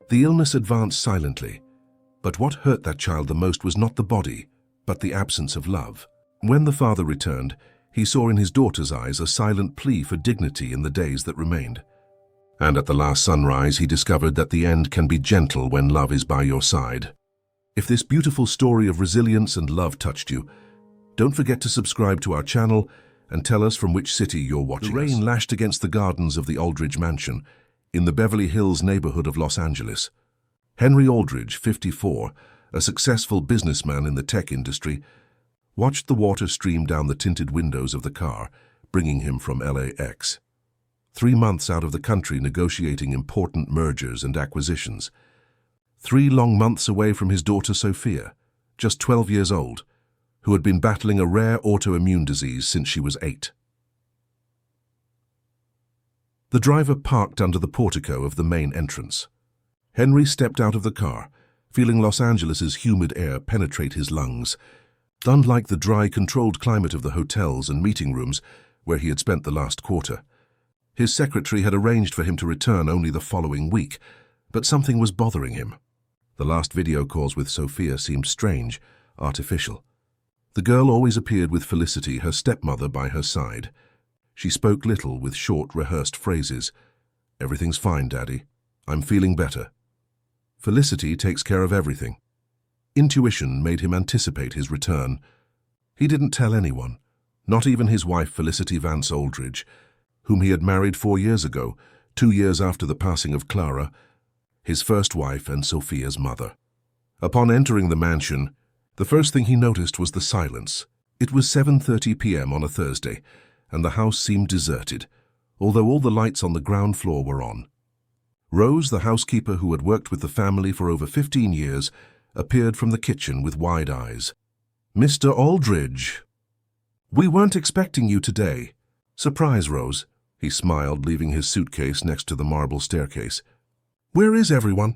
The illness advanced silently, but what hurt that child the most was not the body, but the absence of love. When the father returned, he saw in his daughter's eyes a silent plea for dignity in the days that remained. And at the last sunrise, he discovered that the end can be gentle when love is by your side. If this beautiful story of resilience and love touched you, don't forget to subscribe to our channel and tell us from which city you're watching. The rain lashed against the gardens of the Aldridge mansion in the Beverly Hills neighborhood of Los Angeles. Henry Aldridge, 54, a successful businessman in the tech industry, watched the water stream down the tinted windows of the car, bringing him from LAX. 3 months out of the country negotiating important mergers and acquisitions. 3 long months away from his daughter Sophia, just 12 years old, who had been battling a rare autoimmune disease since she was 8. The driver parked under the portico of the main entrance. Henry stepped out of the car, feeling Los Angeles's humid air penetrate his lungs. Unlike the dry, controlled climate of the hotels and meeting rooms where he had spent the last quarter, his secretary had arranged for him to return only the following week, but something was bothering him. The last video calls with Sophia seemed strange, artificial. The girl always appeared with Felicity, her stepmother, by her side. She spoke little with short, rehearsed phrases. "Everything's fine, Daddy. I'm feeling better." Felicity takes care of everything. Intuition made him anticipate his return. He didn't tell anyone, not even his wife Felicity Vance Aldridge, whom he had married 4 years ago, 2 years after the passing of Clara, his first wife and Sophia's mother. Upon entering the mansion, the first thing he noticed was the silence. It was 7:30 p.m. on a Thursday, and the house seemed deserted, although all the lights on the ground floor were on. Rose, the housekeeper who had worked with the family for over 15 years, appeared from the kitchen with wide eyes. "Mr. Aldridge, we weren't expecting you today." "Surprise, Rose," he smiled, leaving his suitcase next to the marble staircase. "Where is everyone?"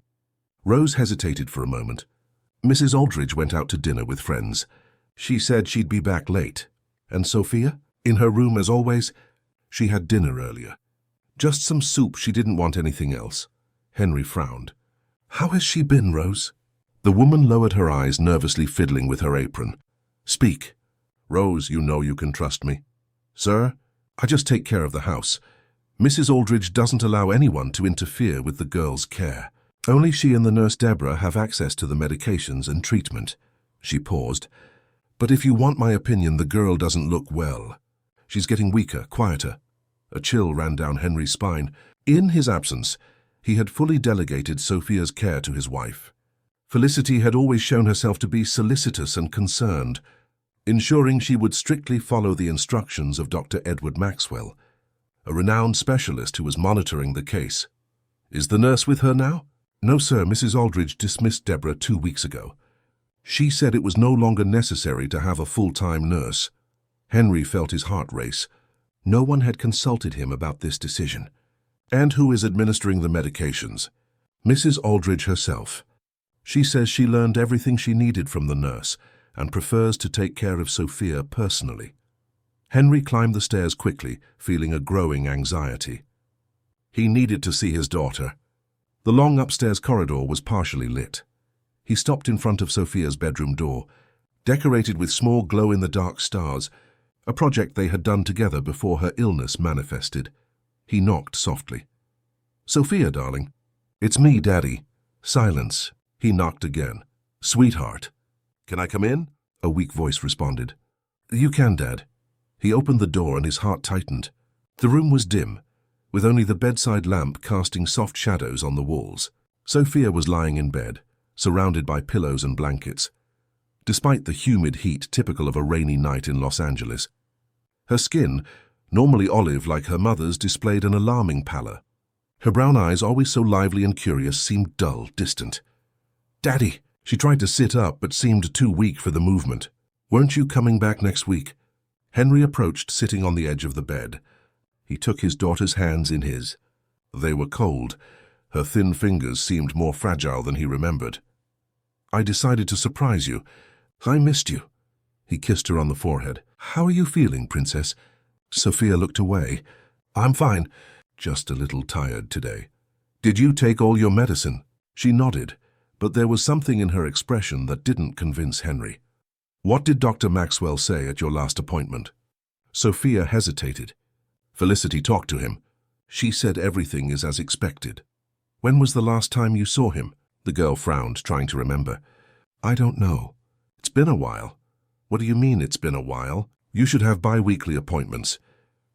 Rose hesitated for a moment. "Mrs. Aldridge went out to dinner with friends. She said she'd be back late." "And Sophia?" "In her room as always. She had dinner earlier. Just some soup, she didn't want anything else." Henry frowned. "How has she been, Rose?" The woman lowered her eyes, nervously fiddling with her apron. "Speak." "Rose, you know you can trust me." "Sir, I just take care of the house. Mrs. Aldridge doesn't allow anyone to interfere with the girl's care. Only she and the nurse Deborah have access to the medications and treatment." She paused. "But if you want my opinion, the girl doesn't look well. She's getting weaker, quieter." A chill ran down Henry's spine. In his absence, he had fully delegated Sophia's care to his wife. Felicity had always shown herself to be solicitous and concerned, ensuring she would strictly follow the instructions of Dr. Edward Maxwell, a renowned specialist who was monitoring the case. "Is the nurse with her now?" "No, sir. Mrs. Aldridge dismissed Deborah 2 weeks ago. She said it was no longer necessary to have a full-time nurse." Henry felt his heart race. No one had consulted him about this decision. "And who is administering the medications?" "Mrs. Aldridge herself. She says she learned everything she needed from the nurse and prefers to take care of Sophia personally." Henry climbed the stairs quickly, feeling a growing anxiety. He needed to see his daughter. The long upstairs corridor was partially lit. He stopped in front of Sophia's bedroom door, decorated with small glow-in-the-dark stars, a project they had done together before her illness manifested. He knocked softly. "Sophia, darling." "It's me, Daddy." Silence. He knocked again. "Sweetheart." "Can I come in?" a weak voice responded. "You can, Dad." He opened the door and his heart tightened. The room was dim, with only the bedside lamp casting soft shadows on the walls. Sophia was lying in bed, surrounded by pillows and blankets. Despite the humid heat typical of a rainy night in Los Angeles, her skin, normally olive like her mother's, displayed an alarming pallor. Her brown eyes, always so lively and curious, seemed dull, distant. "Daddy!" She tried to sit up but seemed too weak for the movement. "Weren't you coming back next week?" Henry approached, sitting on the edge of the bed. He took his daughter's hands in his. They were cold. Her thin fingers seemed more fragile than he remembered. "I decided to surprise you. I missed you." He kissed her on the forehead. "How are you feeling, Princess?" Sophia looked away. "I'm fine. Just a little tired today." "Did you take all your medicine?" She nodded, but there was something in her expression that didn't convince Henry. "What did Dr. Maxwell say at your last appointment?" Sophia hesitated. Felicity talked to him. "She said everything is as expected." "When was the last time you saw him?" The girl frowned, trying to remember. "I don't know. It's been a while." "What do you mean it's been a while? You should have bi-weekly appointments."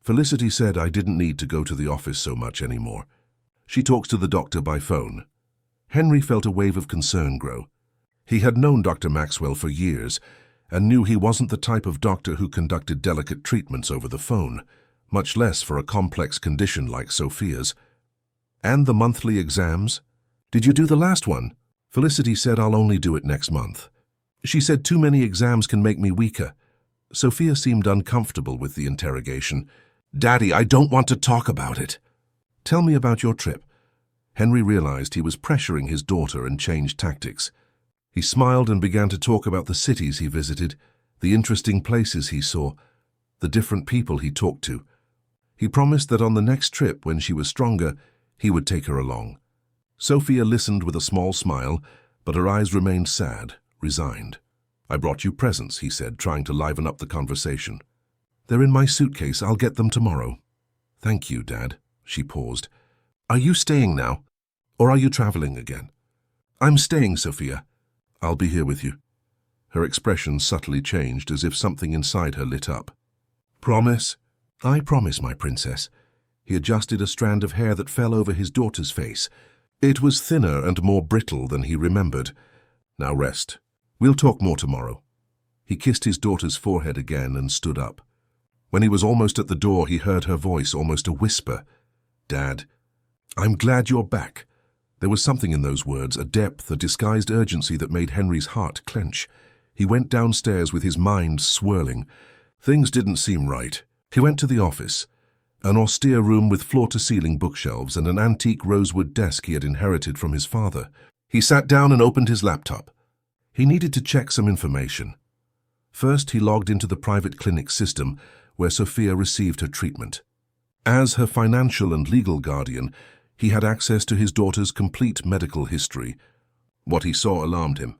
Felicity said I didn't need to go to the office so much anymore. She talks to the doctor by phone. Henry felt a wave of concern grow. He had known Dr. Maxwell for years and knew he wasn't the type of doctor who conducted delicate treatments over the phone, much less for a complex condition like Sophia's. "And the monthly exams? Did you do the last one?" Felicity said I'll only do it next month. She said too many exams can make me weaker. Sophia seemed uncomfortable with the interrogation. "Daddy, I don't want to talk about it." "Tell me about your trip." Henry realized he was pressuring his daughter and changed tactics. He smiled and began to talk about the cities he visited, the interesting places he saw, the different people he talked to. He promised that on the next trip, when she was stronger, he would take her along. Sophia listened with a small smile, but her eyes remained sad, resigned. "I brought you presents," he said, trying to liven up the conversation. "They're in my suitcase. I'll get them tomorrow." "Thank you, Dad." She paused. "Are you staying now, or are you traveling again?" "I'm staying, Sophia." "I'll be here with you." Her expression subtly changed, as if something inside her lit up. "Promise?" "I promise, my princess." He adjusted a strand of hair that fell over his daughter's face. It was thinner and more brittle than he remembered. "Now rest. We'll talk more tomorrow." He kissed his daughter's forehead again and stood up. When he was almost at the door, he heard her voice, almost a whisper. "Dad, I'm glad you're back." There was something in those words, a depth, a disguised urgency that made Henry's heart clench. He went downstairs with his mind swirling. Things didn't seem right. He went to the office, an austere room with floor-to-ceiling bookshelves and an antique rosewood desk he had inherited from his father. He sat down and opened his laptop. He needed to check some information. First, he logged into the private clinic system where Sophia received her treatment. As her financial and legal guardian, he had access to his daughter's complete medical history. What he saw alarmed him.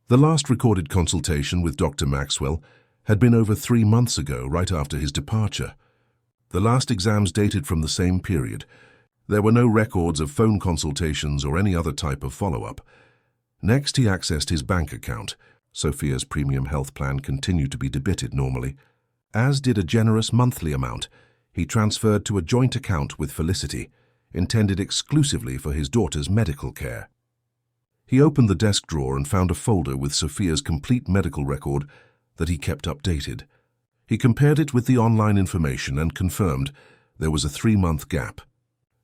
The last recorded consultation with Dr. Maxwell had been over 3 months ago, right after his departure. The last exams dated from the same period. There were no records of phone consultations or any other type of follow-up. Next, he accessed his bank account. Sophia's premium health plan continued to be debited normally, as did a generous monthly amount he transferred to a joint account with Felicity, intended exclusively for his daughter's medical care. He opened the desk drawer and found a folder with Sophia's complete medical record that he kept updated. He compared it with the online information and confirmed there was a 3-month gap.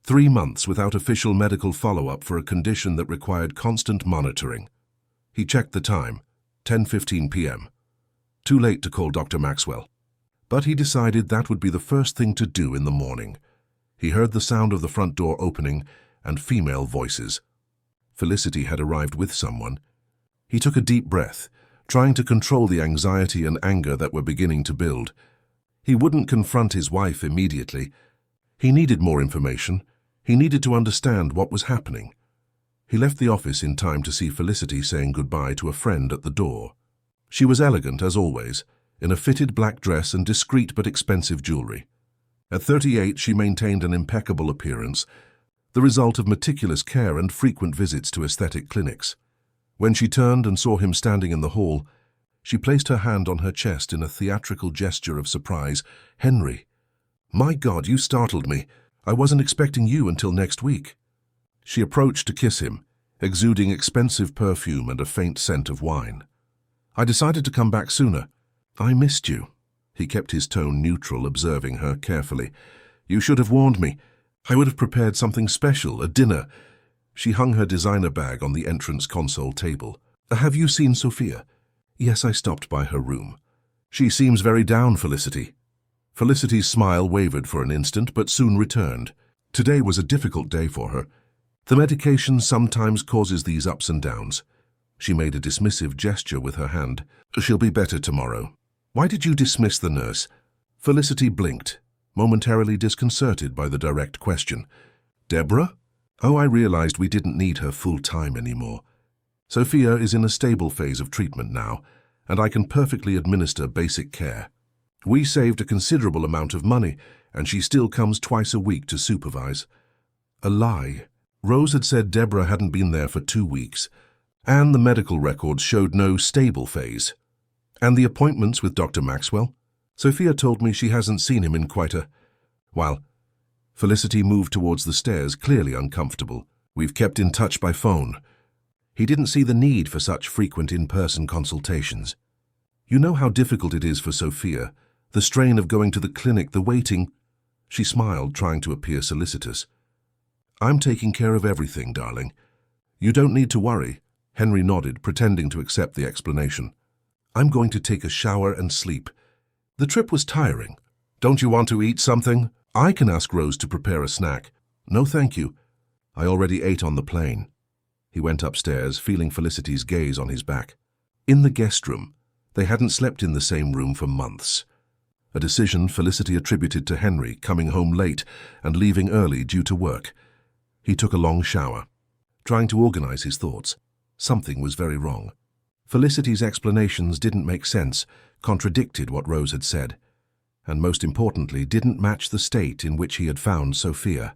3 months without official medical follow-up for a condition that required constant monitoring. He checked the time, 10:15 p.m. Too late to call Dr. Maxwell. But he decided that would be the first thing to do in the morning. He heard the sound of the front door opening and female voices. Felicity had arrived with someone. He took a deep breath, trying to control the anxiety and anger that were beginning to build. He wouldn't confront his wife immediately. He needed more information. He needed to understand what was happening. He left the office in time to see Felicity saying goodbye to a friend at the door. She was elegant, as always, in a fitted black dress and discreet but expensive jewelry. At 38, she maintained an impeccable appearance, the result of meticulous care and frequent visits to aesthetic clinics. When she turned and saw him standing in the hall, she placed her hand on her chest in a theatrical gesture of surprise. "Henry, my God, you startled me. I wasn't expecting you until next week." She approached to kiss him, exuding expensive perfume and a faint scent of wine. "I decided to come back sooner. I missed you." He kept his tone neutral, observing her carefully. "You should have warned me. I would have prepared something special, a dinner." She hung her designer bag on the entrance console table. "Have you seen Sophia?" "Yes, I stopped by her room." "She seems very down, Felicity." Felicity's smile wavered for an instant, but soon returned. Today was a difficult day for her. The medication sometimes causes these ups and downs. She made a dismissive gesture with her hand. "She'll be better tomorrow." "Why did you dismiss the nurse?" Felicity blinked, momentarily disconcerted by the direct question. "Deborah? Oh, I realized we didn't need her full-time anymore. Sophia is in a stable phase of treatment now, and I can perfectly administer basic care. We saved a considerable amount of money, and she still comes twice a week to supervise. A lie. Rose had said Deborah hadn't been there for 2 weeks, and the medical records showed no stable phase. And the appointments with Dr. Maxwell? Sophia told me she hasn't seen him in quite a while. Felicity moved towards the stairs, clearly uncomfortable. We've kept in touch by phone. He didn't see the need for such frequent in-person consultations. You know how difficult it is for Sophia, the strain of going to the clinic, the waiting. She smiled, trying to appear solicitous. I'm taking care of everything, darling. You don't need to worry. Henry nodded, pretending to accept the explanation. I'm going to take a shower and sleep. The trip was tiring. Don't you want to eat something? I can ask Rose to prepare a snack. No, thank you. I already ate on the plane. He went upstairs, feeling Felicity's gaze on his back. In the guest room, they hadn't slept in the same room for months. A decision Felicity attributed to Henry coming home late and leaving early due to work. He took a long shower, trying to organize his thoughts. Something was very wrong. Felicity's explanations didn't make sense, contradicted what Rose had said, and most importantly, didn't match the state in which he had found Sophia.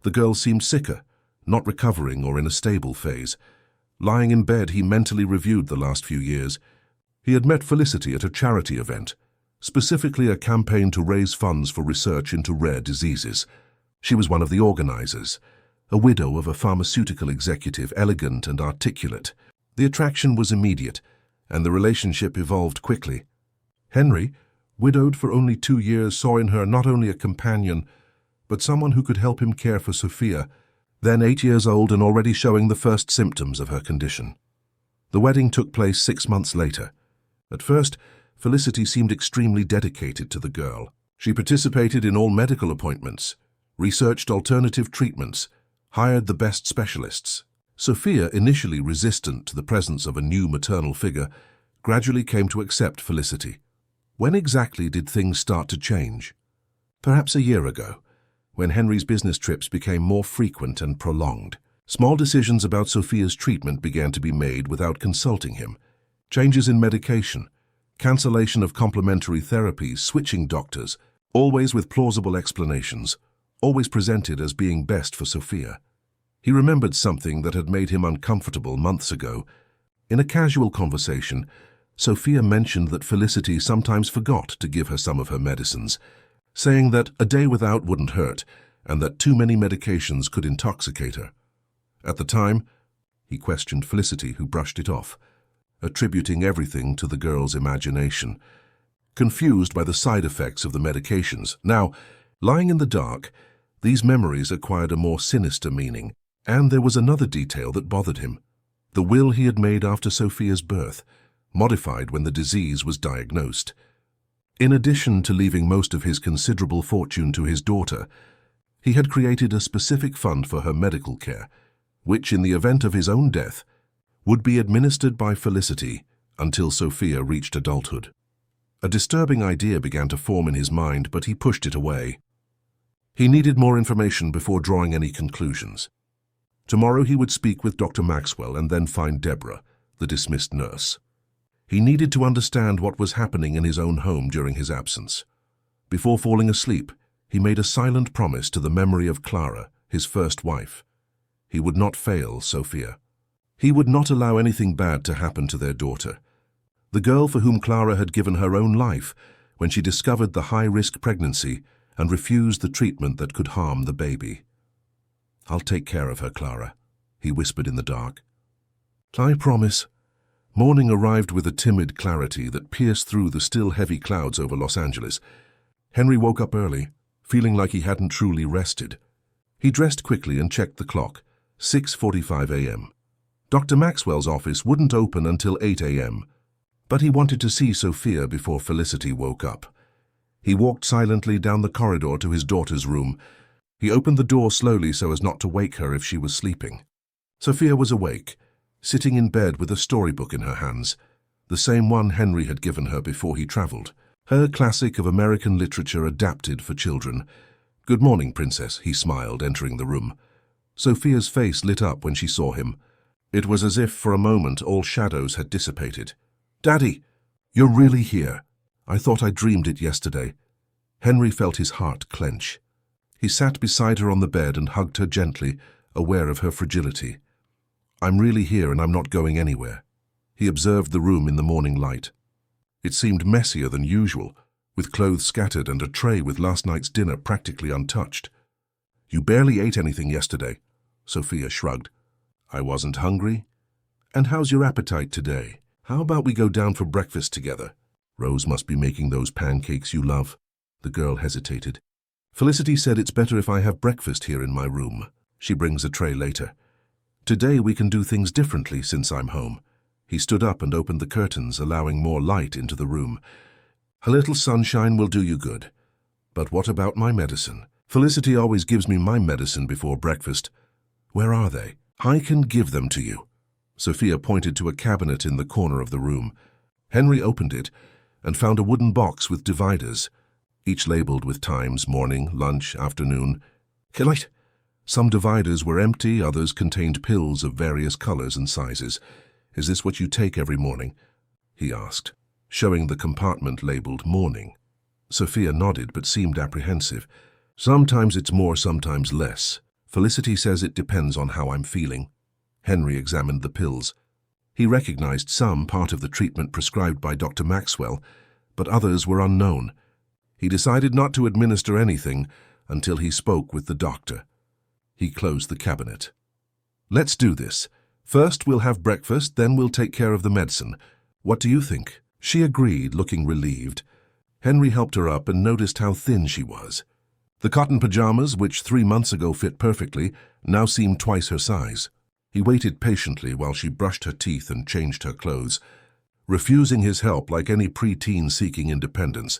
The girl seemed sicker, not recovering or in a stable phase. Lying in bed, he mentally reviewed the last few years. He had met Felicity at a charity event, specifically a campaign to raise funds for research into rare diseases. She was one of the organizers, a widow of a pharmaceutical executive, elegant and articulate. The attraction was immediate, and the relationship evolved quickly. Henry, widowed for only 2 years, saw in her not only a companion, but someone who could help him care for Sophia, then 8 years old and already showing the first symptoms of her condition. The wedding took place 6 months later. At first, Felicity seemed extremely dedicated to the girl. She participated in all medical appointments, researched alternative treatments, hired the best specialists. Sophia, initially resistant to the presence of a new maternal figure, gradually came to accept Felicity. When exactly did things start to change? Perhaps a year ago, when Henry's business trips became more frequent and prolonged. Small decisions about Sophia's treatment began to be made without consulting him. Changes in medication, cancellation of complementary therapies, switching doctors, always with plausible explanations, always presented as being best for Sophia. He remembered something that had made him uncomfortable months ago. In a casual conversation, Sophia mentioned that Felicity sometimes forgot to give her some of her medicines, saying that a day without wouldn't hurt and that too many medications could intoxicate her. At the time, he questioned Felicity, who brushed it off, attributing everything to the girl's imagination, confused by the side effects of the medications. Now, lying in the dark, these memories acquired a more sinister meaning, and there was another detail that bothered him. The will he had made after Sophia's birth, modified when the disease was diagnosed. In addition to leaving most of his considerable fortune to his daughter, he had created a specific fund for her medical care, which, in the event of his own death, would be administered by Felicity until Sophia reached adulthood. A disturbing idea began to form in his mind, but he pushed it away. He needed more information before drawing any conclusions. Tomorrow he would speak with Dr. Maxwell and then find Deborah, the dismissed nurse. He needed to understand what was happening in his own home during his absence. Before falling asleep, he made a silent promise to the memory of Clara, his first wife. He would not fail Sophia. He would not allow anything bad to happen to their daughter, the girl for whom Clara had given her own life when she discovered the high-risk pregnancy and refused the treatment that could harm the baby. "I'll take care of her, Clara," he whispered in the dark. "I promise." Morning arrived with a timid clarity that pierced through the still heavy clouds over Los Angeles. Henry woke up early, feeling like he hadn't truly rested. He dressed quickly and checked the clock, 6:45 a.m. Dr. Maxwell's office wouldn't open until 8 a.m., but he wanted to see Sophia before Felicity woke up. He walked silently down the corridor to his daughter's room. He opened the door slowly so as not to wake her if she was sleeping. Sophia was awake, sitting in bed with a storybook in her hands, the same one Henry had given her before he traveled, her classic of American literature adapted for children. "Good morning, Princess," he smiled, entering the room. Sophia's face lit up when she saw him. It was as if for a moment all shadows had dissipated. "Daddy, you're really here. I thought I dreamed it yesterday." Henry felt his heart clench. He sat beside her on the bed and hugged her gently, aware of her fragility. "I'm really here and I'm not going anywhere." He observed the room in the morning light. It seemed messier than usual, with clothes scattered and a tray with last night's dinner practically untouched. "You barely ate anything yesterday." Sophia shrugged. "I wasn't hungry." "And how's your appetite today? How about we go down for breakfast together? Rose must be making those pancakes you love." The girl hesitated. "Felicity said it's better if I have breakfast here in my room. She brings a tray later. Today we can do things differently since I'm home." He stood up and opened the curtains, allowing more light into the room. "A little sunshine will do you good. But what about my medicine? Felicity always gives me my medicine before breakfast." "Where are they?" "I can give them to you." Sophia pointed to a cabinet in the corner of the room. Henry opened it and found a wooden box with dividers, each labeled with times: morning, lunch, afternoon. "Light." Some dividers were empty, others contained pills of various colors and sizes. "Is this what you take every morning?" he asked, showing the compartment labeled morning. Sophia nodded but seemed apprehensive. "Sometimes it's more, sometimes less. Felicity says it depends on how I'm feeling." Henry examined the pills. He recognized some, part of the treatment prescribed by Dr. Maxwell, but others were unknown. He decided not to administer anything until he spoke with the doctor. He closed the cabinet. "Let's do this. First we'll have breakfast, then we'll take care of the medicine. What do you think?" She agreed, looking relieved. Henry helped her up and noticed how thin she was. The cotton pajamas, which 3 months ago fit perfectly, now seemed twice her size. He waited patiently while she brushed her teeth and changed her clothes, refusing his help like any preteen seeking independence.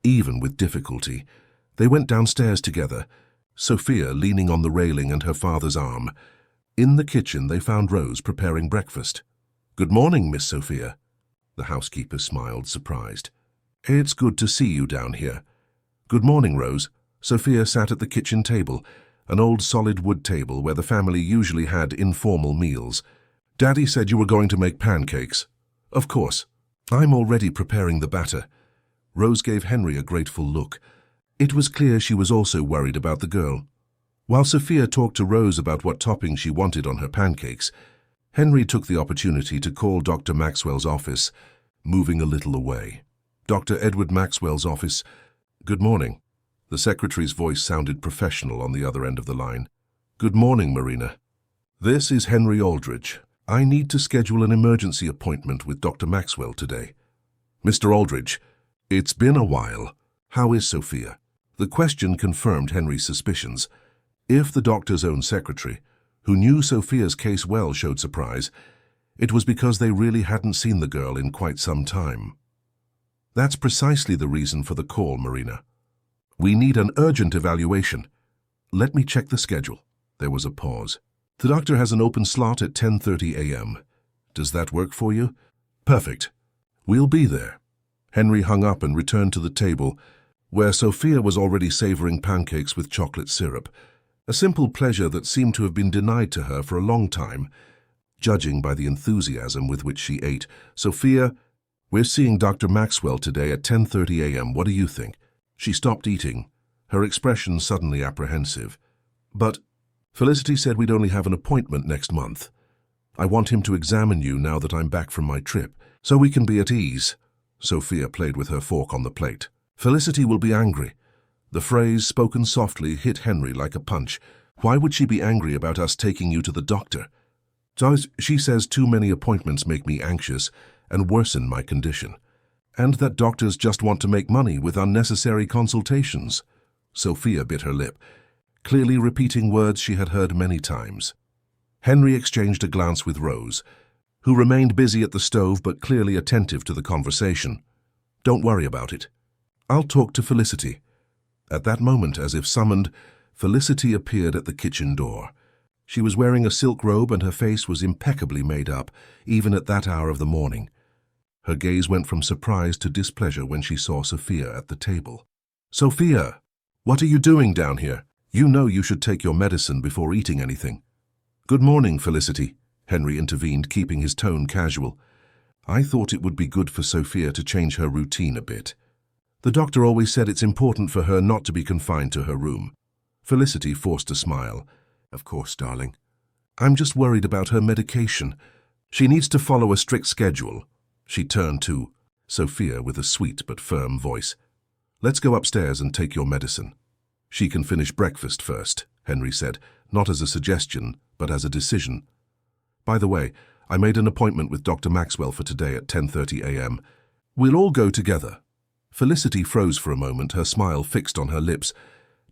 Even with difficulty, they went downstairs together, Sophia leaning on the railing and her father's arm. In the kitchen they found Rose preparing breakfast. "Good morning, Miss Sophia." The housekeeper smiled, surprised. "It's good to see you down here." "Good morning, Rose." Sophia sat at the kitchen table, an old solid wood table where the family usually had informal meals. "Daddy said you were going to make pancakes." "Of course. I'm already preparing the batter." Rose gave Henry a grateful look. It was clear she was also worried about the girl. While Sophia talked to Rose about what topping she wanted on her pancakes, Henry took the opportunity to call Dr. Maxwell's office, moving a little away. "Dr. Edward Maxwell's office. Good morning." The secretary's voice sounded professional on the other end of the line. "Good morning, Marina. This is Henry Aldridge. I need to schedule an emergency appointment with Dr. Maxwell today." "Mr. Aldridge, it's been a while. How is Sophia?" The question confirmed Henry's suspicions. If the doctor's own secretary, who knew Sophia's case well, showed surprise, it was because they really hadn't seen the girl in quite some time. "That's precisely the reason for the call, Marina. We need an urgent evaluation. Let me check the schedule." There was a pause. "The doctor has an open slot at 10:30 a.m. Does that work for you?" "Perfect. We'll be there." Henry hung up and returned to the table, where Sophia was already savoring pancakes with chocolate syrup, a simple pleasure that seemed to have been denied to her for a long time. Judging by the enthusiasm with which she ate, "Sophia, we're seeing Dr. Maxwell today at 10:30 a.m. What do you think?" She stopped eating, her expression suddenly apprehensive. "But Felicity said we'd only have an appointment next month. I want him to examine you now that I'm back from my trip, so we can be at ease." Sophia played with her fork on the plate. "Felicity will be angry." The phrase, spoken softly, hit Henry like a punch. "Why would she be angry about us taking you to the doctor?" She says too many appointments make me anxious and worsen my condition, and that doctors just want to make money with unnecessary consultations." Sophia bit her lip, clearly repeating words she had heard many times. Henry exchanged a glance with Rose, who remained busy at the stove but clearly attentive to the conversation. "Don't worry about it. I'll talk to Felicity." At that moment, as if summoned, Felicity appeared at the kitchen door. She was wearing a silk robe and her face was impeccably made up, even at that hour of the morning. Her gaze went from surprise to displeasure when she saw Sophia at the table. "Sophia, what are you doing down here?" You know you should take your medicine before eating anything. Good morning, Felicity, Henry intervened, keeping his tone casual. I thought it would be good for Sophia to change her routine a bit. The doctor always said it's important for her not to be confined to her room. Felicity forced a smile. Of course, darling. I'm just worried about her medication. She needs to follow a strict schedule. She turned to Sophia with a sweet but firm voice. Let's go upstairs and take your medicine. She can finish breakfast first, Henry said, not as a suggestion, but as a decision. By the way, I made an appointment with Dr. Maxwell for today at 10:30 a.m. We'll all go together. Felicity froze for a moment, her smile fixed on her lips.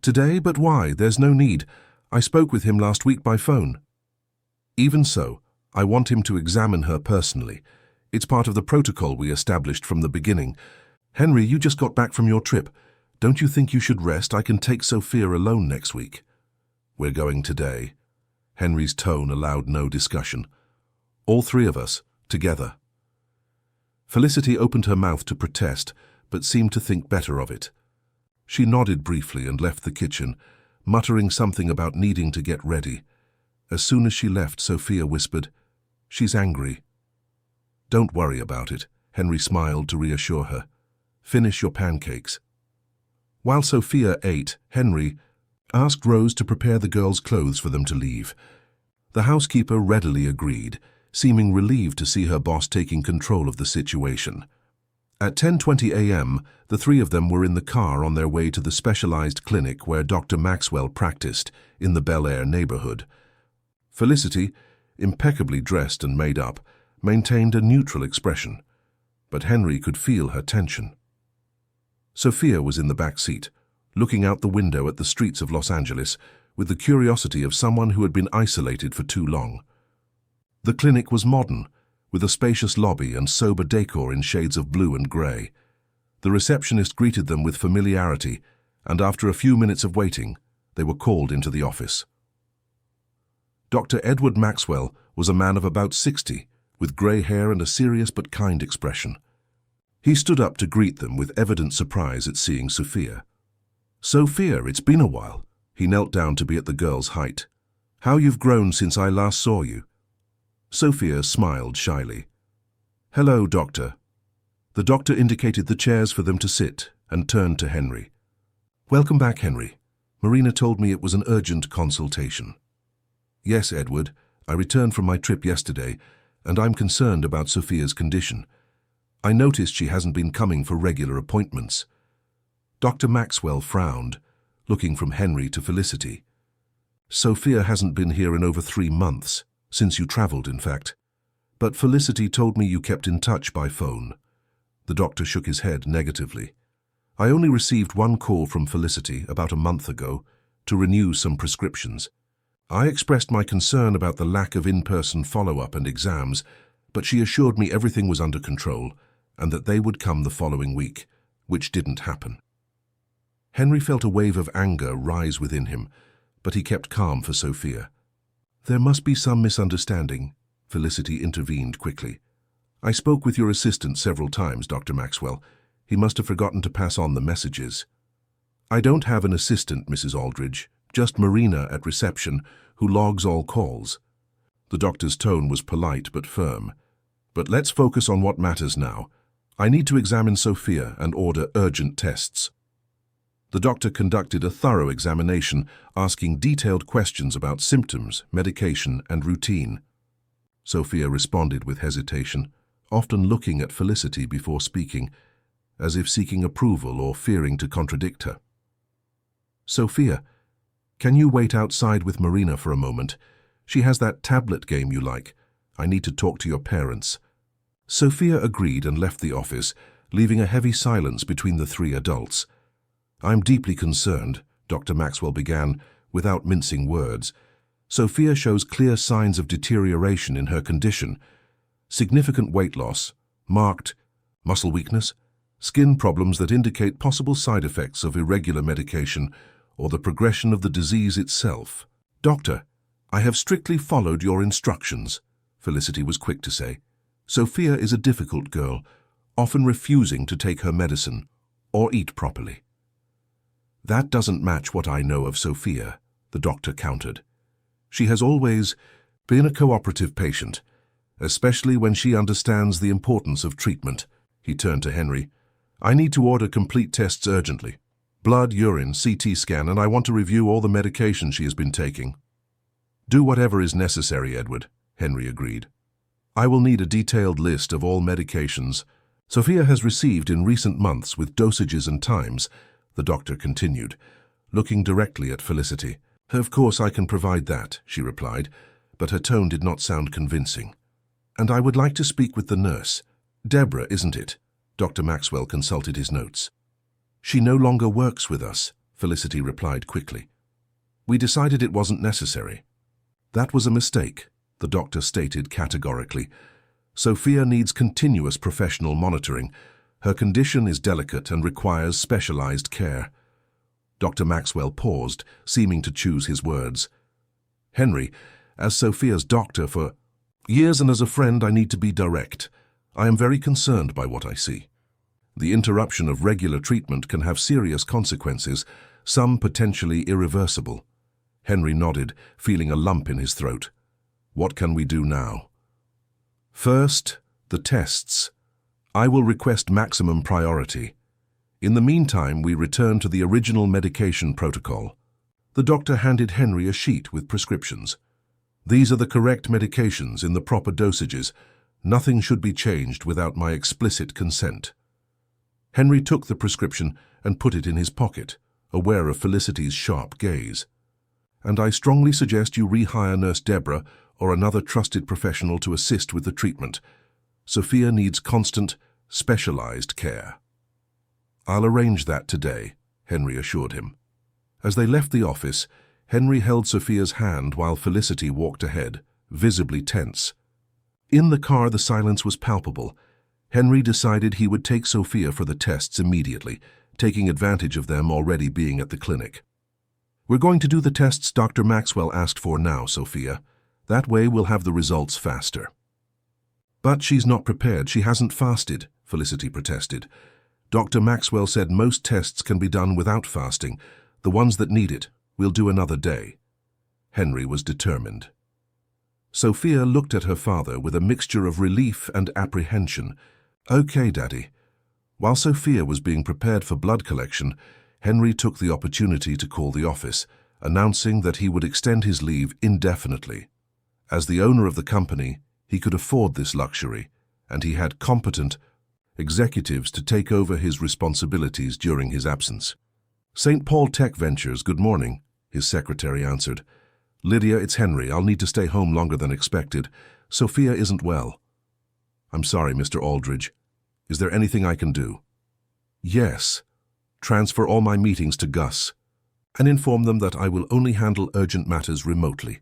Today? But why? There's no need. I spoke with him last week by phone. Even so, I want him to examine her personally. It's part of the protocol we established from the beginning. Henry, you just got back from your trip. Don't you think you should rest? I can take Sophia alone next week. We're going today. Henry's tone allowed no discussion. All three of us, together. Felicity opened her mouth to protest, but seemed to think better of it. She nodded briefly and left the kitchen, muttering something about needing to get ready. As soon as she left, Sophia whispered, "She's angry." "Don't worry about it," Henry smiled to reassure her. "Finish your pancakes." While Sophia ate, Henry asked Rose to prepare the girls' clothes for them to leave. The housekeeper readily agreed, seeming relieved to see her boss taking control of the situation. At 10:20 a.m., the three of them were in the car on their way to the specialized clinic where Dr. Maxwell practiced in the Bel Air neighborhood. Felicity, impeccably dressed and made up, maintained a neutral expression, but Henry could feel her tension. Sophia was in the back seat, looking out the window at the streets of Los Angeles with the curiosity of someone who had been isolated for too long. The clinic was modern, with a spacious lobby and sober decor in shades of blue and grey. The receptionist greeted them with familiarity, and after a few minutes of waiting, they were called into the office. Dr. Edward Maxwell was a man of about 60, with grey hair and a serious but kind expression. He stood up to greet them with evident surprise at seeing Sophia. "Sophia, it's been a while." He knelt down to be at the girl's height. "How you've grown since I last saw you." Sophia smiled shyly. "Hello, doctor." The doctor indicated the chairs for them to sit and turned to Henry. "Welcome back, Henry. Marina told me it was an urgent consultation." "Yes, Edward. I returned from my trip yesterday, and I'm concerned about Sophia's condition. I noticed she hasn't been coming for regular appointments." Dr. Maxwell frowned, looking from Henry to Felicity. "Sophia hasn't been here in over 3 months, since you traveled, in fact. But Felicity told me you kept in touch by phone." The doctor shook his head negatively. "I only received one call from Felicity about a month ago to renew some prescriptions. I expressed my concern about the lack of in-person follow-up and exams, but she assured me everything was under control and that they would come the following week, which didn't happen." Henry felt a wave of anger rise within him, but he kept calm for Sophia. "There must be some misunderstanding," Felicity intervened quickly. "I spoke with your assistant several times, Dr. Maxwell. He must have forgotten to pass on the messages." "I don't have an assistant, Mrs. Aldridge, just Marina at reception, who logs all calls." The doctor's tone was polite but firm. "But let's focus on what matters now. I need to examine Sophia and order urgent tests." The doctor conducted a thorough examination, asking detailed questions about symptoms, medication, and routine. Sophia responded with hesitation, often looking at Felicity before speaking, as if seeking approval or fearing to contradict her. "Sophia, can you wait outside with Marina for a moment? She has that tablet game you like. I need to talk to your parents." Sophia agreed and left the office, leaving a heavy silence between the three adults. "I'm deeply concerned," Dr. Maxwell began, without mincing words. "Sophia shows clear signs of deterioration in her condition. Significant weight loss, marked muscle weakness, skin problems that indicate possible side effects of irregular medication or the progression of the disease itself." "Doctor, I have strictly followed your instructions," Felicity was quick to say. "Sophia is a difficult girl, often refusing to take her medicine or eat properly." That doesn't match what I know of Sophia, the doctor countered. She has always been a cooperative patient, especially when she understands the importance of treatment. He turned to Henry. I need to order complete tests urgently. Blood, urine, CT scan, and I want to review all the medication she has been taking. Do whatever is necessary, Edward, Henry agreed. I will need a detailed list of all medications Sophia has received in recent months with dosages and times, the doctor continued, looking directly at Felicity. Of course I can provide that, she replied, but her tone did not sound convincing. And I would like to speak with the nurse. Deborah, isn't it? Dr. Maxwell consulted his notes. She no longer works with us, Felicity replied quickly. We decided it wasn't necessary. That was a mistake, the doctor stated categorically. Sophia needs continuous professional monitoring. Her condition is delicate and requires specialized care. Dr. Maxwell paused, seeming to choose his words. Henry, as Sophia's doctor for years and as a friend, I need to be direct. I am very concerned by what I see. The interruption of regular treatment can have serious consequences, some potentially irreversible. Henry nodded, feeling a lump in his throat. What can we do now? First, the tests. I will request maximum priority. In the meantime, we return to the original medication protocol. The doctor handed Henry a sheet with prescriptions. These are the correct medications in the proper dosages. Nothing should be changed without my explicit consent. Henry took the prescription and put it in his pocket, aware of Felicity's sharp gaze. And I strongly suggest you rehire Nurse Deborah or another trusted professional to assist with the treatment. Sophia needs constant, specialized care. I'll arrange that today, Henry assured him. As they left the office, Henry held Sophia's hand while Felicity walked ahead, visibly tense. In the car, the silence was palpable. Henry decided he would take Sophia for the tests immediately, taking advantage of them already being at the clinic. We're going to do the tests Dr. Maxwell asked for now, Sophia. That way we'll have the results faster. But she's not prepared. She hasn't fasted, Felicity protested. Dr. Maxwell said most tests can be done without fasting. The ones that need it, we'll do another day. Henry was determined. Sophia looked at her father with a mixture of relief and apprehension. Okay, Daddy. While Sophia was being prepared for blood collection, Henry took the opportunity to call the office, announcing that he would extend his leave indefinitely. As the owner of the company, he could afford this luxury, and he had competent executives to take over his responsibilities during his absence. St. Paul Tech Ventures, good morning, his secretary answered. Lydia, it's Henry. I'll need to stay home longer than expected. Sophia isn't well. I'm sorry, Mr. Aldridge. Is there anything I can do? Yes. Transfer all my meetings to Gus, and inform them that I will only handle urgent matters remotely.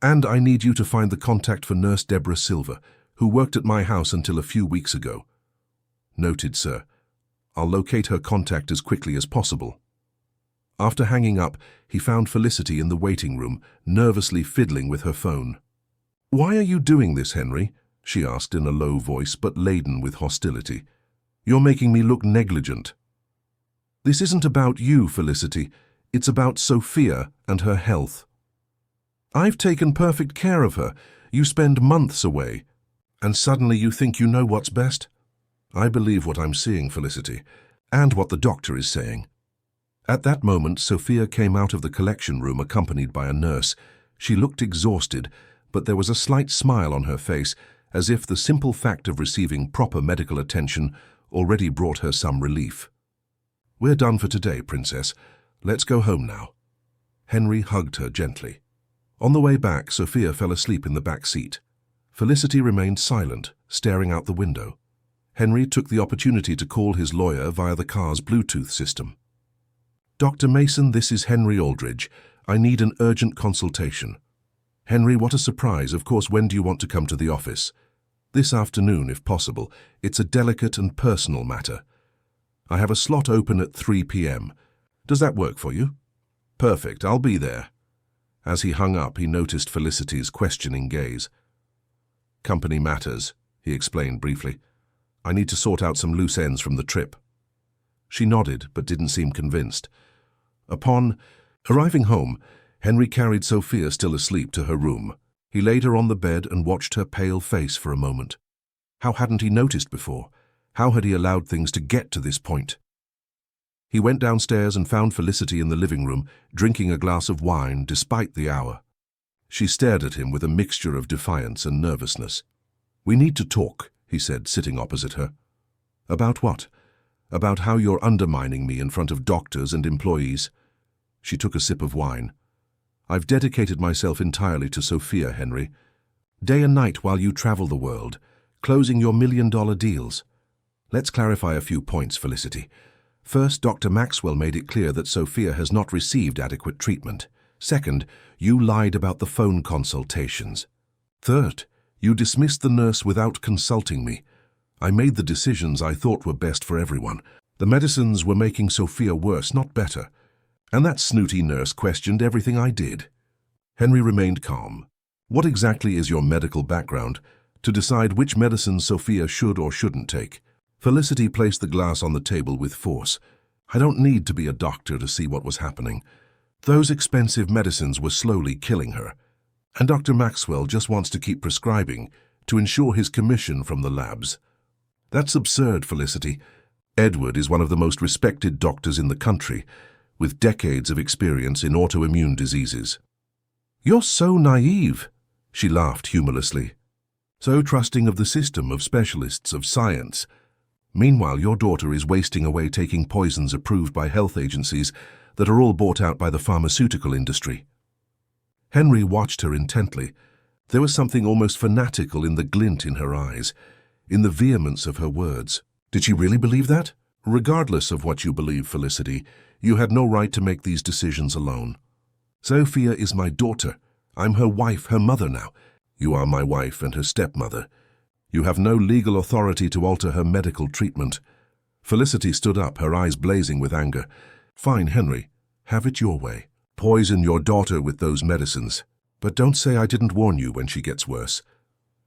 And I need you to find the contact for Nurse Deborah Silver, who worked at my house until a few weeks ago. Noted, sir. I'll locate her contact as quickly as possible. After hanging up, he found Felicity in the waiting room, nervously fiddling with her phone. Why are you doing this, Henry? She asked in a low voice, but laden with hostility. You're making me look negligent. This isn't about you, Felicity. It's about Sophia and her health. I've taken perfect care of her. You spend months away, and suddenly you think you know what's best? I believe what I'm seeing, Felicity, and what the doctor is saying. At that moment, Sophia came out of the collection room accompanied by a nurse. She looked exhausted, but there was a slight smile on her face, as if the simple fact of receiving proper medical attention already brought her some relief. We're done for today, Princess. Let's go home now. Henry hugged her gently. On the way back, Sophia fell asleep in the back seat. Felicity remained silent, staring out the window. Henry took the opportunity to call his lawyer via the car's Bluetooth system. Dr. Mason, this is Henry Aldridge. I need an urgent consultation. Henry, what a surprise. Of course, when do you want to come to the office? This afternoon, if possible. It's a delicate and personal matter. I have a slot open at 3 p.m. Does that work for you? Perfect, I'll be there. As he hung up, he noticed Felicity's questioning gaze. Company matters, he explained briefly. I need to sort out some loose ends from the trip. She nodded, but didn't seem convinced. Upon arriving home, Henry carried Sophia still asleep to her room. He laid her on the bed and watched her pale face for a moment. How hadn't he noticed before? How had he allowed things to get to this point? He went downstairs and found Felicity in the living room, drinking a glass of wine despite the hour. She stared at him with a mixture of defiance and nervousness. "We need to talk," he said, sitting opposite her. "About what?" "About how you're undermining me in front of doctors and employees." She took a sip of wine. "I've dedicated myself entirely to Sophia, Henry. Day and night while you travel the world, closing your million-dollar deals. Let's clarify a few points, Felicity. First, Dr. Maxwell made it clear that Sophia has not received adequate treatment. Second, you lied about the phone consultations. Third, you dismissed the nurse without consulting me. I made the decisions I thought were best for everyone. The medicines were making Sophia worse, not better. And that snooty nurse questioned everything I did." Henry remained calm. "What exactly is your medical background to decide which medicines Sophia should or shouldn't take?" Felicity placed the glass on the table with force. "I don't need to be a doctor to see what was happening. Those expensive medicines were slowly killing her. And Dr. Maxwell just wants to keep prescribing to ensure his commission from the labs. That's absurd, Felicity. Edward is one of the most respected doctors in the country, with decades of experience in autoimmune diseases." "You're so naive," she laughed humorlessly. "So trusting of the system, of specialists, of science. Meanwhile, your daughter is wasting away taking poisons approved by health agencies that are all bought out by the pharmaceutical industry." Henry watched her intently. There was something almost fanatical in the glint in her eyes, in the vehemence of her words. Did she really believe that? "Regardless of what you believe, Felicity, you had no right to make these decisions alone. Sophia is my daughter. I'm her wife, her mother now. You are my wife and her stepmother. You have no legal authority to alter her medical treatment." Felicity stood up, her eyes blazing with anger. "Fine, Henry. Have it your way. Poison your daughter with those medicines. But don't say I didn't warn you when she gets worse."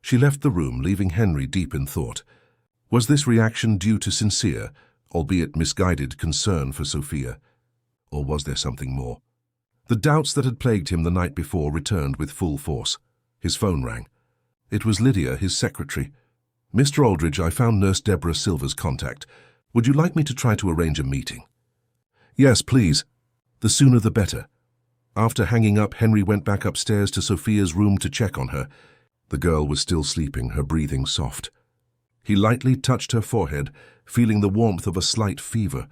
She left the room, leaving Henry deep in thought. Was this reaction due to sincere, albeit misguided, concern for Sophia? Or was there something more? The doubts that had plagued him the night before returned with full force. His phone rang. It was Lydia, his secretary. "Mr. Aldridge, I found Nurse Deborah Silver's contact. Would you like me to try to arrange a meeting?" "Yes, please. The sooner the better." After hanging up, Henry went back upstairs to Sophia's room to check on her. The girl was still sleeping, her breathing soft. He lightly touched her forehead, feeling the warmth of a slight fever.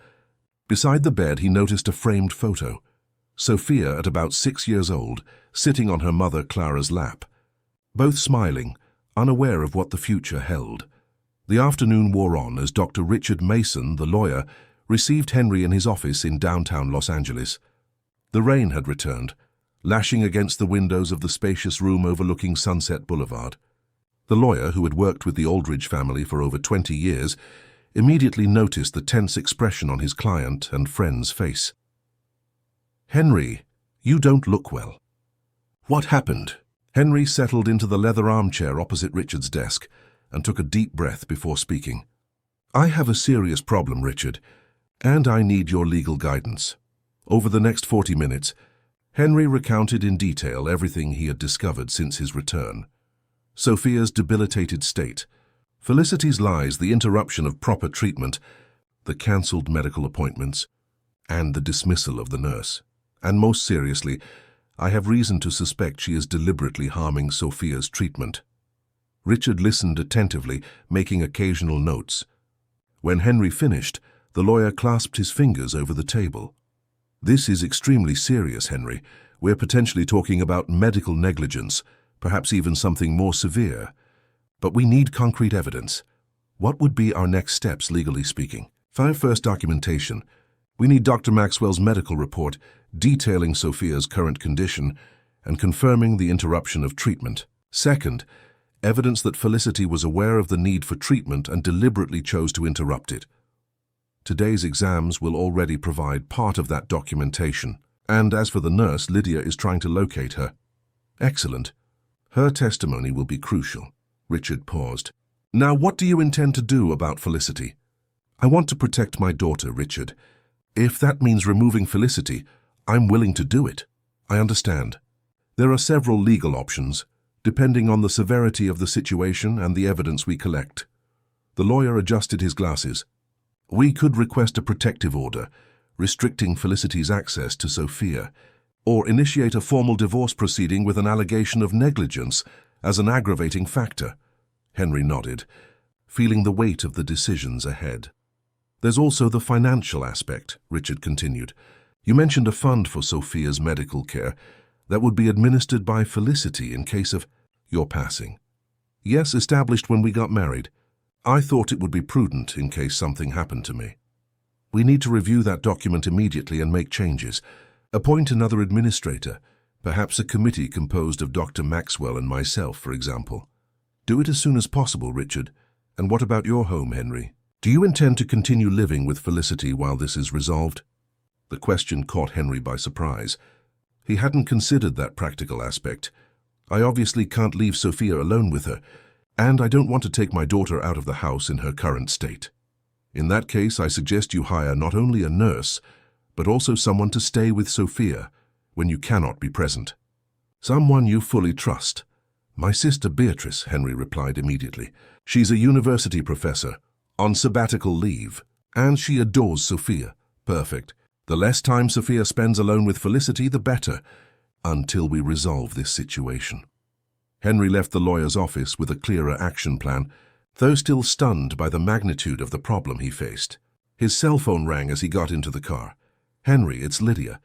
Beside the bed, he noticed a framed photo. Sophia, at about 6 years old, sitting on her mother Clara's lap. Both smiling, unaware of what the future held. The afternoon wore on as Dr. Richard Mason, the lawyer, received Henry in his office in downtown Los Angeles. The rain had returned, lashing against the windows of the spacious room overlooking Sunset Boulevard. The lawyer, who had worked with the Aldridge family for over 20 years, immediately noticed the tense expression on his client and friend's face. "Henry, you don't look well." "What happened?" Henry settled into the leather armchair opposite Richard's desk and took a deep breath before speaking. "I have a serious problem, Richard, and I need your legal guidance." Over the next 40 minutes, Henry recounted in detail everything he had discovered since his return. Sophia's debilitated state, Felicity's lies, the interruption of proper treatment, the cancelled medical appointments, and the dismissal of the nurse. And most seriously, I have reason to suspect she is deliberately harming Sophia's treatment. Richard listened attentively, making occasional notes. When Henry finished, the lawyer clasped his fingers over the table. "This is extremely serious, Henry. We're potentially talking about medical negligence, perhaps even something more severe. But we need concrete evidence. What would be our next steps, legally speaking?" First, documentation. We need Dr. Maxwell's medical report detailing Sophia's current condition and confirming the interruption of treatment. Second, evidence that Felicity was aware of the need for treatment and deliberately chose to interrupt it. Today's exams will already provide part of that documentation. And as for the nurse, Lydia is trying to locate her. Excellent. Her testimony will be crucial. Richard paused. "Now, what do you intend to do about Felicity?" "I want to protect my daughter, Richard. If that means removing Felicity, I'm willing to do it. I understand. There are several legal options, depending on the severity of the situation and the evidence we collect. The lawyer adjusted his glasses. We could request a protective order, restricting Felicity's access to Sophia, or initiate a formal divorce proceeding with an allegation of negligence as an aggravating factor. Henry nodded, feeling the weight of the decisions ahead. There's also the financial aspect, Richard continued. You mentioned a fund for Sophia's medical care that would be administered by Felicity in case of your passing. Yes, established when we got married. I thought it would be prudent in case something happened to me. We need to review that document immediately and make changes. Appoint another administrator, perhaps a committee composed of Dr. Maxwell and myself, for example. Do it as soon as possible, Richard. And what about your home, Henry? Do you intend to continue living with Felicity while this is resolved? The question caught Henry by surprise. He hadn't considered that practical aspect. I obviously can't leave Sophia alone with her, and I don't want to take my daughter out of the house in her current state. In that case, I suggest you hire not only a nurse, but also someone to stay with Sophia when you cannot be present. Someone you fully trust. My sister Beatrice, Henry replied immediately. She's a university professor, on sabbatical leave, and she adores Sophia. Perfect. The less time Sophia spends alone with Felicity, the better, until we resolve this situation. Henry left the lawyer's office with a clearer action plan, though still stunned by the magnitude of the problem he faced. His cell phone rang as he got into the car. Henry, it's Lydia.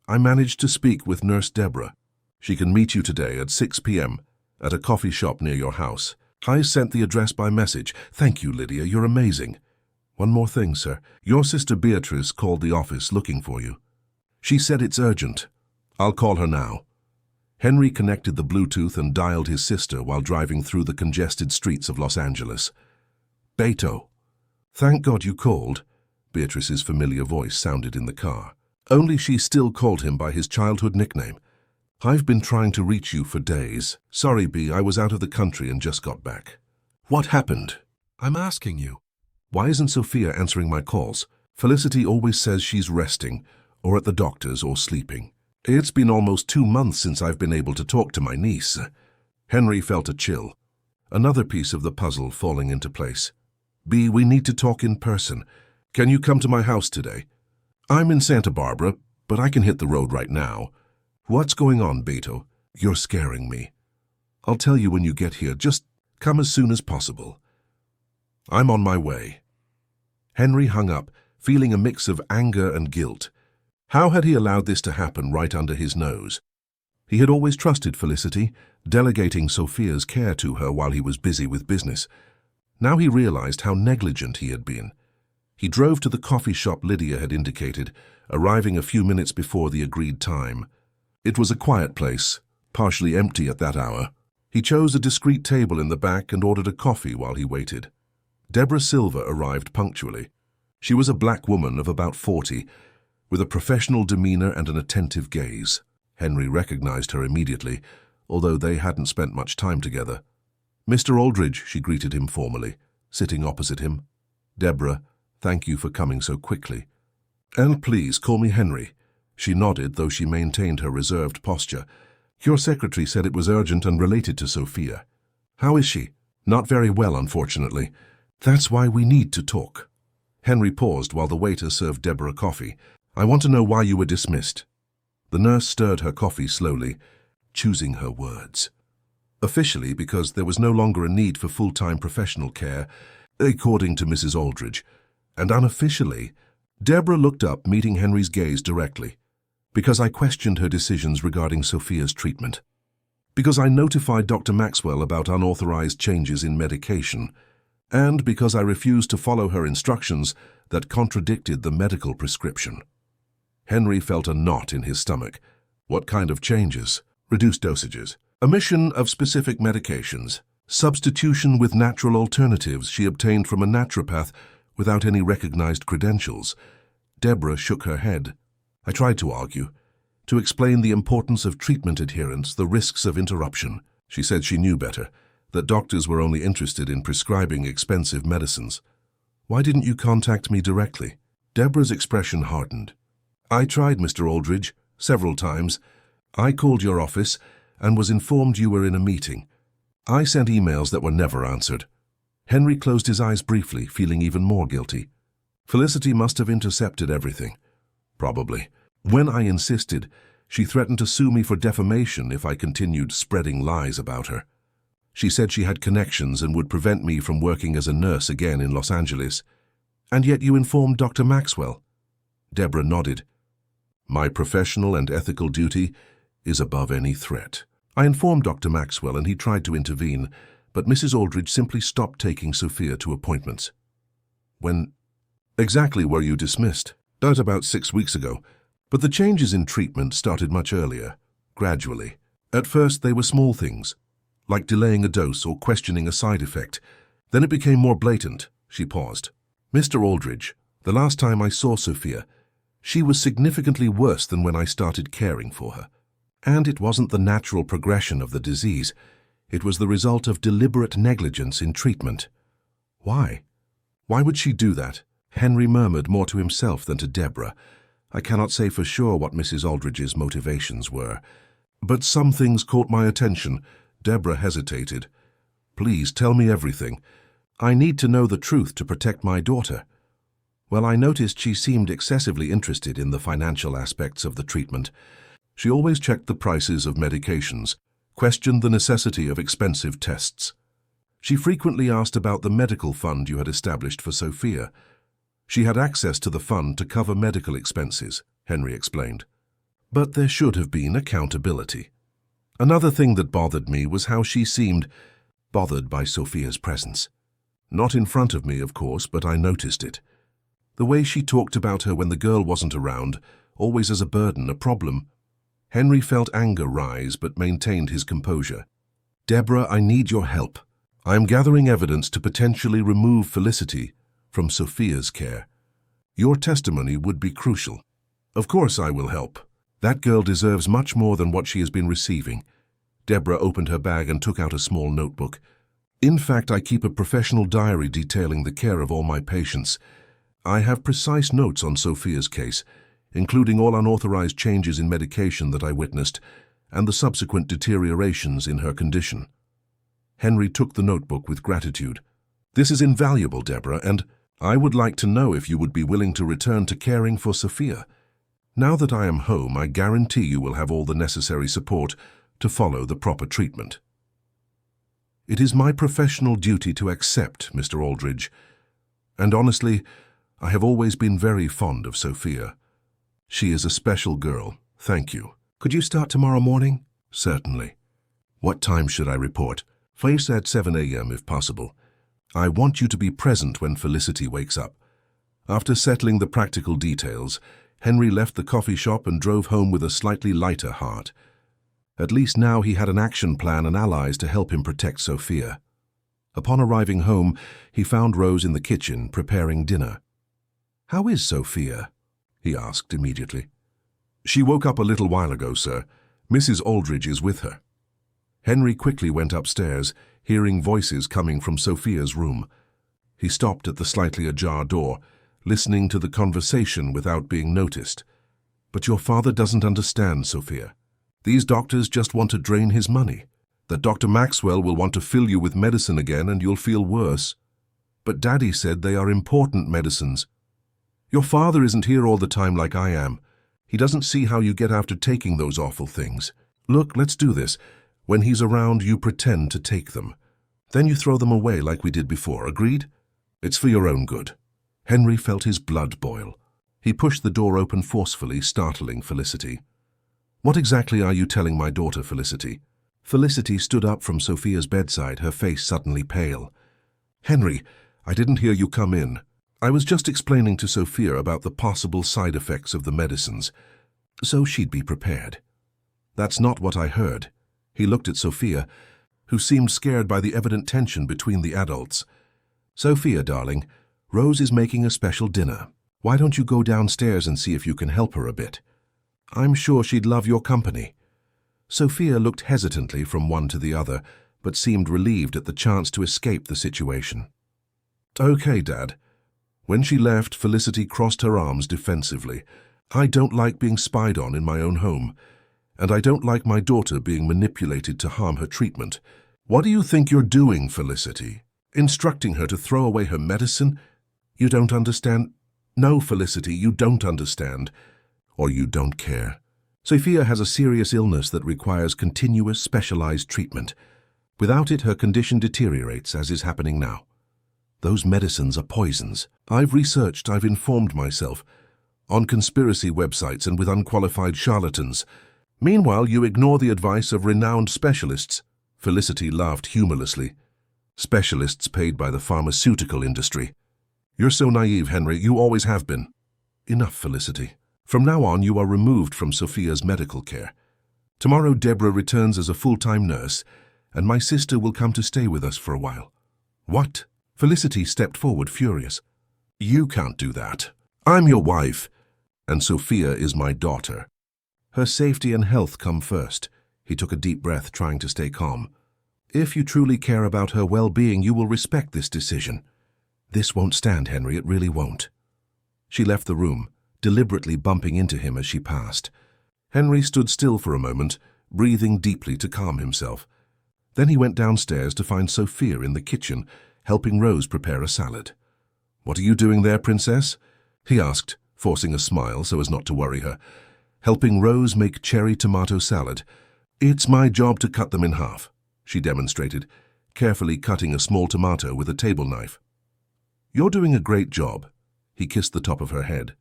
I managed to speak with Nurse Deborah. She can meet you today at 6 p.m. at a coffee shop near your house. I sent the address by message. Thank you, Lydia. You're amazing. One more thing, sir. Your sister Beatrice called the office looking for you. She said it's urgent. I'll call her now. Henry connected the Bluetooth and dialed his sister while driving through the congested streets of Los Angeles. Beto. Thank God you called. Beatrice's familiar voice sounded in the car. Only she still called him by his childhood nickname. I've been trying to reach you for days. Sorry, B, I was out of the country and just got back. What happened? I'm asking you. Why isn't Sophia answering my calls? Felicity always says she's resting, or at the doctor's, or sleeping. It's been almost 2 months since I've been able to talk to my niece. Henry felt a chill. Another piece of the puzzle falling into place. B, we need to talk in person. Can you come to my house today? I'm in Santa Barbara, but I can hit the road right now. What's going on, Beto? You're scaring me. I'll tell you when you get here. Just come as soon as possible. I'm on my way. Henry hung up, feeling a mix of anger and guilt. How had he allowed this to happen right under his nose? He had always trusted Felicity, delegating Sophia's care to her while he was busy with business. Now he realized how negligent he had been. He drove to the coffee shop Lydia had indicated, arriving a few minutes before the agreed time. It was a quiet place, partially empty at that hour. He chose a discreet table in the back and ordered a coffee while he waited. Deborah Silver arrived punctually. She was a black woman of about 40, with a professional demeanor and an attentive gaze. Henry recognized her immediately, although they hadn't spent much time together. Mr. Aldridge, she greeted him formally, sitting opposite him. Deborah, thank you for coming so quickly. And please call me Henry. She nodded, though she maintained her reserved posture. Your secretary said it was urgent and related to Sophia. How is she? Not very well, unfortunately. That's why we need to talk. Henry paused while the waiter served Deborah coffee. I want to know why you were dismissed. The nurse stirred her coffee slowly, choosing her words. Officially, because there was no longer a need for full-time professional care, according to Mrs. Aldridge. And unofficially, Deborah looked up, meeting Henry's gaze directly. Because I questioned her decisions regarding Sophia's treatment. Because I notified Dr. Maxwell about unauthorized changes in medication. And because I refused to follow her instructions that contradicted the medical prescription. Henry felt a knot in his stomach. What kind of changes? Reduced dosages. Omission of specific medications. Substitution with natural alternatives she obtained from a naturopath without any recognized credentials. Deborah shook her head. I tried to argue, to explain the importance of treatment adherence, the risks of interruption. She said she knew better, that doctors were only interested in prescribing expensive medicines. Why didn't you contact me directly? Deborah's expression hardened. I tried, Mr. Aldridge, several times. I called your office and was informed you were in a meeting. I sent emails that were never answered. Henry closed his eyes briefly, feeling even more guilty. Felicity must have intercepted everything. Probably. When I insisted, she threatened to sue me for defamation if I continued spreading lies about her. She said she had connections and would prevent me from working as a nurse again in Los Angeles. And yet you informed Dr. Maxwell. Deborah nodded. My professional and ethical duty is above any threat. I informed Dr. Maxwell and he tried to intervene, but Mrs. Aldridge simply stopped taking Sophia to appointments. When exactly were you dismissed? About 6 weeks ago. But the changes in treatment started much earlier, gradually. At first they were small things, like delaying a dose or questioning a side effect. Then it became more blatant. She paused. Mr. Aldridge, the last time I saw Sophia, she was significantly worse than when I started caring for her. And it wasn't the natural progression of the disease. It was the result of deliberate negligence in treatment. Why? Why would she do that? Henry murmured more to himself than to Deborah. I cannot say for sure what Mrs. Aldridge's motivations were. But some things caught my attention. Deborah hesitated. Please tell me everything. I need to know the truth to protect my daughter. Well, I noticed she seemed excessively interested in the financial aspects of the treatment. She always checked the prices of medications, questioned the necessity of expensive tests. She frequently asked about the medical fund you had established for Sophia. She had access to the fund to cover medical expenses, Henry explained. But there should have been accountability. Another thing that bothered me was how she seemed bothered by Sophia's presence. Not in front of me, of course, but I noticed it. The way she talked about her when the girl wasn't around, always as a burden, a problem. Henry felt anger rise but maintained his composure. Deborah, I need your help. I am gathering evidence to potentially remove Felicity from Sophia's care. Your testimony would be crucial. Of course I will help. That girl deserves much more than what she has been receiving. Deborah opened her bag and took out a small notebook. In fact, I keep a professional diary detailing the care of all my patients. I have precise notes on Sophia's case, including all unauthorized changes in medication that I witnessed and the subsequent deteriorations in her condition. Henry took the notebook with gratitude. This is invaluable, Deborah, and I would like to know if you would be willing to return to caring for Sophia. Now that I am home, I guarantee you will have all the necessary support to follow the proper treatment. It is my professional duty to accept, Mr. Aldridge, and honestly, I have always been very fond of Sophia. She is a special girl. Thank you. Could you start tomorrow morning? Certainly. What time should I report? Please at 7 a.m. if possible. I want you to be present when Felicity wakes up. After settling the practical details, Henry left the coffee shop and drove home with a slightly lighter heart. At least now he had an action plan and allies to help him protect Sophia. Upon arriving home, he found Rose in the kitchen preparing dinner. How is Sophia? He asked immediately. She woke up a little while ago, sir. Mrs. Aldridge is with her. Henry quickly went upstairs, hearing voices coming from Sophia's room. He stopped at the slightly ajar door, listening to the conversation without being noticed. But your father doesn't understand, Sophia. These doctors just want to drain his money. That Dr. Maxwell will want to fill you with medicine again and you'll feel worse. But Daddy said they are important medicines. Your father isn't here all the time like I am. He doesn't see how you get after taking those awful things. Look, let's do this. When he's around, you pretend to take them. Then you throw them away like we did before, agreed? It's for your own good. Henry felt his blood boil. He pushed the door open forcefully, startling Felicity. What exactly are you telling my daughter, Felicity? Felicity stood up from Sophia's bedside, her face suddenly pale. Henry, I didn't hear you come in. I was just explaining to Sophia about the possible side effects of the medicines, so she'd be prepared. That's not what I heard. He looked at Sophia, who seemed scared by the evident tension between the adults. Sophia, darling, Rose is making a special dinner. Why don't you go downstairs and see if you can help her a bit? I'm sure she'd love your company. Sophia looked hesitantly from one to the other, but seemed relieved at the chance to escape the situation. Okay, Dad. When she left, Felicity crossed her arms defensively. I don't like being spied on in my own home, and I don't like my daughter being manipulated to harm her treatment. What do you think you're doing, Felicity? Instructing her to throw away her medicine? You don't understand. No, Felicity, you don't understand. Or you don't care. Sophia has a serious illness that requires continuous specialized treatment. Without it, her condition deteriorates, as is happening now. Those medicines are poisons. I've researched, I've informed myself, on conspiracy websites and with unqualified charlatans. Meanwhile, you ignore the advice of renowned specialists. Felicity laughed humorlessly. Specialists paid by the pharmaceutical industry. You're so naive, Henry. You always have been. Enough, Felicity. From now on, you are removed from Sophia's medical care. Tomorrow, Deborah returns as a full-time nurse, and my sister will come to stay with us for a while. What? Felicity stepped forward, furious. You can't do that. I'm your wife, and Sophia is my daughter. Her safety and health come first. He took a deep breath, trying to stay calm. If you truly care about her well-being, you will respect this decision. This won't stand, Henry, it really won't. She left the room, deliberately bumping into him as she passed. Henry stood still for a moment, breathing deeply to calm himself. Then he went downstairs to find Sophia in the kitchen, helping Rose prepare a salad. What are you doing there, Princess? He asked, forcing a smile so as not to worry her. Helping Rose make cherry tomato salad. It's my job to cut them in half, she demonstrated, carefully cutting a small tomato with a table knife. You're doing a great job. He kissed the top of her head.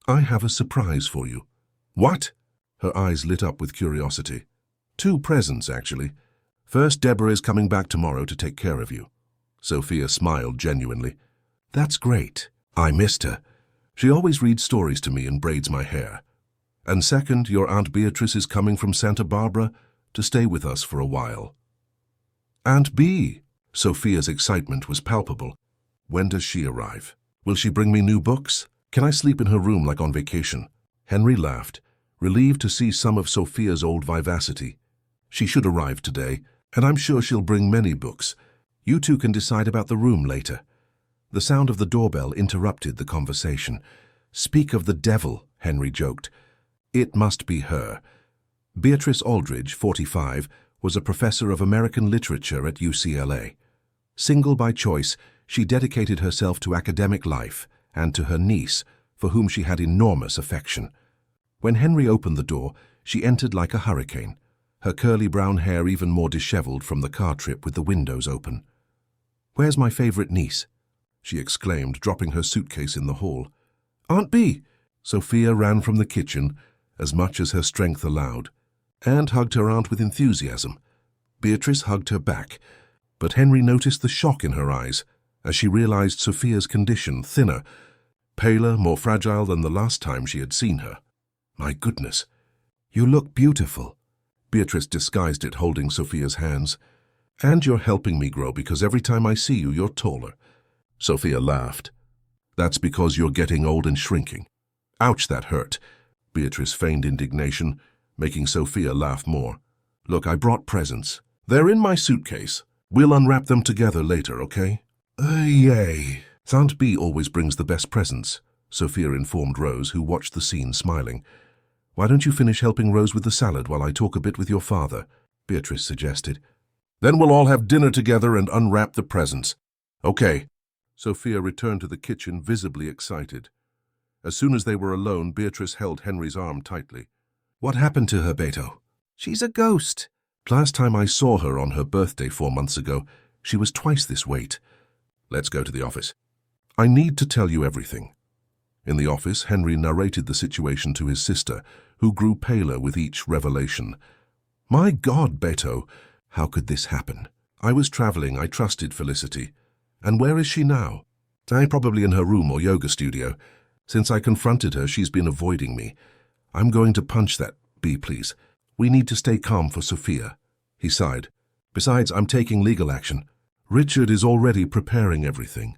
I have a surprise for you. What? Her eyes lit up with curiosity. 2 presents, actually. First, Deborah is coming back tomorrow to take care of you. Sophia smiled genuinely. That's great. I missed her. She always reads stories to me and braids my hair. And second, your Aunt Beatrice is coming from Santa Barbara to stay with us for a while. Aunt B! Sophia's excitement was palpable. When does she arrive? Will she bring me new books? Can I sleep in her room like on vacation? Henry laughed, relieved to see some of Sophia's old vivacity. She should arrive today, and I'm sure she'll bring many books. You two can decide about the room later. The sound of the doorbell interrupted the conversation. Speak of the devil, Henry joked. It must be her. Beatrice Aldridge, 45, was a professor of American literature at UCLA. Single by choice, she dedicated herself to academic life and to her niece, for whom she had enormous affection. When Henry opened the door, she entered like a hurricane, her curly brown hair even more disheveled from the car trip with the windows open. Where's my favorite niece? She exclaimed, dropping her suitcase in the hall. Aunt B! Sophia ran from the kitchen, as much as her strength allowed, and hugged her aunt with enthusiasm. Beatrice hugged her back, but Henry noticed the shock in her eyes as she realized Sophia's condition, thinner, paler, more fragile than the last time she had seen her. My goodness, you look beautiful. Beatrice disguised it, holding Sophia's hands. And you're helping me grow because every time I see you, you're taller. Sophia laughed. That's because you're getting old and shrinking. Ouch, that hurt. Beatrice feigned indignation, making Sophia laugh more. Look, I brought presents. They're in my suitcase. We'll unwrap them together later, okay? Yay. Aunt B always brings the best presents, Sophia informed Rose, who watched the scene smiling. Why don't you finish helping Rose with the salad while I talk a bit with your father? Beatrice suggested. Then we'll all have dinner together and unwrap the presents. Okay. Sophia returned to the kitchen, visibly excited. As soon as they were alone, Beatrice held Henry's arm tightly. What happened to her, Beto? She's a ghost. Last time I saw her on her birthday 4 months ago, she was twice this weight. Let's go to the office. I need to tell you everything. In the office, Henry narrated the situation to his sister, who grew paler with each revelation. My God, Beto, how could this happen? I was traveling, I trusted Felicity. And where is she now? Probably in her room or yoga studio. Since I confronted her, she's been avoiding me. I'm going to punch that bee, please. We need to stay calm for Sophia. He sighed. Besides, I'm taking legal action. Richard is already preparing everything.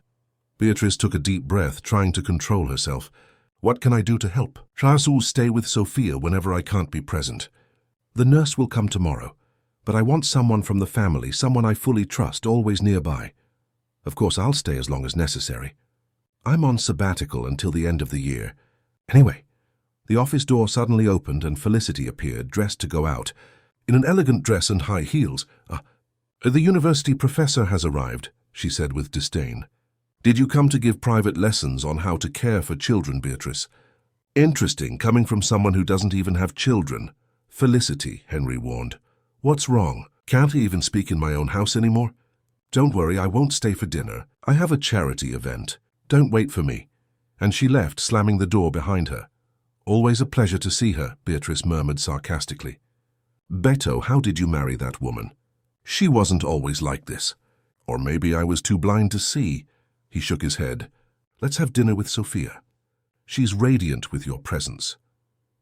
Beatrice took a deep breath, trying to control herself. What can I do to help? Charles will stay with Sophia whenever I can't be present. The nurse will come tomorrow, but I want someone from the family, someone I fully trust, always nearby. Of course, I'll stay as long as necessary. I'm on sabbatical until the end of the year. Anyway, the office door suddenly opened and Felicity appeared, dressed to go out, in an elegant dress and high heels. The university professor has arrived, she said with disdain. Did you come to give private lessons on how to care for children, Beatrice? Interesting, coming from someone who doesn't even have children. Felicity, Henry warned. What's wrong? Can't I even speak in my own house anymore? Don't worry, I won't stay for dinner. I have a charity event. Don't wait for me. And she left, slamming the door behind her. Always a pleasure to see her, Beatrice murmured sarcastically. Beto, how did you marry that woman? She wasn't always like this. Or maybe I was too blind to see. He shook his head. Let's have dinner with Sophia. She's radiant with your presence.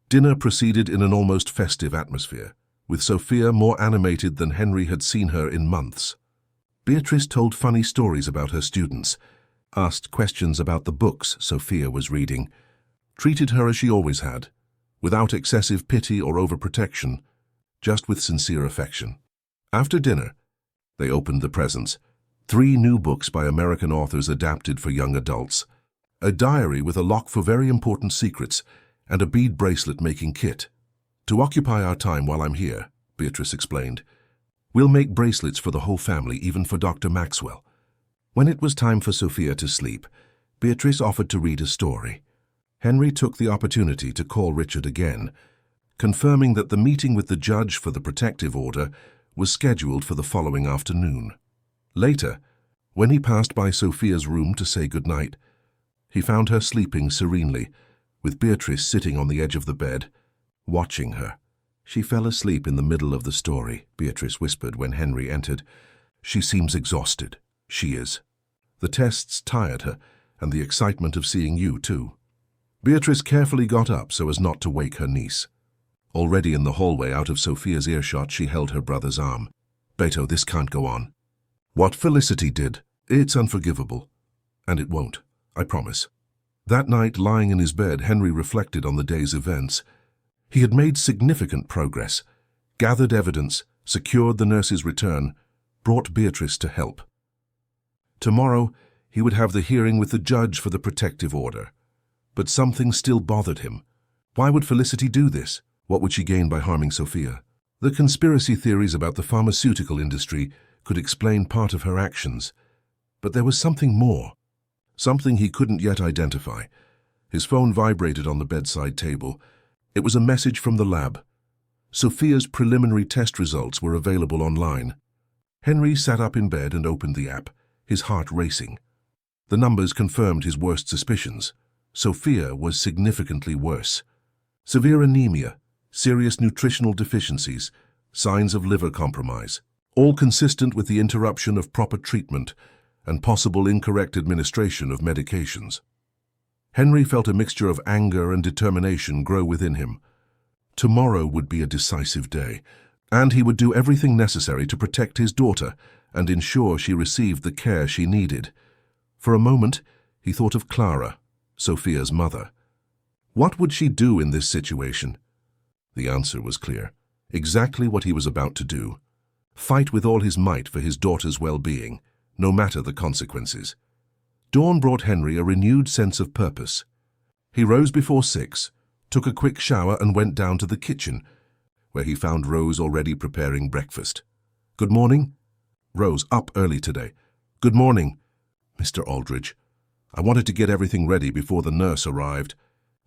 Dinner proceeded in an almost festive atmosphere, with Sophia more animated than Henry had seen her in months. Beatrice told funny stories about her students, asked questions about the books Sophia was reading, treated her as she always had, without excessive pity or overprotection, just with sincere affection. After dinner, they opened the presents, 3 new books by American authors adapted for young adults, a diary with a lock for very important secrets, and a bead bracelet-making kit. To occupy our time while I'm here, Beatrice explained. We'll make bracelets for the whole family, even for Dr. Maxwell. When it was time for Sophia to sleep, Beatrice offered to read a story. Henry took the opportunity to call Richard again, confirming that the meeting with the judge for the protective order was scheduled for the following afternoon. Later, when he passed by Sophia's room to say goodnight, he found her sleeping serenely, with Beatrice sitting on the edge of the bed, watching her. She fell asleep in the middle of the story, Beatrice whispered when Henry entered. She seems exhausted. She is. The tests tired her, and the excitement of seeing you, too. Beatrice carefully got up so as not to wake her niece. Already in the hallway out of Sophia's earshot, she held her brother's arm. Beto, this can't go on. What Felicity did, it's unforgivable. And it won't, I promise. That night, lying in his bed, Henry reflected on the day's events. He had made significant progress, gathered evidence, secured the nurse's return, brought Beatrice to help. Tomorrow, he would have the hearing with the judge for the protective order. But something still bothered him. Why would Felicity do this? What would she gain by harming Sophia? The conspiracy theories about the pharmaceutical industry could explain part of her actions. But there was something more. Something he couldn't yet identify. His phone vibrated on the bedside table. It was a message from the lab. Sophia's preliminary test results were available online. Henry sat up in bed and opened the app, his heart racing. The numbers confirmed his worst suspicions. Sophia was significantly worse. Severe anemia, serious nutritional deficiencies, signs of liver compromise, all consistent with the interruption of proper treatment and possible incorrect administration of medications. Henry felt a mixture of anger and determination grow within him. Tomorrow would be a decisive day, and he would do everything necessary to protect his daughter and ensure she received the care she needed. For a moment, he thought of Clara, Sophia's mother. What would she do in this situation? The answer was clear. Exactly what he was about to do. Fight with all his might for his daughter's well-being, no matter the consequences. Dawn brought Henry a renewed sense of purpose. He rose before 6, took a quick shower and went down to the kitchen, where he found Rose already preparing breakfast. Good morning. Rose, up early today. Good morning, Mr. Aldridge. I wanted to get everything ready before the nurse arrived.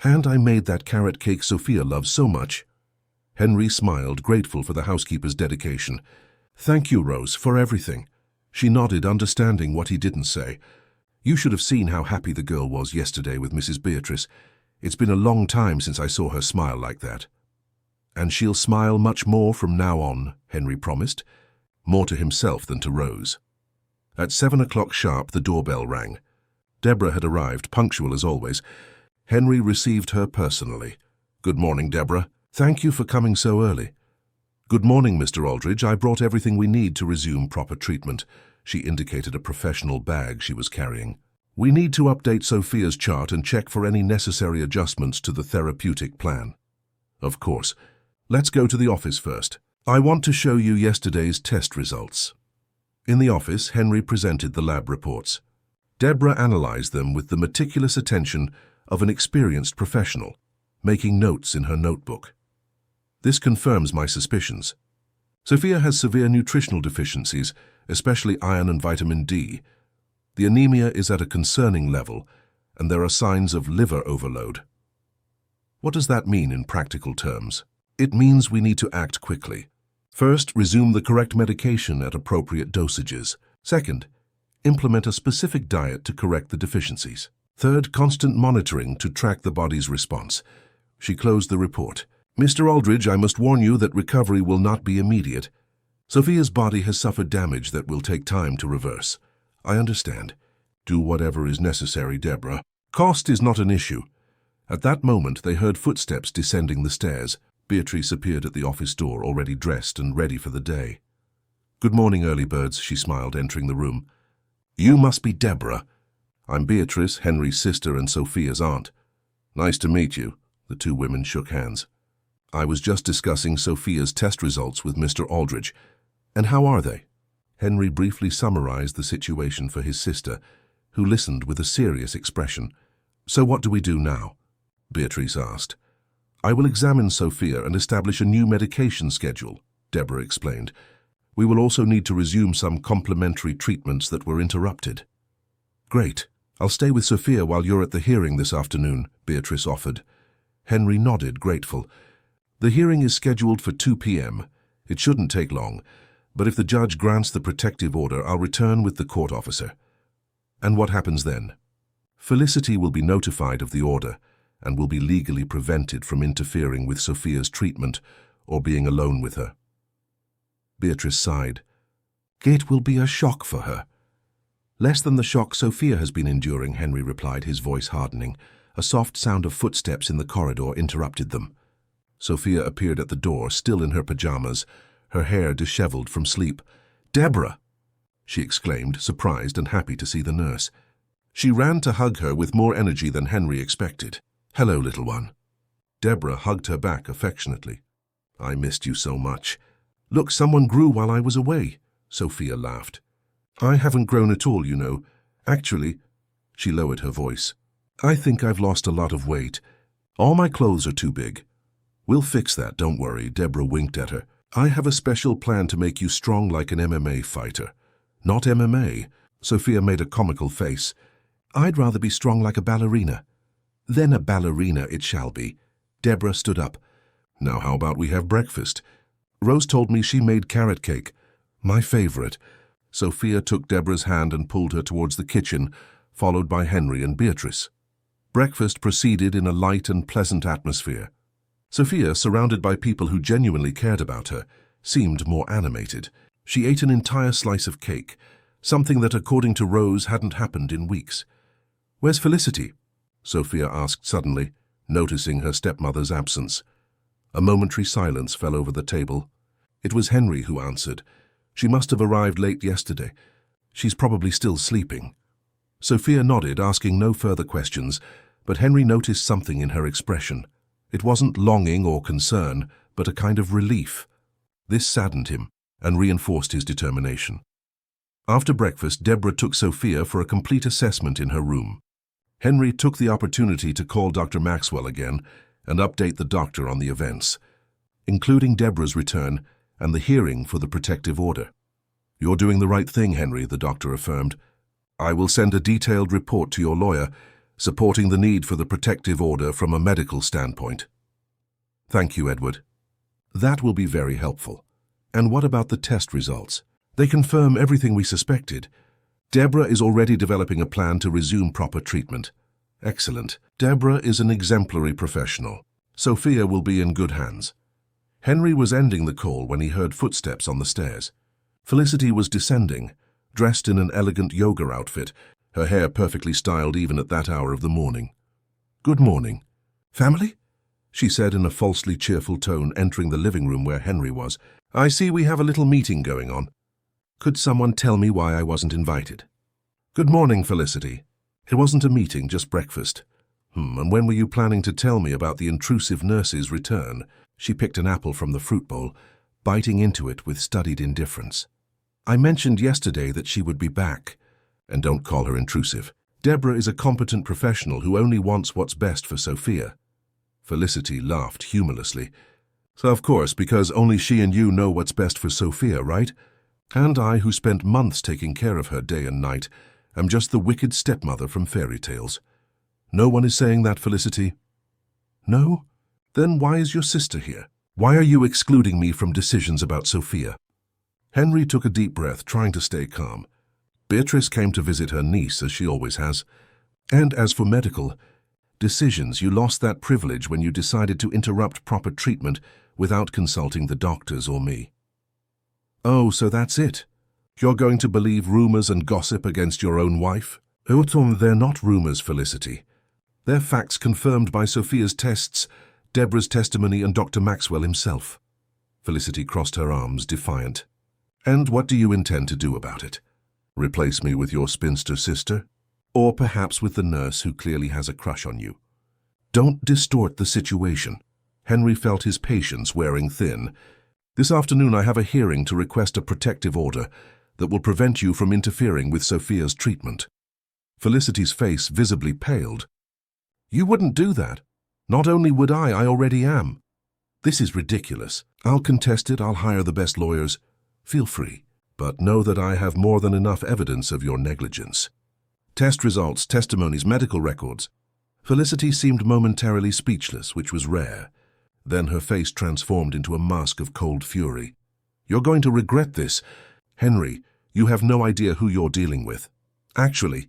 And I made that carrot cake Sophia loves so much. Henry smiled, grateful for the housekeeper's dedication. Thank you, Rose, for everything. She nodded, understanding what he didn't say. You should have seen how happy the girl was yesterday with Mrs. Beatrice. It's been a long time since I saw her smile like that. And she'll smile much more from now on, Henry promised, more to himself than to Rose. At 7 o'clock sharp, the doorbell rang. Deborah had arrived, punctual as always. Henry received her personally. Good morning, Deborah. Thank you for coming so early. Good morning, Mr. Aldridge. I brought everything we need to resume proper treatment. She indicated a professional bag she was carrying. We need to update Sophia's chart and check for any necessary adjustments to the therapeutic plan. Of course. Let's go to the office first. I want to show you yesterday's test results. In the office, Henry presented the lab reports. Deborah analyzed them with the meticulous attention of an experienced professional, making notes in her notebook. This confirms my suspicions. Sophia has severe nutritional deficiencies, especially iron and vitamin D. The anemia is at a concerning level, and there are signs of liver overload. What does that mean in practical terms? It means we need to act quickly. First, resume the correct medication at appropriate dosages. Second, implement a specific diet to correct the deficiencies. Third, constant monitoring to track the body's response. She closed the report. Mr. Aldridge, I must warn you that recovery will not be immediate. Sophia's body has suffered damage that will take time to reverse. I understand. Do whatever is necessary, Deborah. Cost is not an issue. At that moment, they heard footsteps descending the stairs. Beatrice appeared at the office door, already dressed and ready for the day. Good morning, early birds, she smiled, entering the room. You must be Deborah. I'm Beatrice, Henry's sister and Sophia's aunt. Nice to meet you. The two women shook hands. I was just discussing Sophia's test results with Mr. Aldridge. And how are they? Henry briefly summarized the situation for his sister, who listened with a serious expression. So what do we do now? Beatrice asked. I will examine Sophia and establish a new medication schedule, Deborah explained. We will also need to resume some complementary treatments that were interrupted. Great. I'll stay with Sophia while you're at the hearing this afternoon, Beatrice offered. Henry nodded, grateful. The hearing is scheduled for 2 p.m. It shouldn't take long, but if the judge grants the protective order, I'll return with the court officer. And what happens then? Felicity will be notified of the order and will be legally prevented from interfering with Sophia's treatment or being alone with her. Beatrice sighed. It will be a shock for her. Less than the shock Sophia has been enduring, Henry replied, his voice hardening. A soft sound of footsteps in the corridor interrupted them. Sophia appeared at the door, still in her pajamas, her hair disheveled from sleep. Deborah! She exclaimed, surprised and happy to see the nurse. She ran to hug her with more energy than Henry expected. Hello, little one. Deborah hugged her back affectionately. I missed you so much. Look, someone grew while I was away, Sophia laughed. I haven't grown at all, you know. Actually, she lowered her voice. I think I've lost a lot of weight. All my clothes are too big. We'll fix that, don't worry, Deborah winked at her. I have a special plan to make you strong like an MMA fighter. Not MMA, Sophia made a comical face. I'd rather be strong like a ballerina. Then a ballerina it shall be. Deborah stood up. Now how about we have breakfast? Rose told me she made carrot cake. My favorite. Sophia took Deborah's hand and pulled her towards the kitchen, followed by Henry and Beatrice. Breakfast proceeded in a light and pleasant atmosphere. Sophia, surrounded by people who genuinely cared about her, seemed more animated. She ate an entire slice of cake, something that, according to Rose, hadn't happened in weeks. Where's Felicity? Sophia asked suddenly, noticing her stepmother's absence. A momentary silence fell over the table. It was Henry who answered. She must have arrived late yesterday. She's probably still sleeping. Sophia nodded, asking no further questions, but Henry noticed something in her expression. It wasn't longing or concern, but a kind of relief. This saddened him and reinforced his determination. After breakfast, Deborah took Sophia for a complete assessment in her room. Henry took the opportunity to call Dr. Maxwell again and update the doctor on the events, including Deborah's return and the hearing for the protective order. You're doing the right thing, Henry, the doctor affirmed. I will send a detailed report to your lawyer, supporting the need for the protective order from a medical standpoint. Thank you, Edward. That will be very helpful. And what about the test results? They confirm everything we suspected. Deborah is already developing a plan to resume proper treatment. Excellent. Deborah is an exemplary professional. Sophia will be in good hands. Henry was ending the call when he heard footsteps on the stairs. Felicity was descending, dressed in an elegant yoga outfit, her hair perfectly styled even at that hour of the morning. Good morning. Family? She said in a falsely cheerful tone, entering the living room where Henry was. I see we have a little meeting going on. Could someone tell me why I wasn't invited? Good morning, Felicity. It wasn't a meeting, just breakfast. And when were you planning to tell me about the intrusive nurse's return? She picked an apple from the fruit bowl, biting into it with studied indifference. I mentioned yesterday that she would be back. And don't call her intrusive. Deborah is a competent professional who only wants what's best for Sophia. Felicity laughed humorlessly. So of course, because only she and you know what's best for Sophia, right? And I, who spent months taking care of her day and night, am just the wicked stepmother from fairy tales. No one is saying that, Felicity? No? Then why is your sister here? Why are you excluding me from decisions about Sophia? Henry took a deep breath, trying to stay calm. Beatrice came to visit her niece, as she always has. And as for medical decisions, you lost that privilege when you decided to interrupt proper treatment without consulting the doctors or me. Oh, so that's it? You're going to believe rumors and gossip against your own wife? They're not rumors, Felicity. They're facts confirmed by Sophia's tests, Deborah's testimony, and Dr. Maxwell himself. Felicity crossed her arms, defiant. And what do you intend to do about it? Replace me with your spinster sister? Or perhaps with the nurse who clearly has a crush on you? Don't distort the situation. Henry felt his patience wearing thin. This afternoon I have a hearing to request a protective order that will prevent you from interfering with Sophia's treatment. Felicity's face visibly paled. You wouldn't do that. Not only would I already am. This is ridiculous. I'll contest it, I'll hire the best lawyers. Feel free, but know that I have more than enough evidence of your negligence. Test results, testimonies, medical records. Felicity seemed momentarily speechless, which was rare. Then her face transformed into a mask of cold fury. You're going to regret this. Henry, you have no idea who you're dealing with. Actually,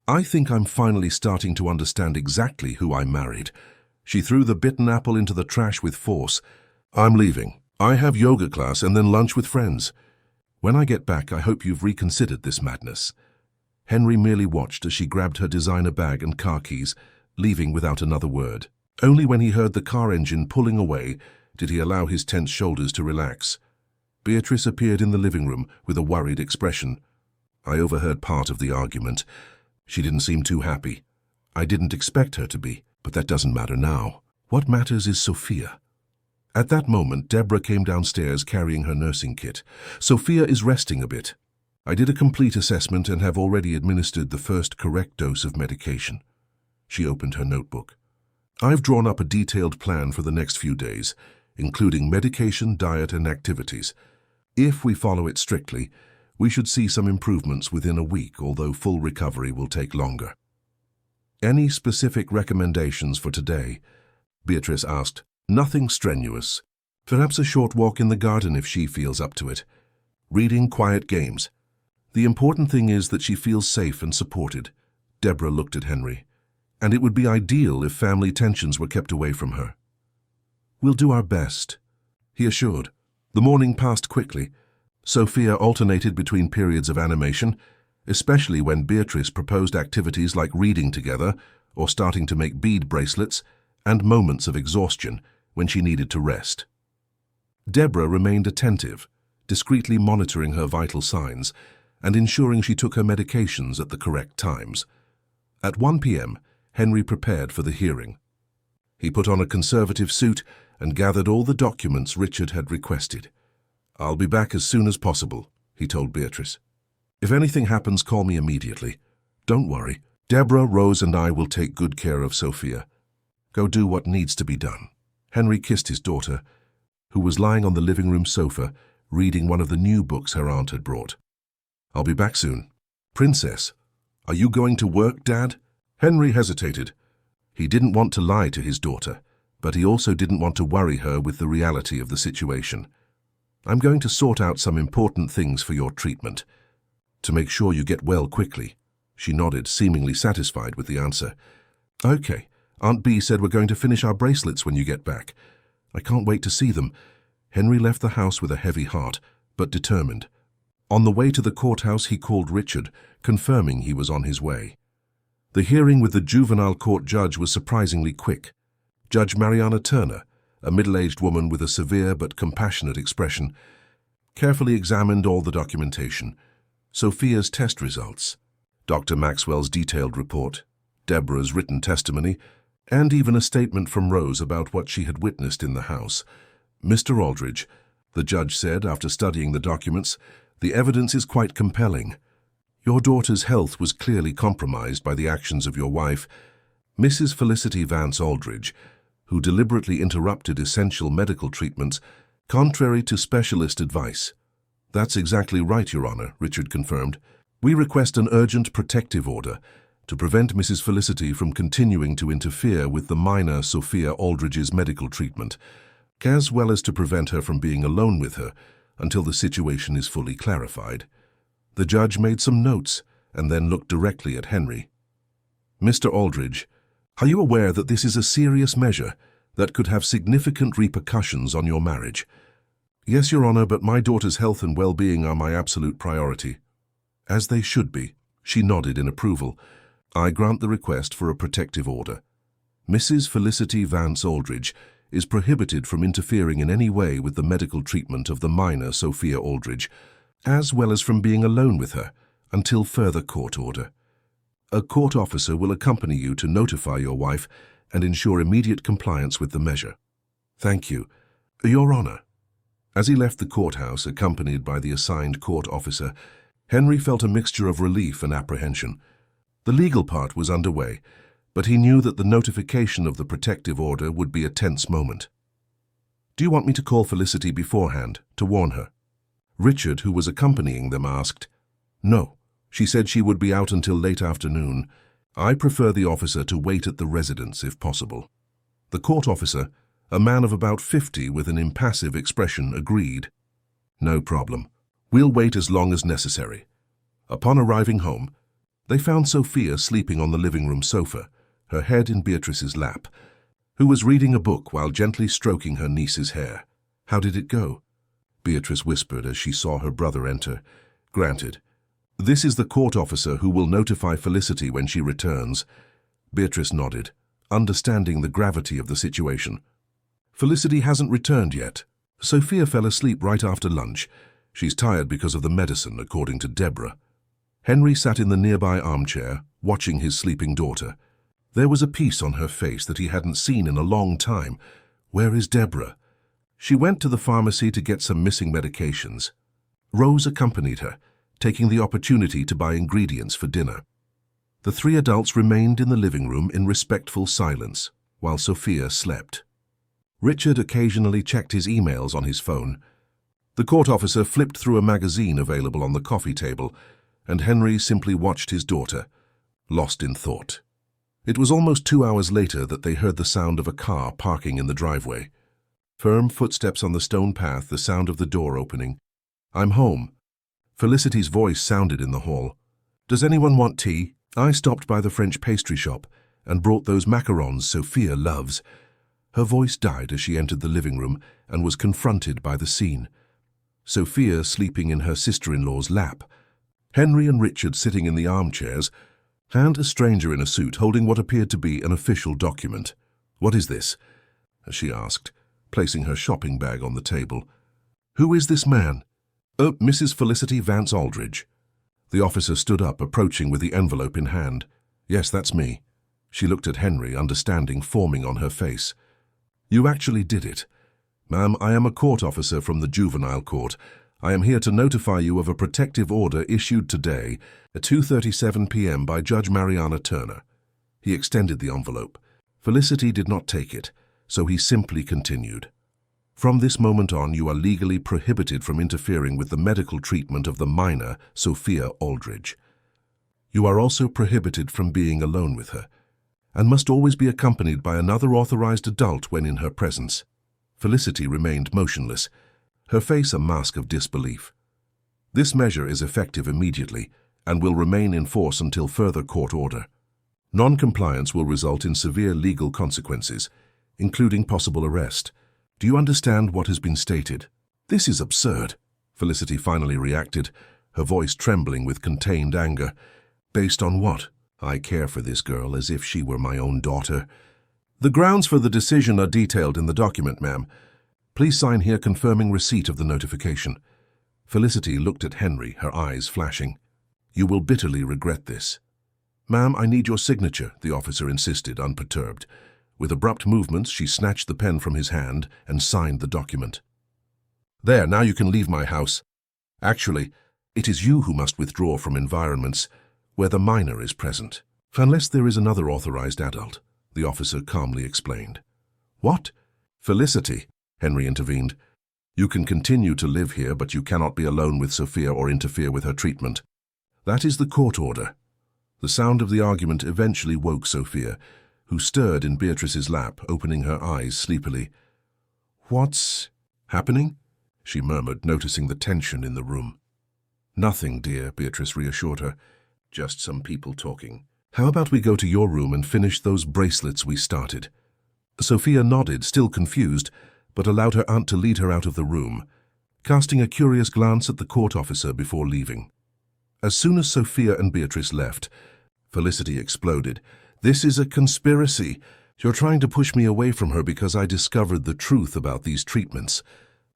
I think I'm finally starting to understand exactly who I married. She threw the bitten apple into the trash with force. I'm leaving. I have yoga class and then lunch with friends. When I get back, I hope you've reconsidered this madness. Henry merely watched as she grabbed her designer bag and car keys, leaving without another word. Only when he heard the car engine pulling away did he allow his tense shoulders to relax. Beatrice appeared in the living room with a worried expression. I overheard part of the argument. She didn't seem too happy. I didn't expect her to be, but that doesn't matter now. What matters is Sophia. At that moment, Deborah came downstairs carrying her nursing kit. Sophia is resting a bit. I did a complete assessment and have already administered the first correct dose of medication. She opened her notebook. I've drawn up a detailed plan for the next few days, including medication, diet, and activities. If we follow it strictly, we should see some improvements within a week, although full recovery will take longer. Any specific recommendations for today? Beatrice asked. Nothing strenuous. Perhaps a short walk in the garden if she feels up to it. Reading, quiet games. The important thing is that she feels safe and supported. Deborah looked at Henry. And it would be ideal if family tensions were kept away from her. We'll do our best, he assured. The morning passed quickly. Sophia alternated between periods of animation, especially when Beatrice proposed activities like reading together or starting to make bead bracelets, and moments of exhaustion when she needed to rest. Deborah remained attentive, discreetly monitoring her vital signs and ensuring she took her medications at the correct times. At 1 p.m., Henry prepared for the hearing. He put on a conservative suit and gathered all the documents Richard had requested. I'll be back as soon as possible, he told Beatrice. If anything happens, call me immediately. Don't worry. Deborah, Rose, and I will take good care of Sophia. Go do what needs to be done. Henry kissed his daughter, who was lying on the living room sofa, reading one of the new books her aunt had brought. I'll be back soon. Princess, are you going to work, Dad? Henry hesitated. He didn't want to lie to his daughter, but he also didn't want to worry her with the reality of the situation. I'm going to sort out some important things for your treatment. To make sure you get well quickly. She nodded, seemingly satisfied with the answer. Okay. Aunt Bee said we're going to finish our bracelets when you get back. I can't wait to see them. Henry left the house with a heavy heart, but determined. On the way to the courthouse, he called Richard, confirming he was on his way. The hearing with the juvenile court judge was surprisingly quick. Judge Mariana Turner, a middle-aged woman with a severe but compassionate expression, carefully examined all the documentation, Sophia's test results, Dr. Maxwell's detailed report, Deborah's written testimony, and even a statement from Rose about what she had witnessed in the house. Mr. Aldridge, the judge said after studying the documents, the evidence is quite compelling. Your daughter's health was clearly compromised by the actions of your wife, Mrs. Felicity Vance Aldridge, who deliberately interrupted essential medical treatments contrary to specialist advice. That's exactly right, Your Honor, Richard confirmed. We request an urgent protective order to prevent Mrs. Felicity from continuing to interfere with the minor Sophia Aldridge's medical treatment, as well as to prevent her from being alone with her until the situation is fully clarified. The judge made some notes and then looked directly at Henry. Mr. Aldridge, are you aware that this is a serious measure that could have significant repercussions on your marriage? Yes, Your Honor, but my daughter's health and well-being are my absolute priority. As they should be. She nodded in approval. I grant the request for a protective order. Mrs. Felicity Vance Aldridge is prohibited from interfering in any way with the medical treatment of the minor Sophia Aldridge, as well as from being alone with her until further court order. A court officer will accompany you to notify your wife and ensure immediate compliance with the measure. Thank you, Your Honor. As he left the courthouse, accompanied by the assigned court officer, Henry felt a mixture of relief and apprehension. The legal part was underway, but he knew that the notification of the protective order would be a tense moment. Do you want me to call Felicity beforehand, to warn her? Richard, who was accompanying them, asked. No, she said she would be out until late afternoon. I prefer the officer to wait at the residence if possible. The court officer, a man of about 50 with an impassive expression, agreed. No problem. We'll wait as long as necessary. Upon arriving home, they found Sophia sleeping on the living room sofa, her head in Beatrice's lap, who was reading a book while gently stroking her niece's hair. How did it go? Beatrice whispered as she saw her brother enter. Granted. This is the court officer who will notify Felicity when she returns. Beatrice nodded, understanding the gravity of the situation. Felicity hasn't returned yet. Sophia fell asleep right after lunch. She's tired because of the medicine, according to Deborah. Henry sat in the nearby armchair, watching his sleeping daughter. There was a peace on her face that he hadn't seen in a long time. Where is Deborah? She went to the pharmacy to get some missing medications. Rose accompanied her, taking the opportunity to buy ingredients for dinner. The three adults remained in the living room in respectful silence, while Sophia slept. Richard occasionally checked his emails on his phone. The court officer flipped through a magazine available on the coffee table, and Henry simply watched his daughter, lost in thought. It was almost 2 hours later that they heard the sound of a car parking in the driveway. Firm footsteps on the stone path, the sound of the door opening. I'm home. Felicity's voice sounded in the hall. Does anyone want tea? I stopped by the French pastry shop and brought those macarons Sophia loves. Her voice died as she entered the living room and was confronted by the scene. Sophia sleeping in her sister-in-law's lap. Henry and Richard sitting in the armchairs, and a stranger in a suit holding what appeared to be an official document. What is this? She asked, placing her shopping bag on the table. Who is this man? Oh, Mrs. Felicity Vance Aldridge. The officer stood up, approaching with the envelope in hand. Yes, that's me. She looked at Henry, understanding forming on her face. You actually did it. Ma'am, I am a court officer from the juvenile court. I am here to notify you of a protective order issued today at 2:37 p.m. by Judge Mariana Turner. He extended the envelope. Felicity did not take it, so he simply continued. From this moment on, you are legally prohibited from interfering with the medical treatment of the minor, Sophia Aldridge. You are also prohibited from being alone with her, and must always be accompanied by another authorized adult when in her presence. Felicity remained motionless, her face a mask of disbelief. This measure is effective immediately and will remain in force until further court order. Non-compliance will result in severe legal consequences, including possible arrest. Do you understand what has been stated? This is absurd, Felicity finally reacted, her voice trembling with contained anger. Based on what? I care for this girl as if she were my own daughter. The grounds for the decision are detailed in the document, ma'am. Please sign here confirming receipt of the notification. Felicity looked at Henry, her eyes flashing. You will bitterly regret this. Ma'am, I need your signature, the officer insisted, unperturbed. With abrupt movements, she snatched the pen from his hand and signed the document. There, now you can leave my house. Actually, It is you who must withdraw from environments where the minor is present. Unless there is another authorized adult, the officer calmly explained. What? Felicity, Henry intervened. You can continue to live here, but you cannot be alone with Sophia or interfere with her treatment. That is the court order. The sound of the argument eventually woke Sophia, who stirred in Beatrice's lap, opening her eyes sleepily. What's happening? She murmured, noticing the tension in the room. Nothing, dear, Beatrice reassured her. Just some people talking. How about we go to your room and finish those bracelets we started? Sophia nodded, still confused, but allowed her aunt to lead her out of the room, casting a curious glance at the court officer before leaving. As soon as Sophia and Beatrice left, Felicity exploded. This is a conspiracy. You're trying to push me away from her because I discovered the truth about these treatments.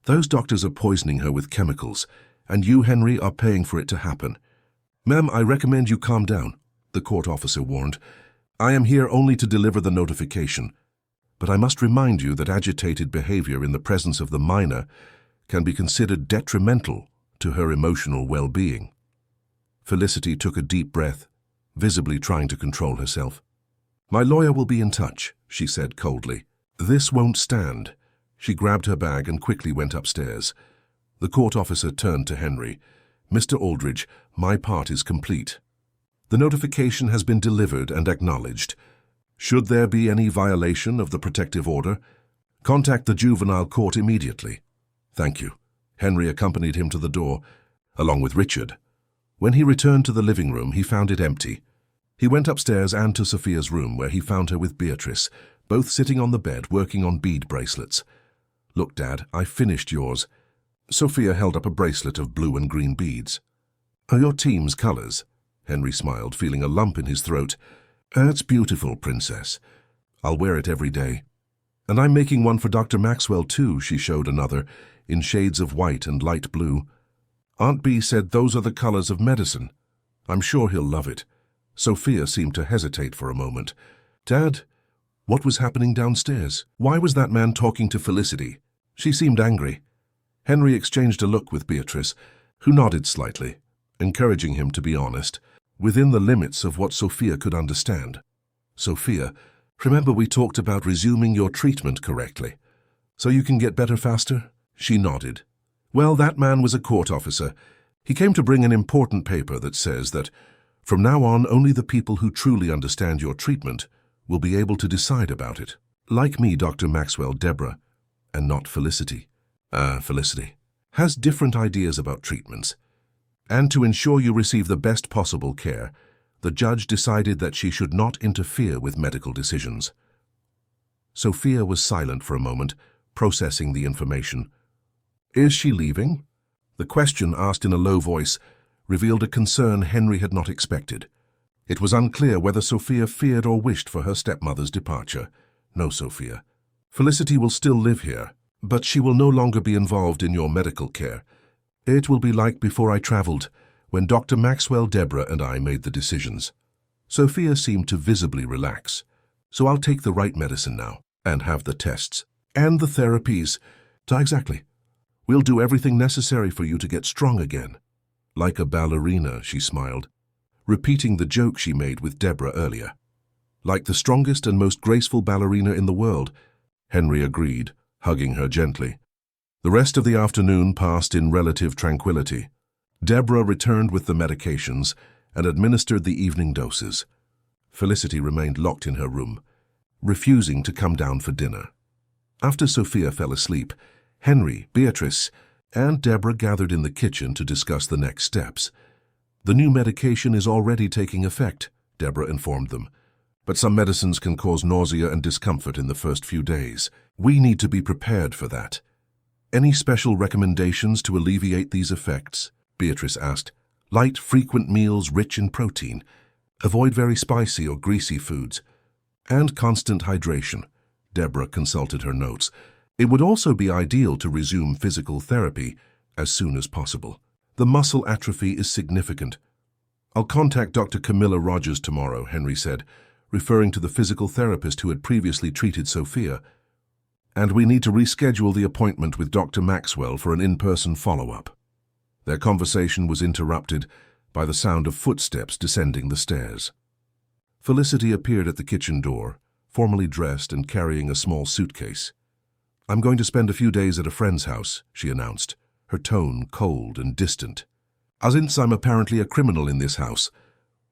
Those doctors are poisoning her with chemicals, and you, Henry, are paying for it to happen. Ma'am, I recommend you calm down, the court officer warned. I am here only to deliver the notification. But I must remind you that agitated behavior in the presence of the minor can be considered detrimental to her emotional well-being. Felicity took a deep breath, visibly trying to control herself. My lawyer will be in touch, she said coldly. This won't stand. She grabbed her bag and quickly went upstairs. The court officer turned to Henry. Mr. Aldridge, my part is complete. The notification has been delivered and acknowledged. Should there be any violation of the protective order, contact the juvenile court immediately. Thank you. Henry accompanied him to the door, along with Richard. When he returned to the living room, he found it empty. He went upstairs and to Sophia's room, where he found her with Beatrice, both sitting on the bed working on bead bracelets. Look, Dad, I finished yours. Sophia held up a bracelet of blue and green beads. Are your team's colors? Henry smiled, feeling a lump in his throat. It's beautiful, Princess. I'll wear it every day. And I'm making one for Dr. Maxwell, too, she showed another, in shades of white and light blue. Aunt Bee said those are the colors of medicine. I'm sure he'll love it. Sophia seemed to hesitate for a moment. Dad, what was happening downstairs? Why was that man talking to Felicity? She seemed angry. Henry exchanged a look with Beatrice, who nodded slightly, encouraging him to be honest, within the limits of what Sophia could understand. Sophia, remember we talked about resuming your treatment correctly, so you can get better faster? She nodded. Well, that man was a court officer. He came to bring an important paper that says that from now on only the people who truly understand your treatment will be able to decide about it. Like me, Dr. Maxwell Deborah, and not Felicity. Felicity has different ideas about treatments. And to ensure you receive the best possible care, the judge decided that she should not interfere with medical decisions. Sophia was silent for a moment, processing the information. Is she leaving? The question, asked in a low voice, revealed a concern Henry had not expected. It was unclear whether Sophia feared or wished for her stepmother's departure. No, Sophia. Felicity will still live here, but she will no longer be involved in your medical care. It will be like before I traveled, when Dr. Maxwell Deborah and I made the decisions. Sophia seemed to visibly relax. So I'll take the right medicine now, and have the tests. And the therapies. Exactly. We'll do everything necessary for you to get strong again. Like a ballerina, she smiled, repeating the joke she made with Deborah earlier. Like the strongest and most graceful ballerina in the world, Henry agreed, hugging her gently. The rest of the afternoon passed in relative tranquility. Deborah returned with the medications and administered the evening doses. Felicity remained locked in her room, refusing to come down for dinner. After Sophia fell asleep, Henry, Beatrice, and Deborah gathered in the kitchen to discuss the next steps. The new medication is already taking effect, Deborah informed them. But some medicines can cause nausea and discomfort in the first few days. We need to be prepared for that. Any special recommendations to alleviate these effects? Beatrice asked. Light, frequent meals rich in protein. Avoid very spicy or greasy foods. And constant hydration. Deborah consulted her notes. It would also be ideal to resume physical therapy as soon as possible. The muscle atrophy is significant. I'll contact Dr. Camilla Rogers tomorrow, Henry said, referring to the physical therapist who had previously treated Sophia. And we need to reschedule the appointment with Dr. Maxwell for an in-person follow-up. Their conversation was interrupted by the sound of footsteps descending the stairs. Felicity appeared at the kitchen door, formally dressed and carrying a small suitcase. "I'm going to spend a few days at a friend's house," she announced, her tone cold and distant. "Since I'm apparently a criminal in this house."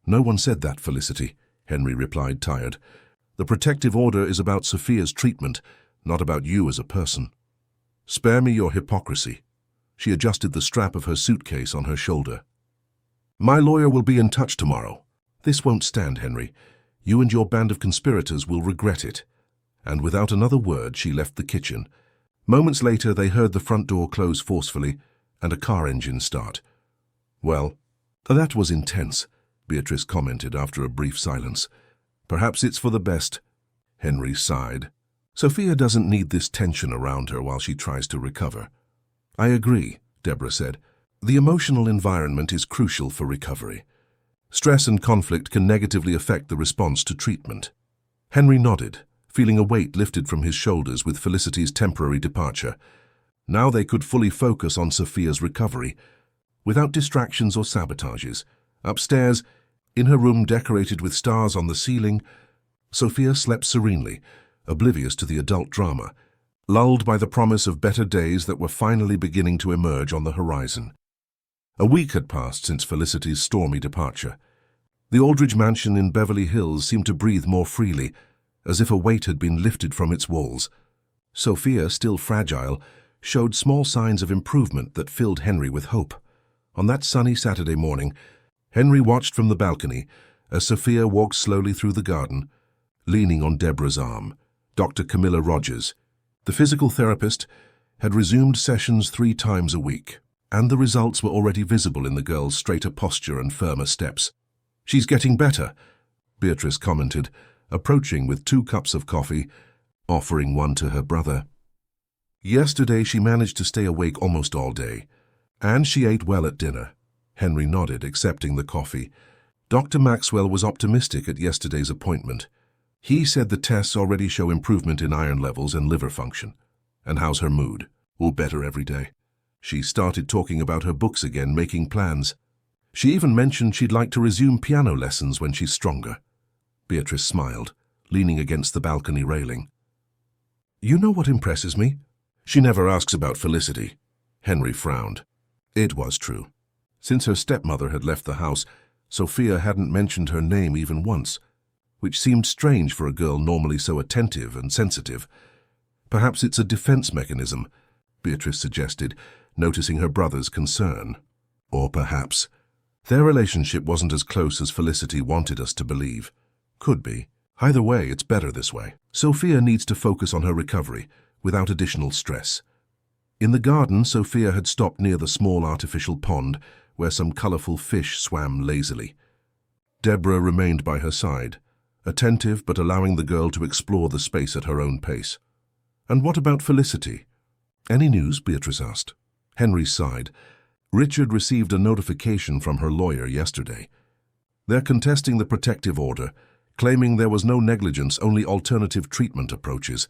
"No one said that, Felicity," Henry replied, tired. "The protective order is about Sophia's treatment, not about you as a person." "Spare me your hypocrisy." She adjusted the strap of her suitcase on her shoulder. "My lawyer will be in touch tomorrow." "This won't stand, Henry. You and your band of conspirators will regret it." And without another word, she left the kitchen. Moments later, they heard the front door close forcefully and a car engine start. "Well, that was intense," Beatrice commented after a brief silence. "Perhaps it's for the best." Henry sighed. "Sophia doesn't need this tension around her while she tries to recover." "I agree," Deborah said. "The emotional environment is crucial for recovery. Stress and conflict can negatively affect the response to treatment." Henry nodded, feeling a weight lifted from his shoulders with Felicity's temporary departure. Now they could fully focus on Sophia's recovery, without distractions or sabotages. Upstairs, in her room decorated with stars on the ceiling, Sophia slept serenely, oblivious to the adult drama, lulled by the promise of better days that were finally beginning to emerge on the horizon. A week had passed since Felicity's stormy departure. The Aldridge mansion in Beverly Hills seemed to breathe more freely, as if a weight had been lifted from its walls. Sophia, still fragile, showed small signs of improvement that filled Henry with hope. On that sunny Saturday morning, Henry watched from the balcony as Sophia walked slowly through the garden, leaning on Deborah's arm. Dr. Camilla Rogers, the physical therapist, had resumed sessions 3 times a week, and the results were already visible in the girl's straighter posture and firmer steps. "She's getting better," Beatrice commented, approaching with 2 cups of coffee, offering one to her brother. "Yesterday she managed to stay awake almost all day, and she ate well at dinner." Henry nodded, accepting the coffee. Dr. Maxwell was optimistic at yesterday's appointment. He said the tests already show improvement in iron levels and liver function. "And how's her mood?" "All better every day. She started talking about her books again, making plans. She even mentioned she'd like to resume piano lessons when she's stronger." Beatrice smiled, leaning against the balcony railing. "You know what impresses me? She never asks about Felicity." Henry frowned. It was true. Since her stepmother had left the house, Sophia hadn't mentioned her name even once, which seemed strange for a girl normally so attentive and sensitive. "Perhaps it's a defense mechanism," Beatrice suggested, noticing her brother's concern. "Or perhaps their relationship wasn't as close as Felicity wanted us to believe." "Could be. Either way, it's better this way. Sophia needs to focus on her recovery, without additional stress." In the garden, Sophia had stopped near the small artificial pond, where some colorful fish swam lazily. Deborah remained by her side, attentive but allowing the girl to explore the space at her own pace. "And what about Felicity?" "Any news?" Beatrice asked. Henry sighed. "Richard received a notification from her lawyer yesterday. They're contesting the protective order, claiming there was no negligence, only alternative treatment approaches."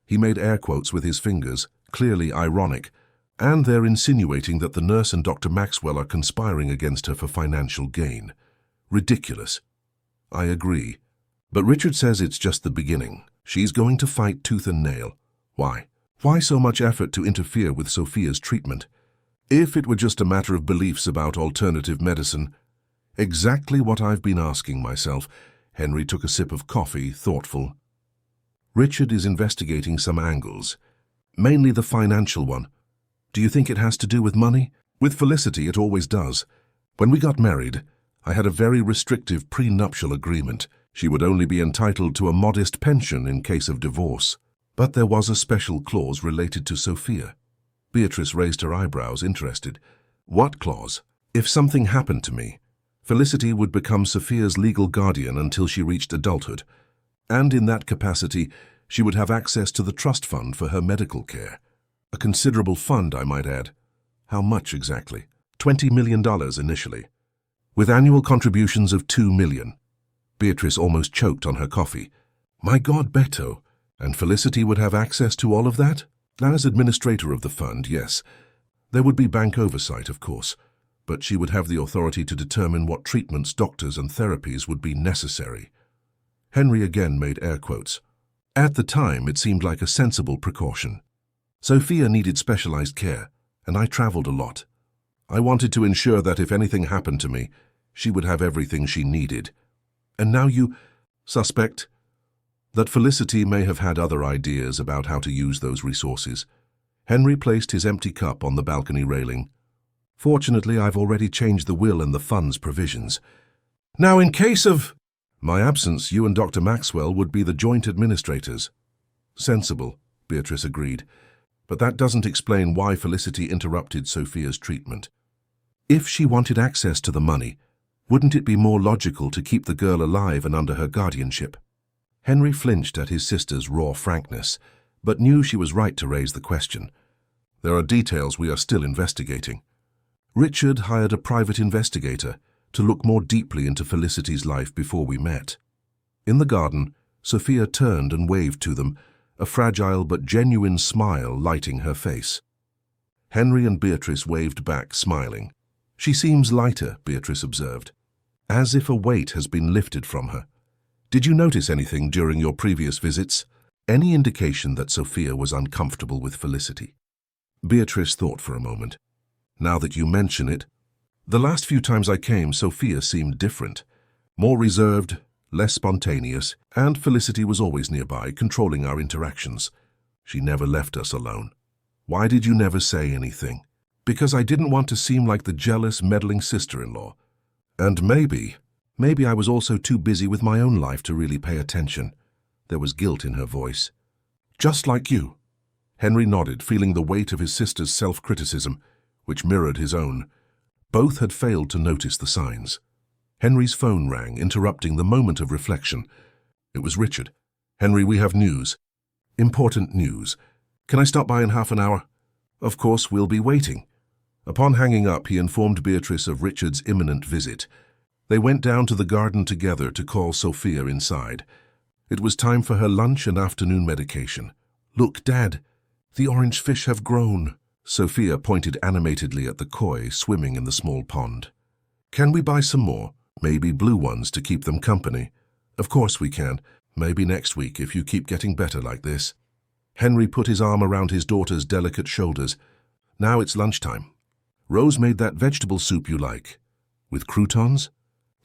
He made air quotes with his fingers, clearly ironic. "And they're insinuating that the nurse and Dr. Maxwell are conspiring against her for financial gain. Ridiculous." "I agree. But Richard says it's just the beginning. She's going to fight tooth and nail." "Why? Why so much effort to interfere with Sophia's treatment? If it were just a matter of beliefs about alternative medicine." "Exactly what I've been asking myself." Henry took a sip of coffee, thoughtful. "Richard is investigating some angles, mainly the financial one. Do you think it has to do with money?" "With Felicity, it always does. When we got married, I had a very restrictive prenuptial agreement. She would only be entitled to a modest pension in case of divorce. But there was a special clause related to Sophia." Beatrice raised her eyebrows, interested. "What clause?" "If something happened to me, Felicity would become Sophia's legal guardian until she reached adulthood. And in that capacity, she would have access to the trust fund for her medical care. A considerable fund, I might add." "How much exactly?" $20 million initially, with annual contributions of $2 million. Beatrice almost choked on her coffee. "My God, Beto! And Felicity would have access to all of that?" "As administrator of the fund, yes. There would be bank oversight, of course, but she would have the authority to determine what treatments, doctors, and therapies would be necessary. Henry again made air quotes. At the time, it seemed like a sensible precaution. Sophia needed specialized care, and I traveled a lot. I wanted to ensure that if anything happened to me, she would have everything she needed. And now you suspect that Felicity may have had other ideas about how to use those resources. Henry placed his empty cup on the balcony railing. Fortunately, I've already changed the will and the fund's provisions. Now, in case of my absence, you and Dr. Maxwell would be the joint administrators. Sensible, Beatrice agreed, but that doesn't explain why Felicity interrupted Sophia's treatment. If she wanted access to the money, wouldn't it be more logical to keep the girl alive and under her guardianship? Henry flinched at his sister's raw frankness, but knew she was right to raise the question. There are details we are still investigating. Richard hired a private investigator to look more deeply into Felicity's life before we met. In the garden, Sophia turned and waved to them, a fragile but genuine smile lighting her face. Henry and Beatrice waved back, smiling. She seems lighter, Beatrice observed, as if a weight has been lifted from her. Did you notice anything during your previous visits? Any indication that Sophia was uncomfortable with Felicity? Beatrice thought for a moment. Now that you mention it, the last few times I came, Sophia seemed different, more reserved, less spontaneous, and Felicity was always nearby, controlling our interactions. She never left us alone. Why did you never say anything? Because I didn't want to seem like the jealous, meddling sister-in-law. And maybe I was also too busy with my own life to really pay attention. There was guilt in her voice. Just like you. Henry nodded, feeling the weight of his sister's self-criticism, which mirrored his own. Both had failed to notice the signs. Henry's phone rang, interrupting the moment of reflection. It was Richard. Henry, we have news. Important news. Can I stop by in half an hour? Of course, we'll be waiting. Upon hanging up, he informed Beatrice of Richard's imminent visit. They went down to the garden together to call Sophia inside. It was time for her lunch and afternoon medication. Look, Dad, the orange fish have grown. Sophia pointed animatedly at the koi swimming in the small pond. Can we buy some more? Maybe blue ones to keep them company. Of course we can. Maybe next week if you keep getting better like this. Henry put his arm around his daughter's delicate shoulders. Now it's lunchtime. Rose made that vegetable soup you like. With croutons?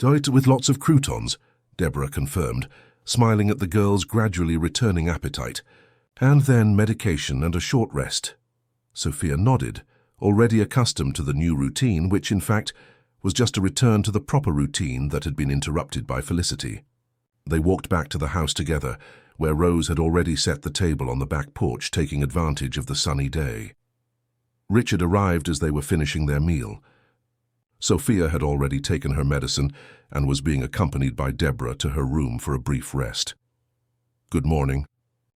With lots of croutons, Deborah confirmed, smiling at the girl's gradually returning appetite. And then medication and a short rest. Sophia nodded, already accustomed to the new routine, which, in fact, was just a return to the proper routine that had been interrupted by Felicity. They walked back to the house together, where Rose had already set the table on the back porch, taking advantage of the sunny day. Richard arrived as they were finishing their meal. Sophia had already taken her medicine and was being accompanied by Deborah to her room for a brief rest. Good morning.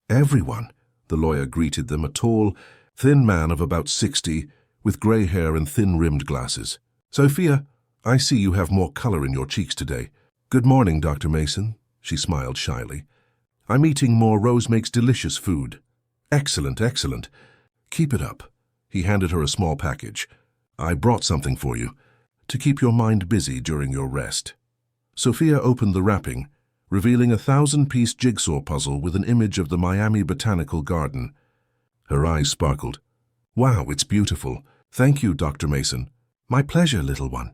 Everyone, the lawyer greeted them, a tall, thin man of about 60, with grey hair and thin-rimmed glasses. Sophia, I see you have more color in your cheeks today. Good morning, Dr. Mason, she smiled shyly. I'm eating more Rose makes delicious food. Excellent, excellent. Keep it up. He handed her a small package. I brought something for you, to keep your mind busy during your rest. Sophia opened the wrapping, revealing a 1,000-piece jigsaw puzzle with an image of the Miami Botanical Garden. Her eyes sparkled. Wow, it's beautiful. Thank you, Dr. Mason. My pleasure, little one.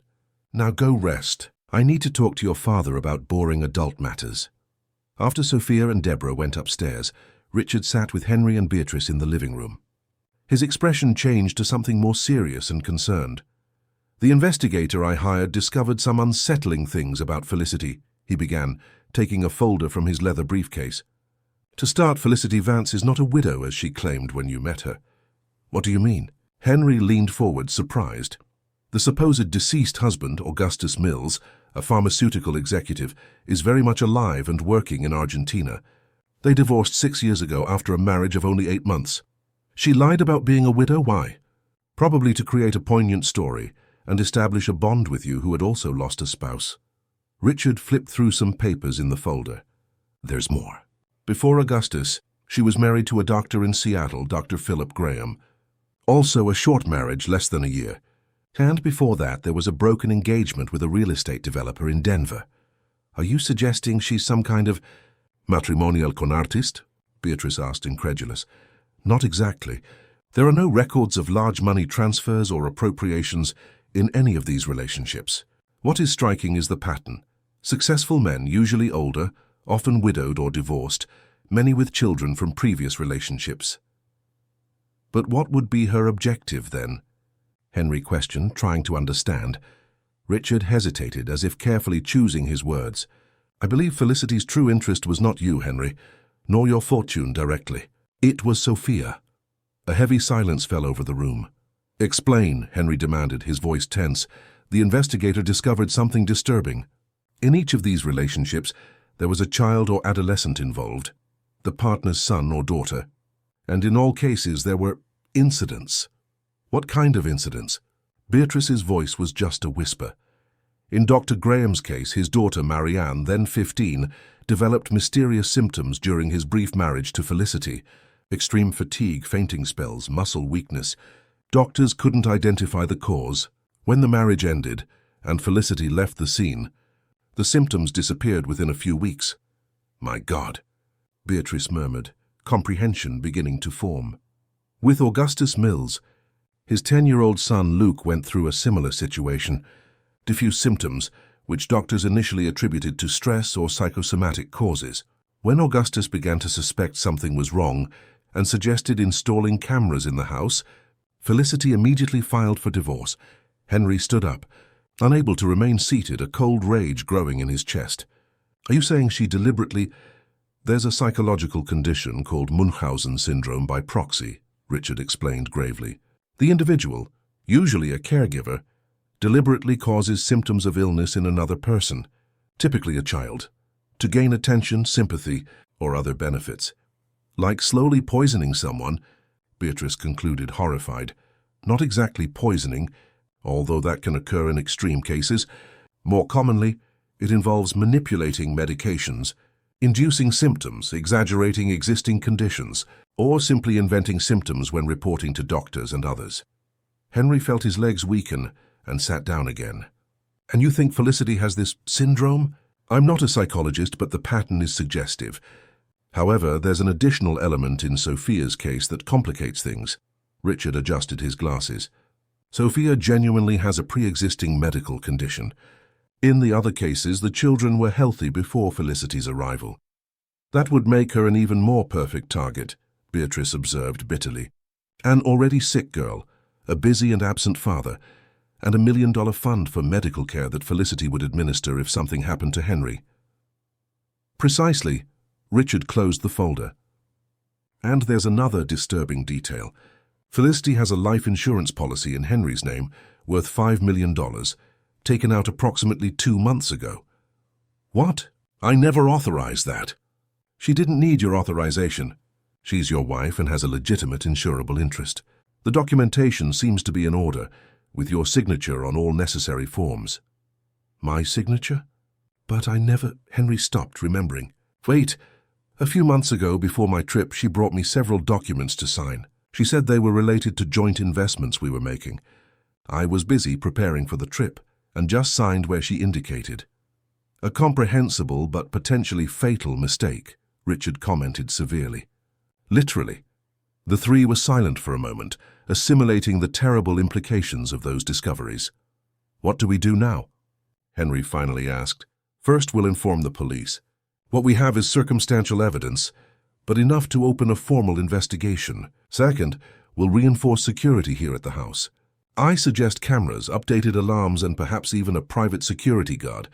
Now go rest. I need to talk to your father about boring adult matters. After Sophia and Deborah went upstairs, Richard sat with Henry and Beatrice in the living room. His expression changed to something more serious and concerned. The investigator I hired discovered some unsettling things about Felicity, he began, taking a folder from his leather briefcase. To start, Felicity Vance is not a widow as she claimed when you met her. What do you mean? Henry leaned forward, surprised. The supposed deceased husband, Augustus Mills, a pharmaceutical executive, is very much alive and working in Argentina. They divorced 6 years ago after a marriage of only 8 months. She lied about being a widow. Why? Probably to create a poignant story and establish a bond with you who had also lost a spouse. Richard flipped through some papers in the folder. There's more. Before Augustus, she was married to a doctor in Seattle, Dr. Philip Graham. Also a short marriage, less than a year. And before that, there was a broken engagement with a real estate developer in Denver. Are you suggesting she's some kind of matrimonial con artist? Beatrice asked, incredulous. Not exactly. There are no records of large money transfers or appropriations in any of these relationships. What is striking is the pattern. Successful men, usually older, often widowed or divorced, many with children from previous relationships. But what would be her objective, then? Henry questioned, trying to understand. Richard hesitated, as if carefully choosing his words. I believe Felicity's true interest was not you, Henry, nor your fortune directly. It was Sophia. A heavy silence fell over the room. Explain, Henry demanded, his voice tense. The investigator discovered something disturbing. In each of these relationships, there was a child or adolescent involved, the partner's son or daughter. And in all cases, there were incidents. What kind of incidents? Beatrice's voice was just a whisper. In Dr. Graham's case, his daughter Marianne, then 15, developed mysterious symptoms during his brief marriage to Felicity. Extreme fatigue, fainting spells, muscle weakness. Doctors couldn't identify the cause. When the marriage ended and Felicity left the scene, the symptoms disappeared within a few weeks. My God, Beatrice murmured, comprehension beginning to form. With Augustus Mills, his 10-year-old son Luke went through a similar situation. Diffuse symptoms, which doctors initially attributed to stress or psychosomatic causes. When Augustus began to suspect something was wrong and suggested installing cameras in the house, Felicity immediately filed for divorce. Henry stood up, unable to remain seated, a cold rage growing in his chest. Are you saying she deliberately... There's a psychological condition called Munchausen syndrome by proxy, Richard explained gravely. The individual, usually a caregiver, deliberately causes symptoms of illness in another person, typically a child, to gain attention, sympathy, or other benefits. Like slowly poisoning someone, Beatrice concluded, horrified. Not exactly poisoning, although that can occur in extreme cases. More commonly, it involves manipulating medications, inducing symptoms, exaggerating existing conditions, or simply inventing symptoms when reporting to doctors and others. Henry felt his legs weaken and sat down again. And you think Felicity has this syndrome? I'm not a psychologist, but the pattern is suggestive. However, there's an additional element in Sophia's case that complicates things. Richard adjusted his glasses. Sophia genuinely has a pre-existing medical condition. In the other cases, the children were healthy before Felicity's arrival. That would make her an even more perfect target, Beatrice observed bitterly. An already sick girl, a busy and absent father, and $1 million fund for medical care that Felicity would administer if something happened to Henry. Precisely, Richard closed the folder. And there's another disturbing detail. Felicity has a life insurance policy in Henry's name worth $5 million, taken out approximately 2 months ago. What? I never authorized that. She didn't need your authorization. She's your wife and has a legitimate insurable interest. The documentation seems to be in order, with your signature on all necessary forms. My signature? But I never... Henry stopped, remembering. Wait. A few months ago, before my trip, she brought me several documents to sign. She said they were related to joint investments we were making. I was busy preparing for the trip, and just signed where she indicated. A comprehensible but potentially fatal mistake, Richard commented severely. Literally. The three were silent for a moment, assimilating the terrible implications of those discoveries. What do we do now? Henry finally asked. First, we'll inform the police. What we have is circumstantial evidence, but enough to open a formal investigation. Second, we'll reinforce security here at the house. I suggest cameras, updated alarms, and perhaps even a private security guard.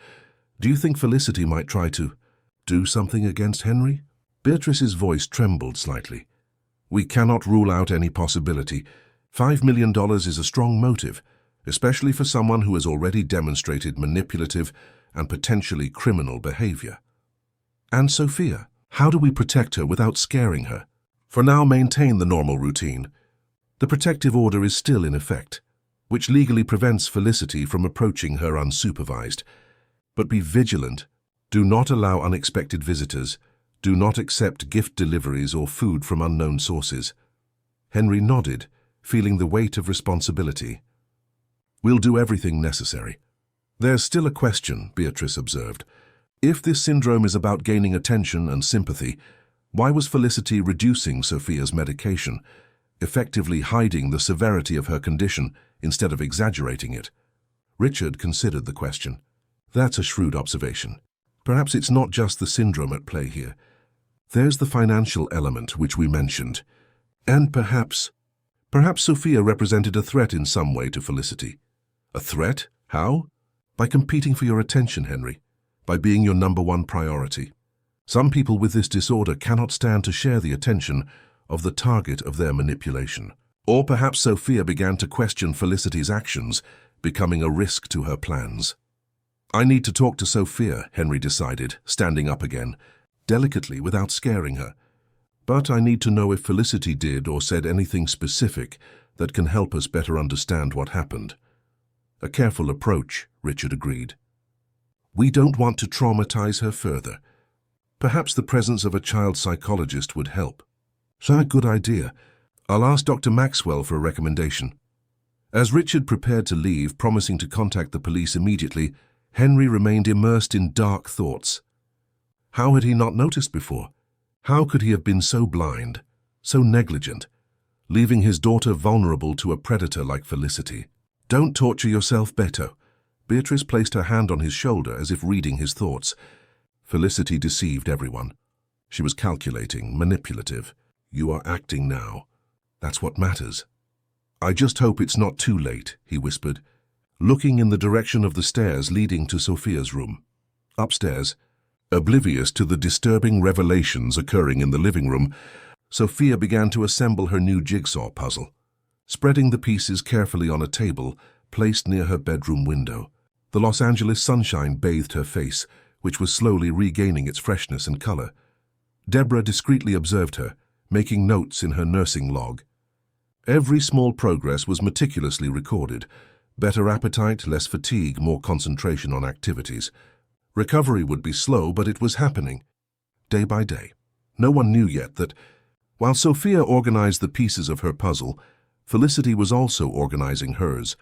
Do you think Felicity might try to do something against Henry? Beatrice's voice trembled slightly. We cannot rule out any possibility. $5 million is a strong motive, especially for someone who has already demonstrated manipulative and potentially criminal behavior. And Sophia, how do we protect her without scaring her? For now, maintain the normal routine. The protective order is still in effect, which legally prevents Felicity from approaching her unsupervised. But be vigilant. Do not allow unexpected visitors. Do not accept gift deliveries or food from unknown sources. Henry nodded, feeling the weight of responsibility. "We'll do everything necessary." "There's still a question," Beatrice observed. "If this syndrome is about gaining attention and sympathy, why was Felicity reducing Sophia's medication, effectively hiding the severity of her condition instead of exaggerating it?" Richard considered the question. "That's a shrewd observation. Perhaps it's not just the syndrome at play here. There's the financial element which we mentioned. And perhaps Sophia represented a threat in some way to Felicity." "A threat? How?" "By competing for your attention, Henry. By being your #1 priority. Some people with this disorder cannot stand to share the attention of the target of their manipulation." Or perhaps Sophia began to question Felicity's actions, becoming a risk to her plans. "I need to talk to Sophia," Henry decided, standing up again, delicately without scaring her. "But I need to know if Felicity did or said anything specific that can help us better understand what happened." "A careful approach," Richard agreed. "We don't want to traumatize her further. Perhaps the presence of a child psychologist would help." "A good idea. I'll ask Dr. Maxwell for a recommendation." As Richard prepared to leave, promising to contact the police immediately, Henry remained immersed in dark thoughts. How had he not noticed before? How could he have been so blind, so negligent, leaving his daughter vulnerable to a predator like Felicity? "Don't torture yourself, Beto." Beatrice placed her hand on his shoulder as if reading his thoughts. Felicity deceived everyone. She was calculating, manipulative. "You are acting now. That's what matters." "I just hope it's not too late," he whispered, looking in the direction of the stairs leading to Sophia's room. Upstairs, oblivious to the disturbing revelations occurring in the living room, Sophia began to assemble her new jigsaw puzzle, spreading the pieces carefully on a table placed near her bedroom window. The Los Angeles sunshine bathed her face, which was slowly regaining its freshness and color. Deborah discreetly observed her, making notes in her nursing log. Every small progress was meticulously recorded. Better appetite, less fatigue, more concentration on activities. Recovery would be slow, but it was happening, day by day. No one knew yet that, while Sophia organized the pieces of her puzzle, Felicity was also organizing hers,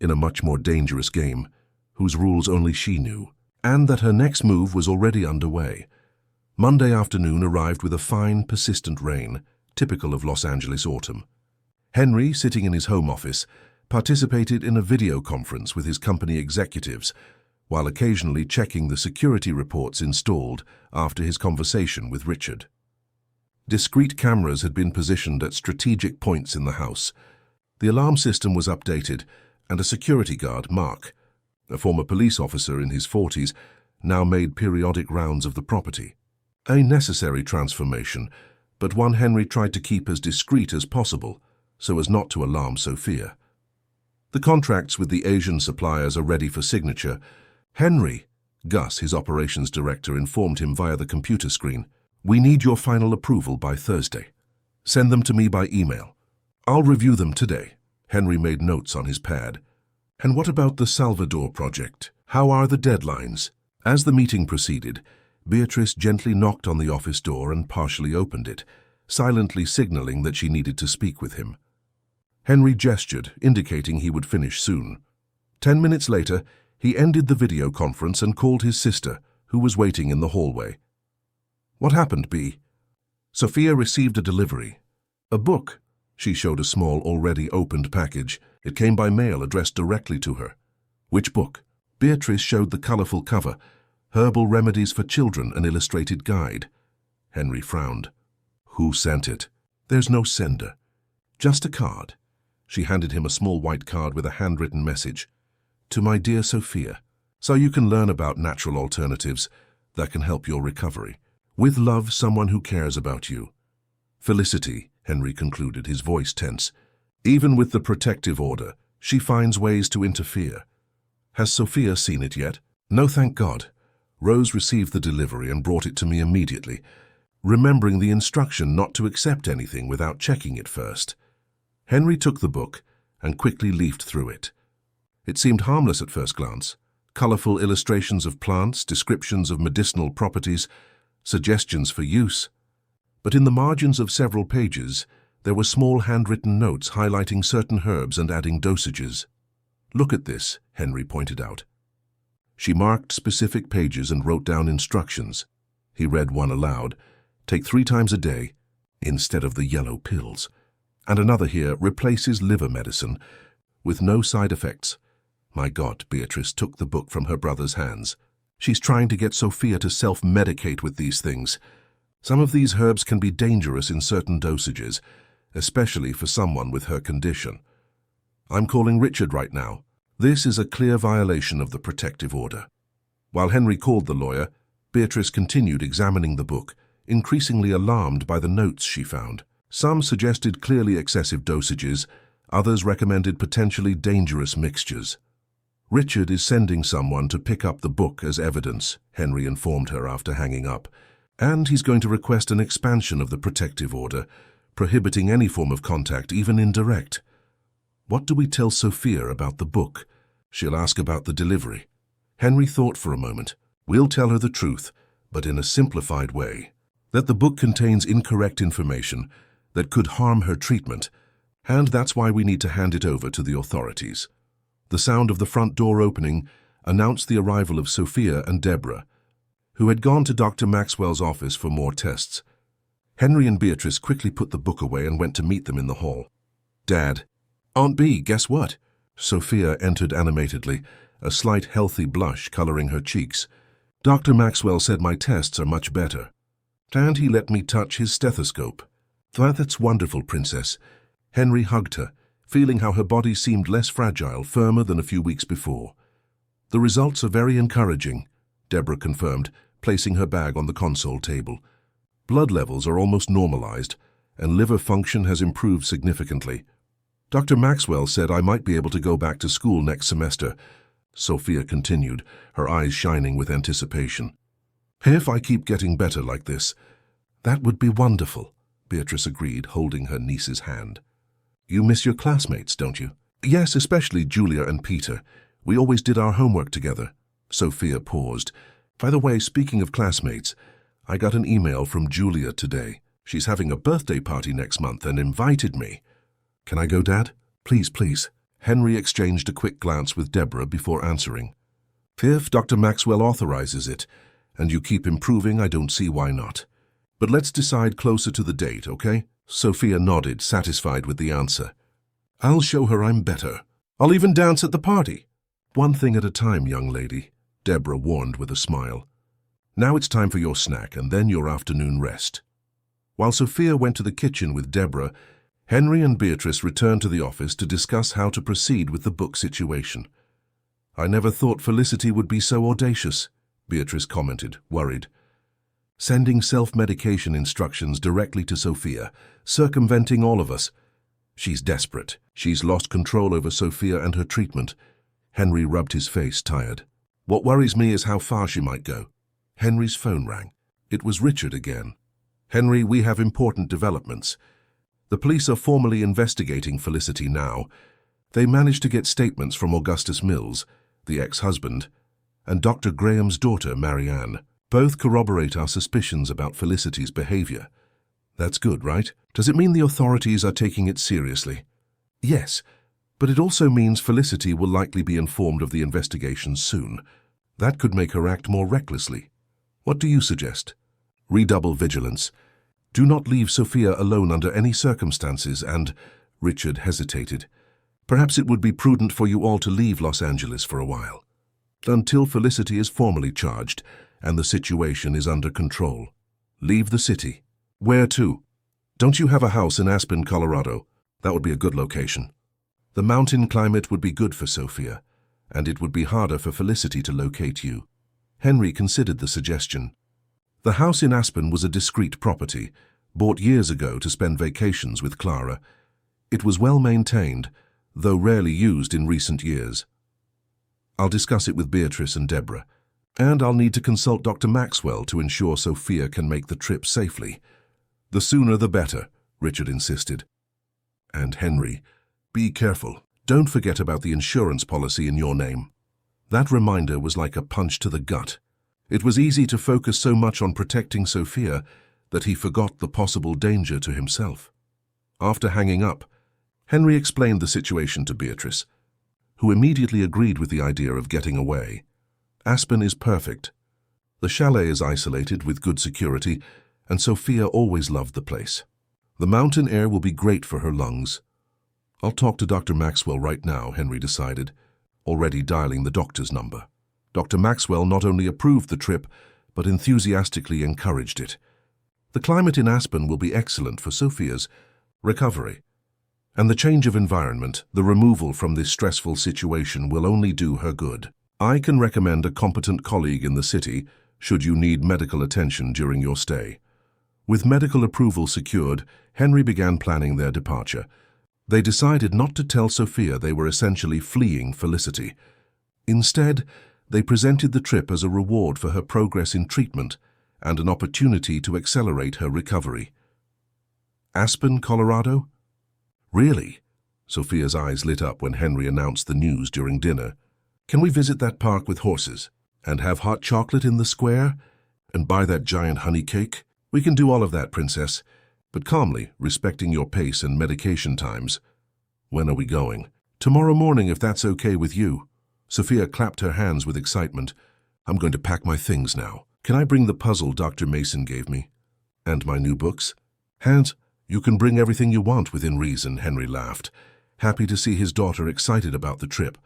in a much more dangerous game, whose rules only she knew, and that her next move was already underway. Monday afternoon arrived with a fine, persistent rain, typical of Los Angeles autumn. Henry, sitting in his home office, participated in a video conference with his company executives, while occasionally checking the security reports installed after his conversation with Richard. Discrete cameras had been positioned at strategic points in the house. The alarm system was updated, and a security guard, Mark, a former police officer in his 40s, now made periodic rounds of the property. A necessary transformation, but one Henry tried to keep as discreet as possible, so as not to alarm Sophia. The contracts with the Asian suppliers are ready for signature. "Henry," Gus, his operations director, informed him via the computer screen, "we need your final approval by Thursday. Send them to me by email. I'll review them today." Henry made notes on his pad. "And what about the Salvador project? How are the deadlines?" As the meeting proceeded, Beatrice gently knocked on the office door and partially opened it, silently signaling that she needed to speak with him. Henry gestured, indicating he would finish soon. 10 minutes later, he ended the video conference and called his sister, who was waiting in the hallway. "What happened, Bea?" "Sophia received a delivery. A book." She showed a small, already opened package. It came by mail addressed directly to her. "Which book?" Beatrice showed the colorful cover, Herbal Remedies for Children, an illustrated guide. Henry frowned. "Who sent it?" "There's no sender. Just a card." She handed him a small white card with a handwritten message. "To my dear Sophia, so you can learn about natural alternatives that can help your recovery. With love, someone who cares about you. Felicity," Henry concluded, his voice tense. "Even with the protective order, she finds ways to interfere. Has Sophia seen it yet?" "No, thank God. Rose received the delivery and brought it to me immediately, remembering the instruction not to accept anything without checking it first." Henry took the book and quickly leafed through it. It seemed harmless at first glance. Colorful illustrations of plants, descriptions of medicinal properties, suggestions for use. But in the margins of several pages, There were small handwritten notes highlighting certain herbs and adding dosages. "Look at this," Henry pointed out. She marked specific pages and wrote down instructions. He read one aloud. "Take 3 times a day, instead of the yellow pills." And another here, "Replaces liver medicine, with no side effects." My God, Beatrice took the book from her brother's hands. She's trying to get Sophia to self-medicate with these things. Some of these herbs can be dangerous in certain dosages, especially for someone with her condition. "I'm calling Richard right now. This is a clear violation of the protective order." While Henry called the lawyer, Beatrice continued examining the book, increasingly alarmed by the notes she found. Some suggested clearly excessive dosages, others recommended potentially dangerous mixtures. "Richard is sending someone to pick up the book as evidence," Henry informed her after hanging up. "And he's going to request an expansion of the protective order, prohibiting any form of contact, even indirect." "What do we tell Sophia about the book? She'll ask about the delivery." Henry thought for a moment. "We'll tell her the truth, but in a simplified way. That the book contains incorrect information that could harm her treatment, and that's why we need to hand it over to the authorities." The sound of the front door opening announced the arrival of Sophia and Deborah, who had gone to Dr. Maxwell's office for more tests. Henry and Beatrice quickly put the book away and went to meet them in the hall. "Dad, Aunt Bee, guess what?" Sophia entered animatedly, a slight healthy blush coloring her cheeks. "Dr. Maxwell said my tests are much better. And he let me touch his stethoscope." "That's wonderful, Princess." Henry hugged her, feeling how her body seemed less fragile, firmer than a few weeks before. "The results are very encouraging," Deborah confirmed, placing her bag on the console table. "Blood levels are almost normalized, and liver function has improved significantly. Dr. Maxwell said I might be able to go back to school next semester," Sophia continued, her eyes shining with anticipation. "If I keep getting better like this." "That would be wonderful," Beatrice agreed, holding her niece's hand. "You miss your classmates, don't you?" "Yes, especially Julia and Peter. We always did our homework together." Sophia paused. "By the way, speaking of classmates, I got an email from Julia today. She's having a birthday party next month and invited me." "Can I go, Dad?" "Please, please." Henry exchanged a quick glance with Deborah before answering. "If Dr. Maxwell authorizes it, and you keep improving, I don't see why not. But let's decide closer to the date, okay?" Sophia nodded, satisfied with the answer. "I'll show her I'm better. I'll even dance at the party." "One thing at a time, young lady," Deborah warned with a smile. "Now it's time for your snack and then your afternoon rest." While Sophia went to the kitchen with Deborah, Henry and Beatrice returned to the office to discuss how to proceed with the book situation. "I never thought Felicity would be so audacious," Beatrice commented, worried. "Sending self-medication instructions directly to Sophia, circumventing all of us. She's desperate. She's lost control over Sophia and her treatment." Henry rubbed his face, tired. "What worries me is how far she might go." Henry's phone rang. It was Richard again. "Henry, we have important developments. The police are formally investigating Felicity now. They managed to get statements from Augustus Mills, the ex-husband, and Dr. Graham's daughter, Marianne. Both corroborate our suspicions about Felicity's behavior." "That's good, right? Does it mean the authorities are taking it seriously?" "Yes, but it also means Felicity will likely be informed of the investigation soon. That could make her act more recklessly. What do you suggest?" "Redouble vigilance. Do not leave Sophia alone under any circumstances, and—" Richard hesitated. "Perhaps it would be prudent for you all to leave Los Angeles for a while, until Felicity is formally charged and the situation is under control. Leave the city." "Where to?" "Don't you have a house in Aspen, Colorado? That would be a good location." "The mountain climate would be good for Sophia, and it would be harder for Felicity to locate you." Henry considered the suggestion. The house in Aspen was a discreet property, bought years ago to spend vacations with Clara. It was well maintained, though rarely used in recent years. "I'll discuss it with Beatrice and Deborah, and I'll need to consult Dr. Maxwell to ensure Sophia can make the trip safely." "The sooner the better," Richard insisted. "And Henry, be careful. Don't forget about the insurance policy in your name." That reminder was like a punch to the gut. It was easy to focus so much on protecting Sophia that he forgot the possible danger to himself. After hanging up, Henry explained the situation to Beatrice, who immediately agreed with the idea of getting away. Aspen is perfect. The chalet is isolated with good security, and Sophia always loved the place. The mountain air will be great for her lungs. I'll talk to Dr. Maxwell right now, Henry decided, already dialing the doctor's number. Dr. Maxwell not only approved the trip, but enthusiastically encouraged it. The climate in Aspen will be excellent for Sophia's recovery. And the change of environment, the removal from this stressful situation will only do her good. I can recommend a competent colleague in the city should you need medical attention during your stay. With medical approval secured, Henry began planning their departure. They decided not to tell Sophia they were essentially fleeing Felicity. Instead, they presented the trip as a reward for her progress in treatment and an opportunity to accelerate her recovery. Aspen, Colorado? Really? Sophia's eyes lit up when Henry announced the news during dinner. Can we visit that park with horses and have hot chocolate in the square and buy that giant honey cake? We can do all of that, Princess, but calmly, respecting your pace and medication times. When are we going? Tomorrow morning, if that's okay with you. Sophia clapped her hands with excitement. I'm going to pack my things now. Can I bring the puzzle Dr. Mason gave me? And my new books? Hans, you can bring everything you want within reason, Henry laughed, happy to see his daughter excited about the trip.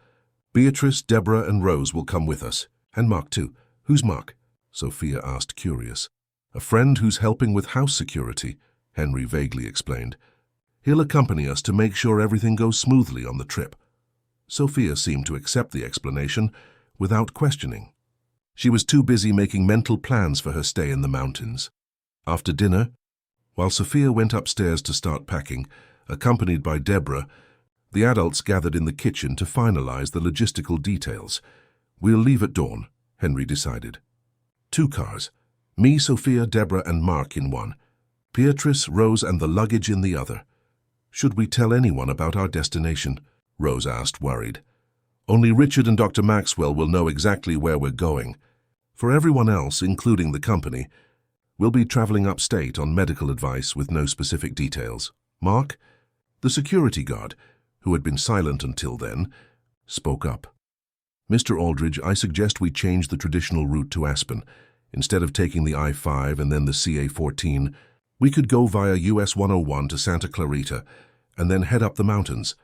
Beatrice, Deborah, and Rose will come with us. And Mark, too. Who's Mark? Sophia asked, curious. A friend who's helping with house security, Henry vaguely explained. He'll accompany us to make sure everything goes smoothly on the trip. Sophia seemed to accept the explanation without questioning. She was too busy making mental plans for her stay in the mountains. After dinner, while Sophia went upstairs to start packing, accompanied by Deborah, the adults gathered in the kitchen to finalize the logistical details. We'll leave at dawn, Henry decided. 2 cars. Me, Sophia, Deborah, and Mark in one. Beatrice, Rose, and the luggage in the other. Should we tell anyone about our destination? Rose asked, worried. Only Richard and Dr. Maxwell will know exactly where we're going. For everyone else, including the company, we'll be traveling upstate on medical advice with no specific details. Mark, the security guard, who had been silent until then, spoke up. Mr. Aldridge, I suggest we change the traditional route to Aspen. Instead of taking the I-5 and then the CA-14, we could go via US 101 to Santa Clarita and then head up the mountains.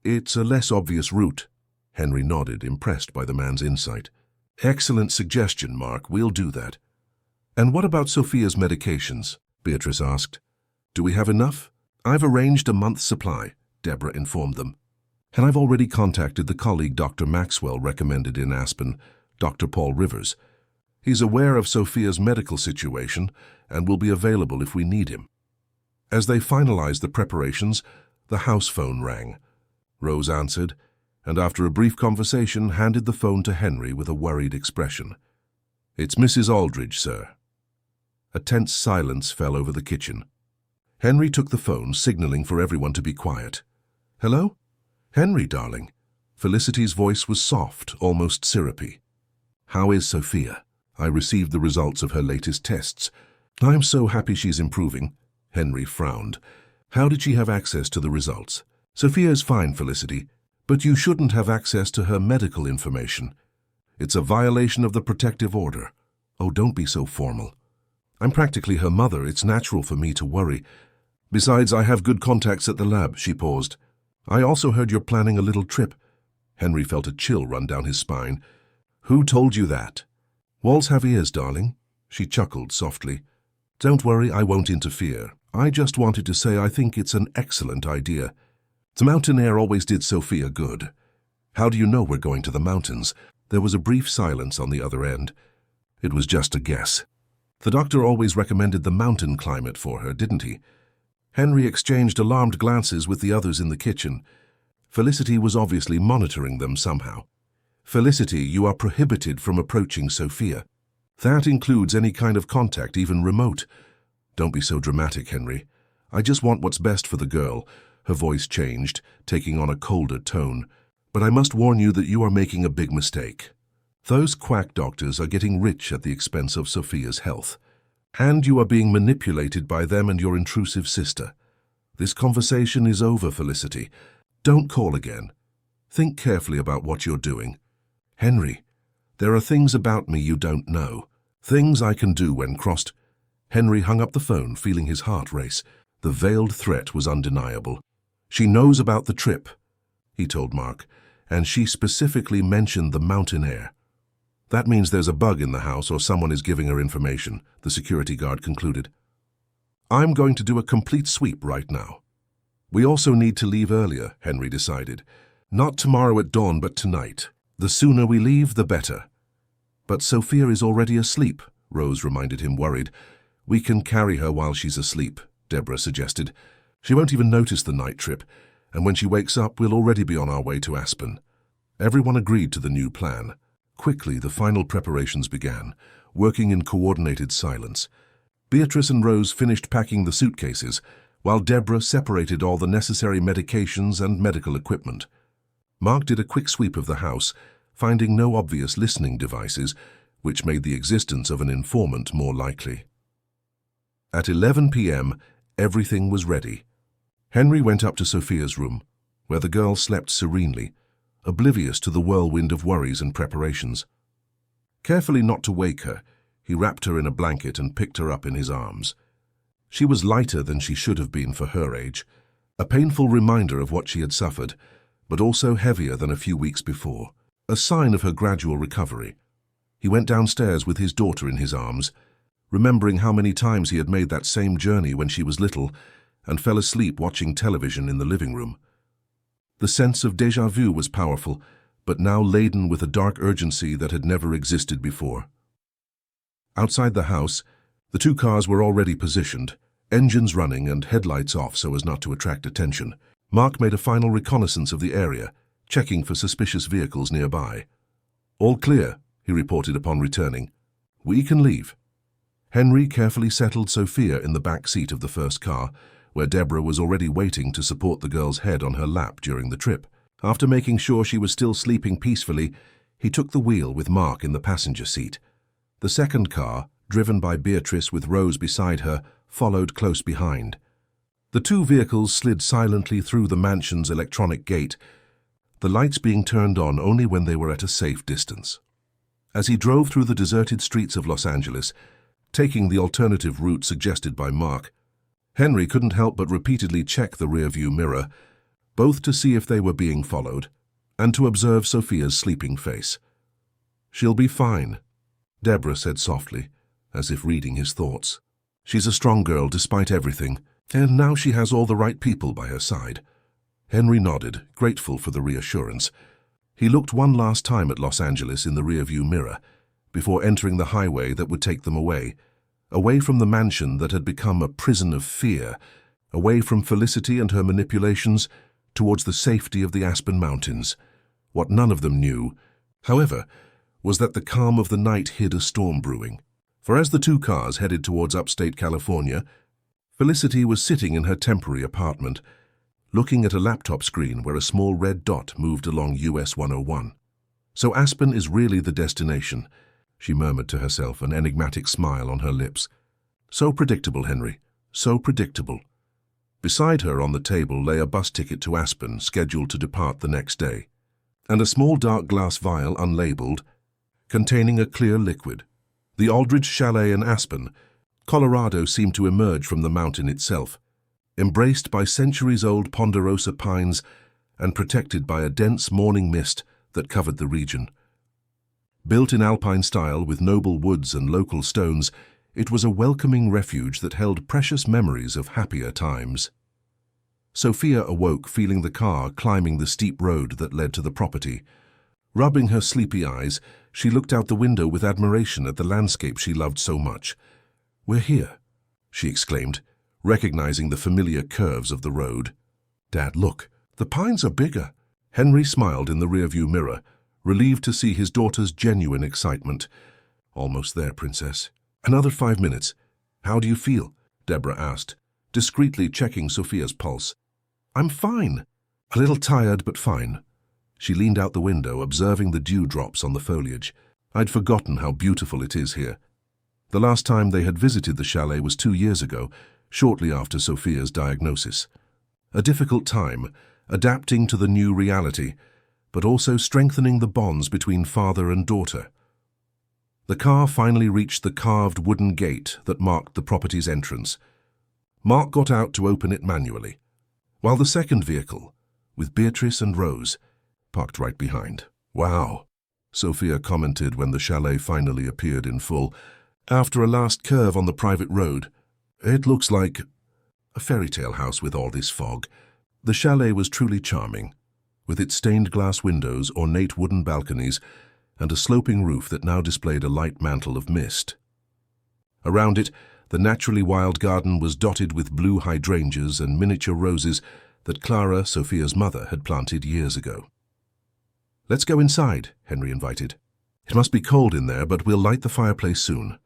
It's a less obvious route. Henry nodded, impressed by the man's insight. Excellent suggestion, Mark. We'll do that. And what about Sophia's medications? Beatrice asked. Do we have enough? I've arranged a month's supply, Deborah informed them. And I've already contacted the colleague Dr. Maxwell recommended in Aspen, Dr. Paul Rivers. He's aware of Sophia's medical situation and will be available if we need him. As they finalized the preparations, the house phone rang. Rose answered, and after a brief conversation handed the phone to Henry with a worried expression. It's Mrs. Aldridge, sir. A tense silence fell over the kitchen. Henry took the phone, signaling for everyone to be quiet. Hello? Henry, darling. Felicity's voice was soft, almost syrupy. How is Sophia? I received the results of her latest tests. I'm so happy she's improving. Henry frowned. How did she have access to the results? Sophia is fine, Felicity, but you shouldn't have access to her medical information. It's a violation of the protective order. Oh, don't be so formal. I'm practically her mother. It's natural for me to worry. Besides, I have good contacts at the lab, she paused. I also heard you're planning a little trip. Henry felt a chill run down his spine. Who told you that? Walls have ears, darling. She chuckled softly. Don't worry, I won't interfere. I just wanted to say I think it's an excellent idea. The mountain air always did Sophia good. How do you know we're going to the mountains? There was a brief silence on the other end. It was just a guess. The doctor always recommended the mountain climate for her, didn't he? Henry exchanged alarmed glances with the others in the kitchen. Felicity was obviously monitoring them somehow. Felicity, you are prohibited from approaching Sophia. That includes any kind of contact, even remote. Don't be so dramatic, Henry. I just want what's best for the girl. Her voice changed, taking on a colder tone. But I must warn you that you are making a big mistake. Those quack doctors are getting rich at the expense of Sophia's health. And you are being manipulated by them and your intrusive sister. This conversation is over, Felicity. Don't call again. Think carefully about what you're doing. Henry, there are things about me you don't know. Things I can do when crossed. Henry hung up the phone, feeling his heart race. The veiled threat was undeniable. She knows about the trip, he told Mark, and she specifically mentioned the mountain air. That means there's a bug in the house or someone is giving her information, the security guard concluded. I'm going to do a complete sweep right now. We also need to leave earlier, Henry decided. Not tomorrow at dawn, but tonight. The sooner we leave, the better. But Sophia is already asleep, Rose reminded him, worried. We can carry her while she's asleep, Deborah suggested. She won't even notice the night trip, and when she wakes up, we'll already be on our way to Aspen. Everyone agreed to the new plan. Quickly, the final preparations began, working in coordinated silence. Beatrice and Rose finished packing the suitcases, while Deborah separated all the necessary medications and medical equipment. Mark did a quick sweep of the house, finding no obvious listening devices, which made the existence of an informant more likely. At 11 p.m., everything was ready. Henry went up to Sophia's room, where the girl slept serenely, oblivious to the whirlwind of worries and preparations. Carefully not to wake her, he wrapped her in a blanket and picked her up in his arms. She was lighter than she should have been for her age, a painful reminder of what she had suffered, but also heavier than a few weeks before, a sign of her gradual recovery. He went downstairs with his daughter in his arms, remembering how many times he had made that same journey when she was little, and fell asleep watching television in the living room. The sense of déjà vu was powerful, but now laden with a dark urgency that had never existed before. Outside the house, the two cars were already positioned, engines running and headlights off so as not to attract attention. Mark made a final reconnaissance of the area, checking for suspicious vehicles nearby. All clear, he reported upon returning. We can leave. Henry carefully settled Sophia in the back seat of the first car, where Deborah was already waiting to support the girl's head on her lap during the trip. After making sure she was still sleeping peacefully, he took the wheel with Mark in the passenger seat. The second car, driven by Beatrice with Rose beside her, followed close behind. The two vehicles slid silently through the mansion's electronic gate, the lights being turned on only when they were at a safe distance. As he drove through the deserted streets of Los Angeles, taking the alternative route suggested by Mark, Henry couldn't help but repeatedly check the rearview mirror, both to see if they were being followed, and to observe Sophia's sleeping face. She'll be fine, Deborah said softly, as if reading his thoughts. She's a strong girl despite everything, and now she has all the right people by her side. Henry nodded, grateful for the reassurance. He looked one last time at Los Angeles in the rearview mirror, before entering the highway that would take them away from the mansion that had become a prison of fear, away from Felicity and her manipulations, towards the safety of the Aspen Mountains. What none of them knew, however, was that the calm of the night hid a storm brewing. For as the two cars headed towards upstate California, Felicity was sitting in her temporary apartment, looking at a laptop screen where a small red dot moved along US 101. So Aspen is really the destination, she murmured to herself, an enigmatic smile on her lips. So predictable, Henry, so predictable. Beside her on the table lay a bus ticket to Aspen, scheduled to depart the next day, and a small dark glass vial unlabeled, containing a clear liquid. The Aldridge Chalet in Aspen, Colorado seemed to emerge from the mountain itself, embraced by centuries-old ponderosa pines and protected by a dense morning mist that covered the region. Built in alpine style with noble woods and local stones, it was a welcoming refuge that held precious memories of happier times. Sophia awoke feeling the car climbing the steep road that led to the property. Rubbing her sleepy eyes, she looked out the window with admiration at the landscape she loved so much. "We're here," she exclaimed, recognizing the familiar curves of the road. "Dad, look, the pines are bigger." Henry smiled in the rearview mirror, relieved to see his daughter's genuine excitement. "Almost there, Princess. Another 5 minutes. How do you feel?" Deborah asked, discreetly checking Sophia's pulse. "I'm fine. A little tired, but fine." She leaned out the window, observing the dewdrops on the foliage. "I'd forgotten how beautiful it is here." The last time they had visited the chalet was 2 years ago, shortly after Sophia's diagnosis. A difficult time, adapting to the new reality, but also strengthening the bonds between father and daughter. The car finally reached the carved wooden gate that marked the property's entrance. Mark got out to open it manually, while the second vehicle, with Beatrice and Rose, parked right behind. "Wow," Sophia commented when the chalet finally appeared in full. After a last curve on the private road, "It looks like a fairy tale house with all this fog." The chalet was truly charming, with its stained glass windows, ornate wooden balconies, and a sloping roof that now displayed a light mantle of mist. Around it, the naturally wild garden was dotted with blue hydrangeas and miniature roses that Clara, Sophia's mother, had planted years ago. "Let's go inside," Henry invited. "It must be cold in there, but we'll light the fireplace soon."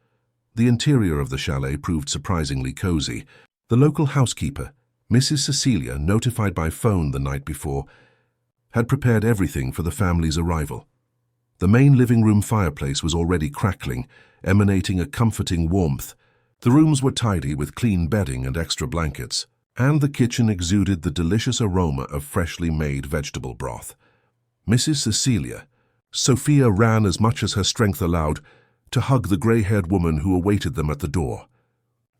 The interior of the chalet proved surprisingly cozy. The local housekeeper, Mrs. Cecilia, notified by phone the night before, had prepared everything for the family's arrival. The main living room fireplace was already crackling, emanating a comforting warmth. The rooms were tidy with clean bedding and extra blankets, and the kitchen exuded the delicious aroma of freshly made vegetable broth. Mrs. Cecilia, Sophia ran as much as her strength allowed to hug the gray-haired woman who awaited them at the door.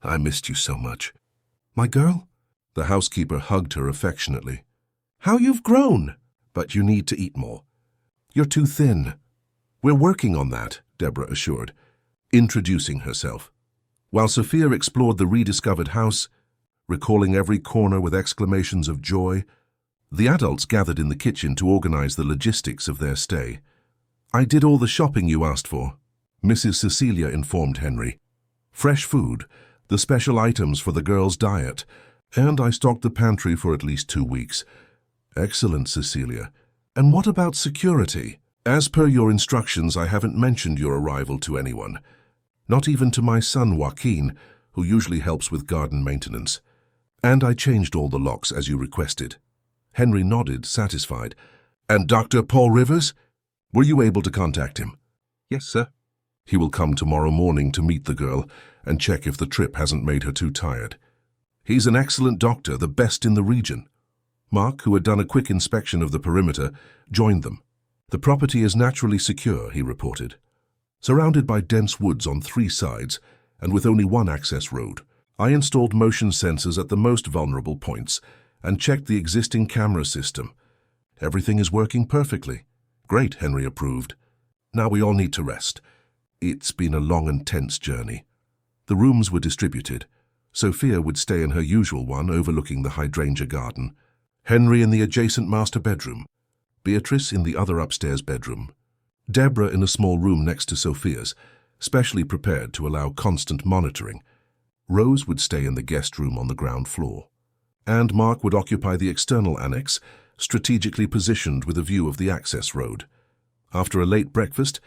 "I missed you so much." "My girl?" The housekeeper hugged her affectionately. "How you've grown! But you need to eat more. You're too thin." "We're working on that," Deborah assured, introducing herself, while Sophia explored the rediscovered house, recalling every corner with exclamations of joy. The adults gathered in the kitchen to organize the logistics of their stay. "I did all the shopping you asked for," Mrs. Cecilia informed Henry. "Fresh food, the special items for the girls' diet, and I stocked the pantry for at least 2 weeks." "Excellent, Cecilia. And what about security? As per your instructions, I haven't mentioned your arrival to anyone. Not even to my son Joaquin, who usually helps with garden maintenance. And I changed all the locks as you requested." Henry nodded, satisfied. "And Dr. Paul Rivers? Were you able to contact him?" "Yes, sir." "He will come tomorrow morning to meet the girl and check if the trip hasn't made her too tired. He's an excellent doctor, the best in the region." Mark, who had done a quick inspection of the perimeter, joined them. "The property is naturally secure," he reported. "Surrounded by dense woods on 3 sides and with only one access road. I installed motion sensors at the most vulnerable points and checked the existing camera system. Everything is working perfectly." "Great," Henry approved. "Now we all need to rest. It's been a long and tense journey." The rooms were distributed. Sophia would stay in her usual one overlooking the hydrangea garden, Henry in the adjacent master bedroom, Beatrice in the other upstairs bedroom, Deborah in a small room next to Sophia's, specially prepared to allow constant monitoring. Rose would stay in the guest room on the ground floor, and Mark would occupy the external annex, strategically positioned with a view of the access road. After a late breakfast,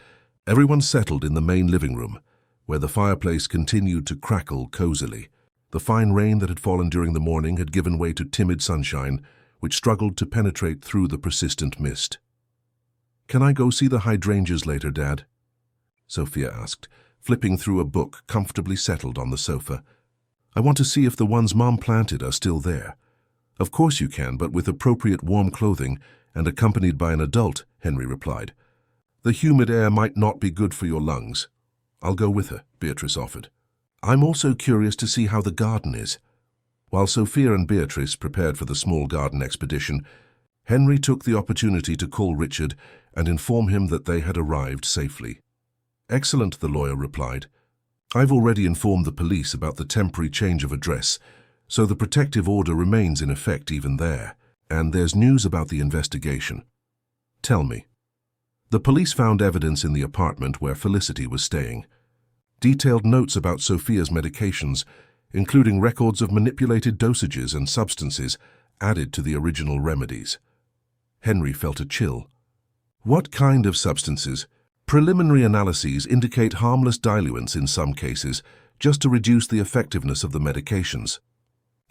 everyone settled in the main living room, where the fireplace continued to crackle cozily. The fine rain that had fallen during the morning had given way to timid sunshine, which struggled to penetrate through the persistent mist. "Can I go see the hydrangeas later, Dad?" Sophia asked, flipping through a book comfortably settled on the sofa. "I want to see if the ones Mom planted are still there." "Of course you can, but with appropriate warm clothing and accompanied by an adult," Henry replied. "The humid air might not be good for your lungs." "I'll go with her," Beatrice offered. "I'm also curious to see how the garden is." While Sophia and Beatrice prepared for the small garden expedition, Henry took the opportunity to call Richard and inform him that they had arrived safely. "Excellent," the lawyer replied. "I've already informed the police about the temporary change of address, so the protective order remains in effect even there, and there's news about the investigation." "Tell me." The police found evidence in the apartment where Felicity was staying. Detailed notes about Sophia's medications, including records of manipulated dosages and substances added to the original remedies. Henry felt a chill. "What kind of substances?" "Preliminary analyses indicate harmless diluents in some cases, just to reduce the effectiveness of the medications.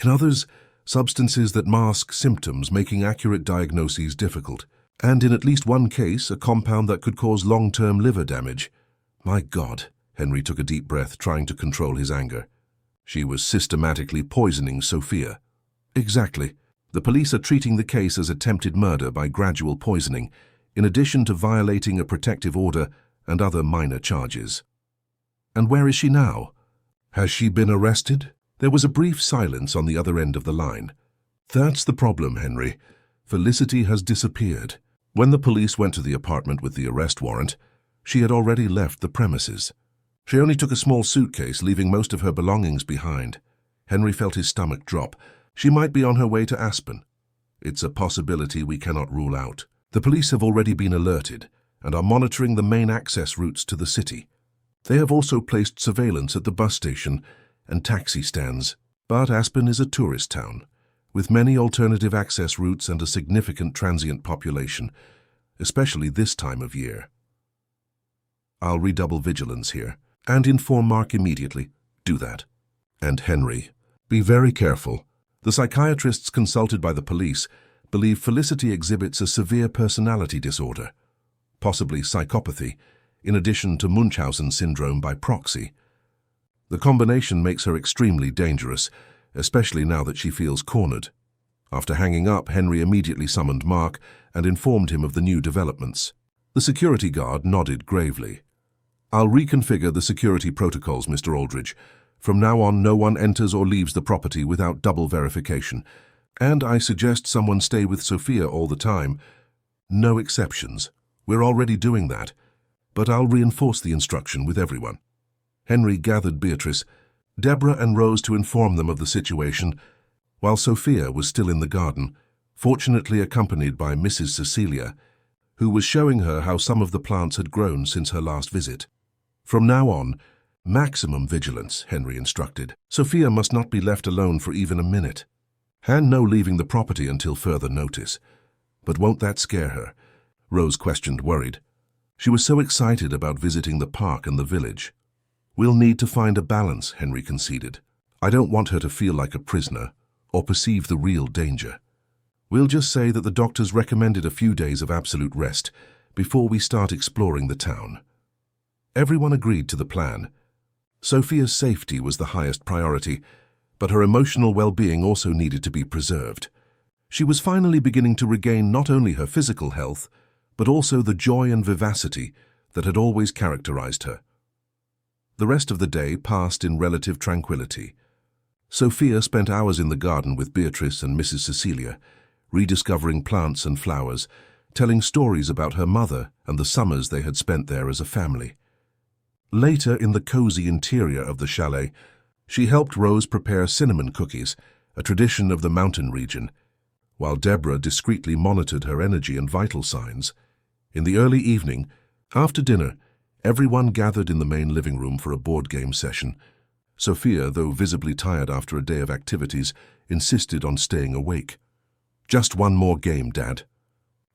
In others, substances that mask symptoms, making accurate diagnoses difficult. And in at least one case, a compound that could cause long-term liver damage." "My God," Henry took a deep breath, trying to control his anger. She was systematically poisoning Sophia. "Exactly. The police are treating the case as attempted murder by gradual poisoning, in addition to violating a protective order and other minor charges. And where is she now? Has she been arrested? There was a brief silence on the other end of the line. That's the problem, Henry. Felicity has disappeared. When the police went to the apartment with the arrest warrant, she had already left the premises. She only took a small suitcase, leaving most of her belongings behind. Henry felt his stomach drop. She might be on her way to Aspen. It's a possibility we cannot rule out. The police have already been alerted and are monitoring the main access routes to the city. They have also placed surveillance at the bus station and taxi stands. But Aspen is a tourist town, with many alternative access routes and a significant transient population, especially this time of year. I'll redouble vigilance here and inform Mark immediately. Do that. And Henry, be very careful. The psychiatrists consulted by the police believe Felicity exhibits a severe personality disorder, possibly psychopathy, in addition to Munchausen syndrome by proxy. The combination makes her extremely dangerous, especially now that she feels cornered. After hanging up, Henry immediately summoned Mark and informed him of the new developments. The security guard nodded gravely. I'll reconfigure the security protocols, Mr. Aldridge. From now on, no one enters or leaves the property without double verification. And I suggest someone stay with Sophia all the time. No exceptions. We're already doing that. But I'll reinforce the instruction with everyone. Henry gathered Beatrice, Deborah and Rose to inform them of the situation, while Sophia was still in the garden, fortunately accompanied by Mrs. Cecilia, who was showing her how some of the plants had grown since her last visit. From now on, maximum vigilance, Henry instructed. Sophia must not be left alone for even a minute. And no leaving the property until further notice. But won't that scare her? Rose questioned, worried. She was so excited about visiting the park and the village. We'll need to find a balance, Henry conceded. I don't want her to feel like a prisoner or perceive the real danger. We'll just say that the doctors recommended a few days of absolute rest before we start exploring the town. Everyone agreed to the plan. Sophia's safety was the highest priority, but her emotional well-being also needed to be preserved. She was finally beginning to regain not only her physical health, but also the joy and vivacity that had always characterized her. The rest of the day passed in relative tranquility. Sophia spent hours in the garden with Beatrice and Mrs. Cecilia, rediscovering plants and flowers, telling stories about her mother and the summers they had spent there as a family. Later, in the cozy interior of the chalet, she helped Rose prepare cinnamon cookies, a tradition of the mountain region, while Deborah discreetly monitored her energy and vital signs. In the early evening, after dinner, everyone gathered in the main living room for a board game session. Sophia, though visibly tired after a day of activities, insisted on staying awake. Just one more game, Dad.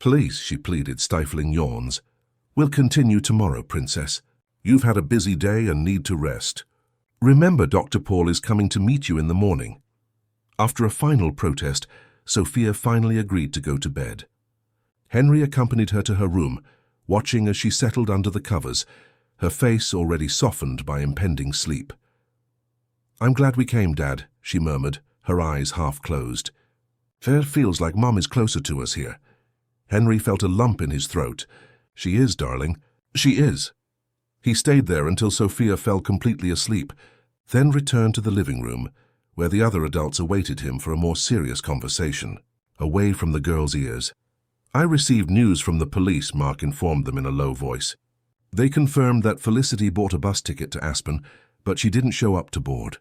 Please, she pleaded, stifling yawns. We'll continue tomorrow, Princess. You've had a busy day and need to rest. Remember, Dr. Paul is coming to meet you in the morning. After a final protest, Sophia finally agreed to go to bed. Henry accompanied her to her room, watching as she settled under the covers, her face already softened by impending sleep. I'm glad we came, Dad, she murmured, her eyes half closed. It feels like Mom is closer to us here. Henry felt a lump in his throat. She is, darling. She is. He stayed there until Sophia fell completely asleep, then returned to the living room, where the other adults awaited him for a more serious conversation, away from the girl's ears. I received news from the police, Mark informed them in a low voice. They confirmed that Felicity bought a bus ticket to Aspen, but she didn't show up to board.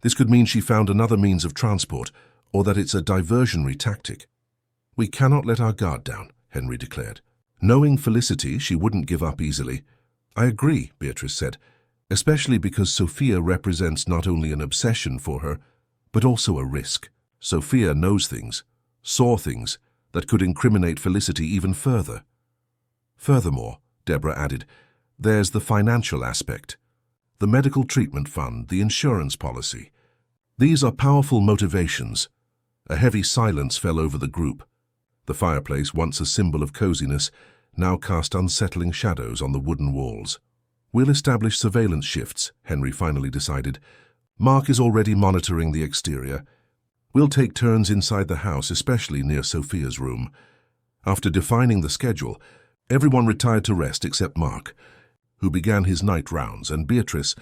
This could mean she found another means of transport, or that it's a diversionary tactic. We cannot let our guard down, Henry declared. Knowing Felicity, she wouldn't give up easily. I agree, Beatrice said, especially because Sophia represents not only an obsession for her, but also a risk. Sophia knows things, saw things, that could incriminate Felicity even further. Furthermore, Deborah added, there's the financial aspect. The medical treatment fund, the insurance policy. These are powerful motivations. A heavy silence fell over the group. The fireplace, once a symbol of coziness, now cast unsettling shadows on the wooden walls. We'll establish surveillance shifts, Henry finally decided. Mark is already monitoring the exterior. We'll take turns inside the house, especially near Sophia's room. After defining the schedule, everyone retired to rest except Mark, who began his night rounds, and Beatrice,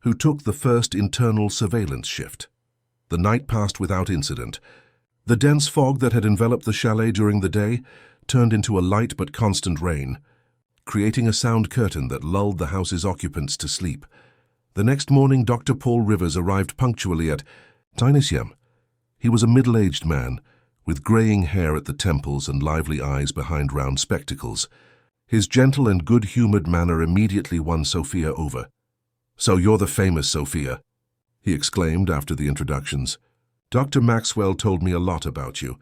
who took the first internal surveillance shift. The night passed without incident. The dense fog that had enveloped the chalet during the day turned into a light but constant rain, creating a sound curtain that lulled the house's occupants to sleep. The next morning, Dr. Paul Rivers arrived punctually at 9 a.m. He was a middle-aged man, with graying hair at the temples and lively eyes behind round spectacles. His gentle and good-humored manner immediately won Sophia over. "So you're the famous Sophia," he exclaimed after the introductions. "Dr. Maxwell told me a lot about you.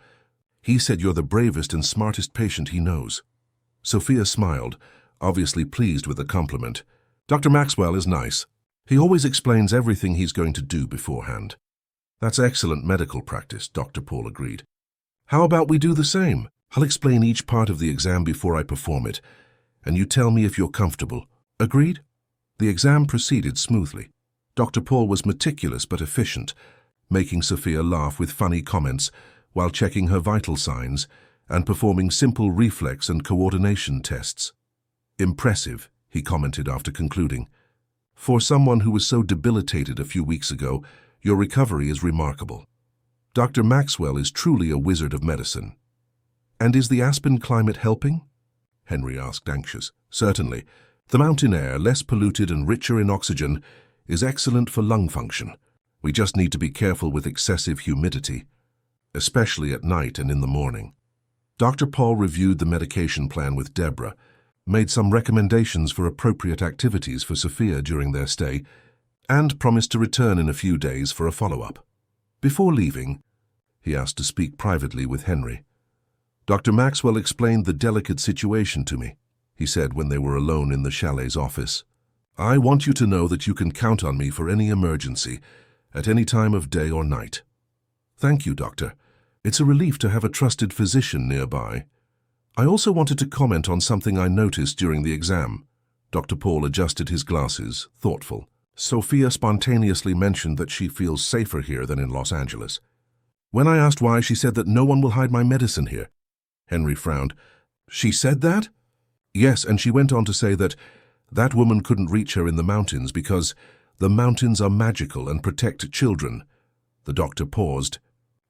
He said you're the bravest and smartest patient he knows." Sophia smiled, obviously pleased with the compliment. "Dr. Maxwell is nice. He always explains everything he's going to do beforehand." "That's excellent medical practice," Dr. Paul agreed. "How about we do the same? I'll explain each part of the exam before I perform it, and you tell me if you're comfortable. Agreed?" The exam proceeded smoothly. Dr. Paul was meticulous but efficient, making Sophia laugh with funny comments while checking her vital signs and performing simple reflex and coordination tests. "Impressive," he commented after concluding. "For someone who was so debilitated a few weeks ago, your recovery is remarkable. Dr. Maxwell is truly a wizard of medicine." "And is the Aspen climate helping?" Henry asked, anxious. "Certainly. The mountain air, less polluted and richer in oxygen, is excellent for lung function. We just need to be careful with excessive humidity, especially at night and in the morning." Dr. Paul reviewed the medication plan with Deborah, made some recommendations for appropriate activities for Sophia during their stay, and promised to return in a few days for a follow-up. "Before leaving," he asked to speak privately with Henry. "Dr. Maxwell explained the delicate situation to me," he said when they were alone in the chalet's office. "I want you to know that you can count on me for any emergency, at any time of day or night." "Thank you, Doctor. It's a relief to have a trusted physician nearby." "I also wanted to comment on something I noticed during the exam." Dr. Paul adjusted his glasses, thoughtful. "Sophia spontaneously mentioned that she feels safer here than in Los Angeles. When I asked why, she said that no one will hide my medicine here." Henry frowned. "She said that?" "Yes, and she went on to say that woman couldn't reach her in the mountains because the mountains are magical and protect children." The doctor paused.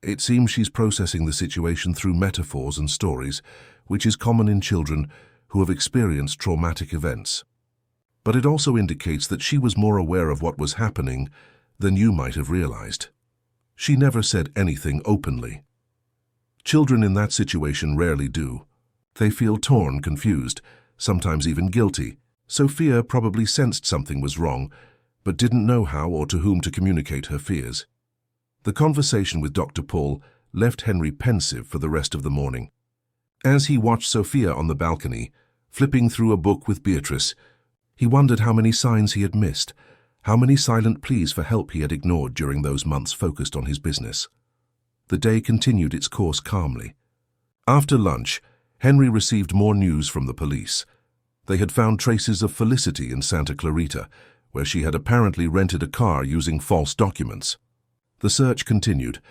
"It seems she's processing the situation through metaphors and stories, which is common in children who have experienced traumatic events. But it also indicates that she was more aware of what was happening than you might have realized. She never said anything openly. Children in that situation rarely do. They feel torn, confused, sometimes even guilty. Sophia probably sensed something was wrong, but didn't know how or to whom to communicate her fears." The conversation with Dr. Paul left Henry pensive for the rest of the morning. As he watched Sophia on the balcony, flipping through a book with Beatrice, he wondered how many signs he had missed, how many silent pleas for help he had ignored during those months focused on his business. The day continued its course calmly. After lunch, Henry received more news from the police. They had found traces of Felicity in Santa Clarita, where she had apparently rented a car using false documents. The search continued,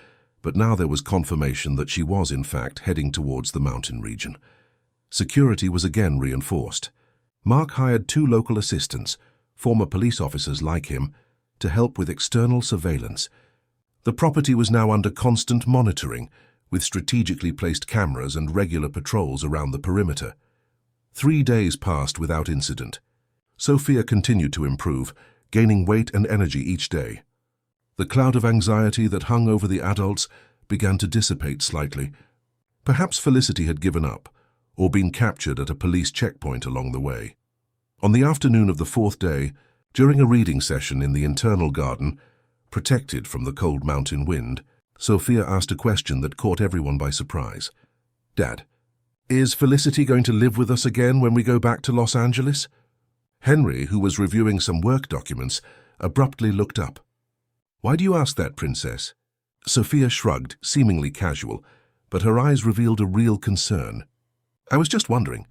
but now there was confirmation that she was in fact heading towards the mountain region. Security was again reinforced. Mark hired 2 local assistants, former police officers like him, to help with external surveillance. The property was now under constant monitoring, with strategically placed cameras and regular patrols around the perimeter. 3 days passed without incident. Sophia continued to improve, gaining weight and energy each day. The cloud of anxiety that hung over the adults began to dissipate slightly. Perhaps Felicity had given up, or been captured at a police checkpoint along the way. On the afternoon of the 4th day, during a reading session in the internal garden, protected from the cold mountain wind, Sophia asked a question that caught everyone by surprise. "Dad, is Felicity going to live with us again when we go back to Los Angeles?" Henry, who was reviewing some work documents, abruptly looked up. "Why do you ask that, Princess?" Sophia shrugged, seemingly casual, but her eyes revealed a real concern. "I was just wondering,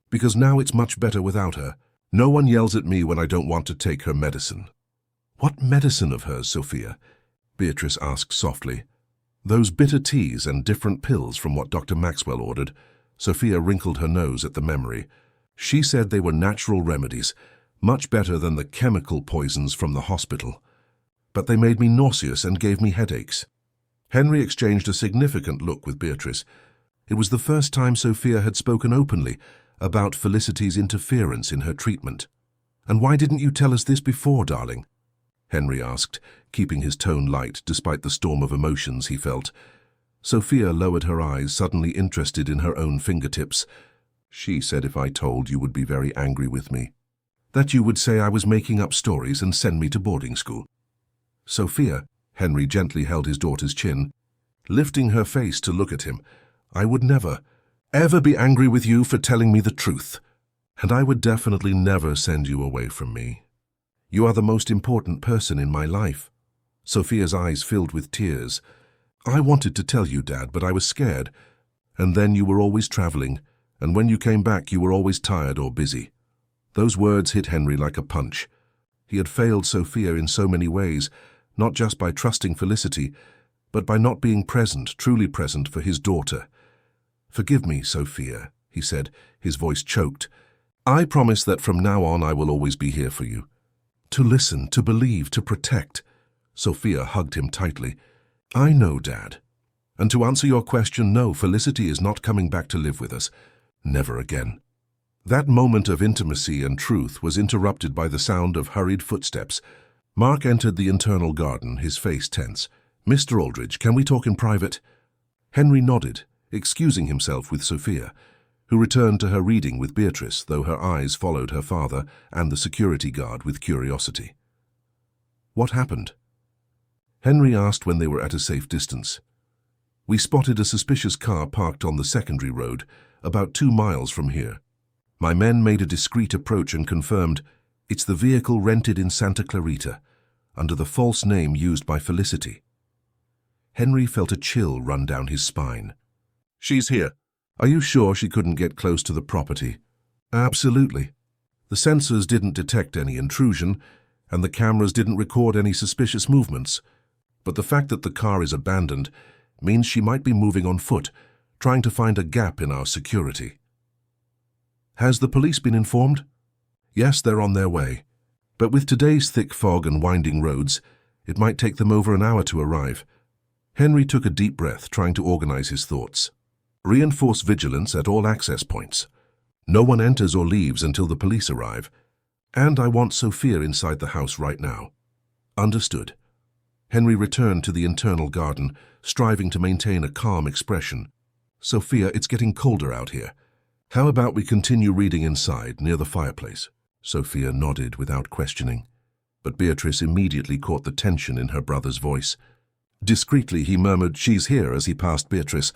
because now it's much better without her. No one yells at me when I don't want to take her medicine." "What medicine of hers, Sophia?" Beatrice asked softly. Those bitter teas and different pills from what Dr. Maxwell ordered. Sophia wrinkled her nose at the memory. She said they were natural remedies, much better than the chemical poisons from the hospital. But they made me nauseous and gave me headaches. Henry exchanged a significant look with Beatrice. It was the first time Sophia had spoken openly about Felicity's interference in her treatment. "And why didn't you tell us this before, darling?" Henry asked, keeping his tone light despite the storm of emotions he felt. Sophia lowered her eyes, suddenly interested in her own fingertips. "She said if I told you would be very angry with me. That you would say I was making up stories and send me to boarding school." "Sophia," Henry gently held his daughter's chin, lifting her face to look at him, "I would never, ever be angry with you for telling me the truth. And I would definitely never send you away from me. You are the most important person in my life." Sophia's eyes filled with tears. "I wanted to tell you, Dad, but I was scared. And then you were always traveling, and when you came back you were always tired or busy." Those words hit Henry like a punch. He had failed Sophia in so many ways, not just by trusting Felicity, but by not being present, truly present for his daughter. "Forgive me, Sophia," he said, his voice choked. "I promise that from now on I will always be here for you. To listen, to believe, to protect." Sophia hugged him tightly. "I know, Dad. And to answer your question, no, Felicity is not coming back to live with us. Never again." That moment of intimacy and truth was interrupted by the sound of hurried footsteps. Mark entered the internal garden, his face tense. "Mr. Aldridge, can we talk in private?" Henry nodded, excusing himself with Sophia, who returned to her reading with Beatrice, though her eyes followed her father and the security guard with curiosity. "What happened?" Henry asked when they were at a safe distance. "We spotted a suspicious car parked on the secondary road, about 2 miles from here. My men made a discreet approach and confirmed it's the vehicle rented in Santa Clarita, under the false name used by Felicity." Henry felt a chill run down his spine. "She's here. Are you sure she couldn't get close to the property?" "Absolutely. The sensors didn't detect any intrusion, and the cameras didn't record any suspicious movements. But the fact that the car is abandoned means she might be moving on foot, trying to find a gap in our security." "Has the police been informed?" "Yes, they're on their way. But with today's thick fog and winding roads, it might take them over an hour to arrive." Henry took a deep breath, trying to organize his thoughts. "Reinforce vigilance at all access points. No one enters or leaves until the police arrive. And I want Sophia inside the house right now." "Understood." Henry returned to the internal garden, striving to maintain a calm expression. "Sophia, it's getting colder out here. How about we continue reading inside, near the fireplace?" Sophia nodded without questioning, but Beatrice immediately caught the tension in her brother's voice. Discreetly he murmured, "She's here," as he passed Beatrice,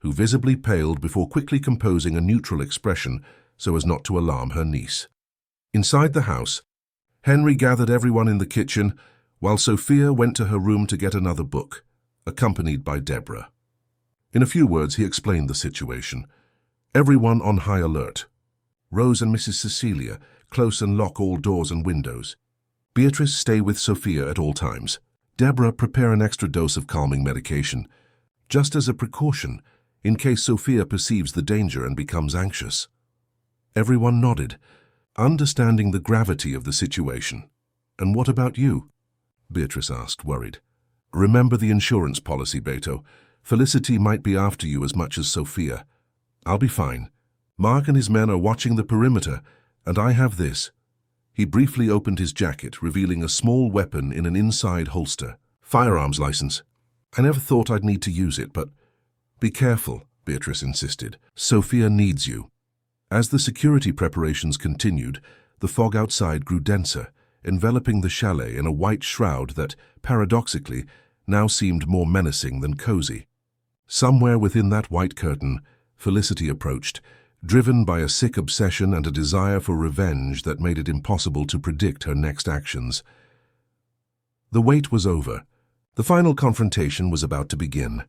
who visibly paled before quickly composing a neutral expression so as not to alarm her niece. Inside the house, Henry gathered everyone in the kitchen, while Sophia went to her room to get another book, accompanied by Deborah. In a few words he explained the situation. Everyone on high alert. Rose and Mrs. Cecilia, close and lock all doors and windows. Beatrice, stay with Sophia at all times. Deborah, prepare an extra dose of calming medication, just as a precaution, in case Sophia perceives the danger and becomes anxious. Everyone nodded, understanding the gravity of the situation. "And what about you?" Beatrice asked, worried. "Remember the insurance policy, Beto. Felicity might be after you as much as Sophia. I'll be fine. Mark and his men are watching the perimeter, and I have this." He briefly opened his jacket, revealing a small weapon in an inside holster. "Firearms license. I never thought I'd need to use it, but—" "Be careful," Beatrice insisted. "Sophia needs you." As the security preparations continued, the fog outside grew denser, enveloping the chalet in a white shroud that, paradoxically, now seemed more menacing than cozy. Somewhere within that white curtain, Felicity approached, driven by a sick obsession and a desire for revenge that made it impossible to predict her next actions. The wait was over. The final confrontation was about to begin.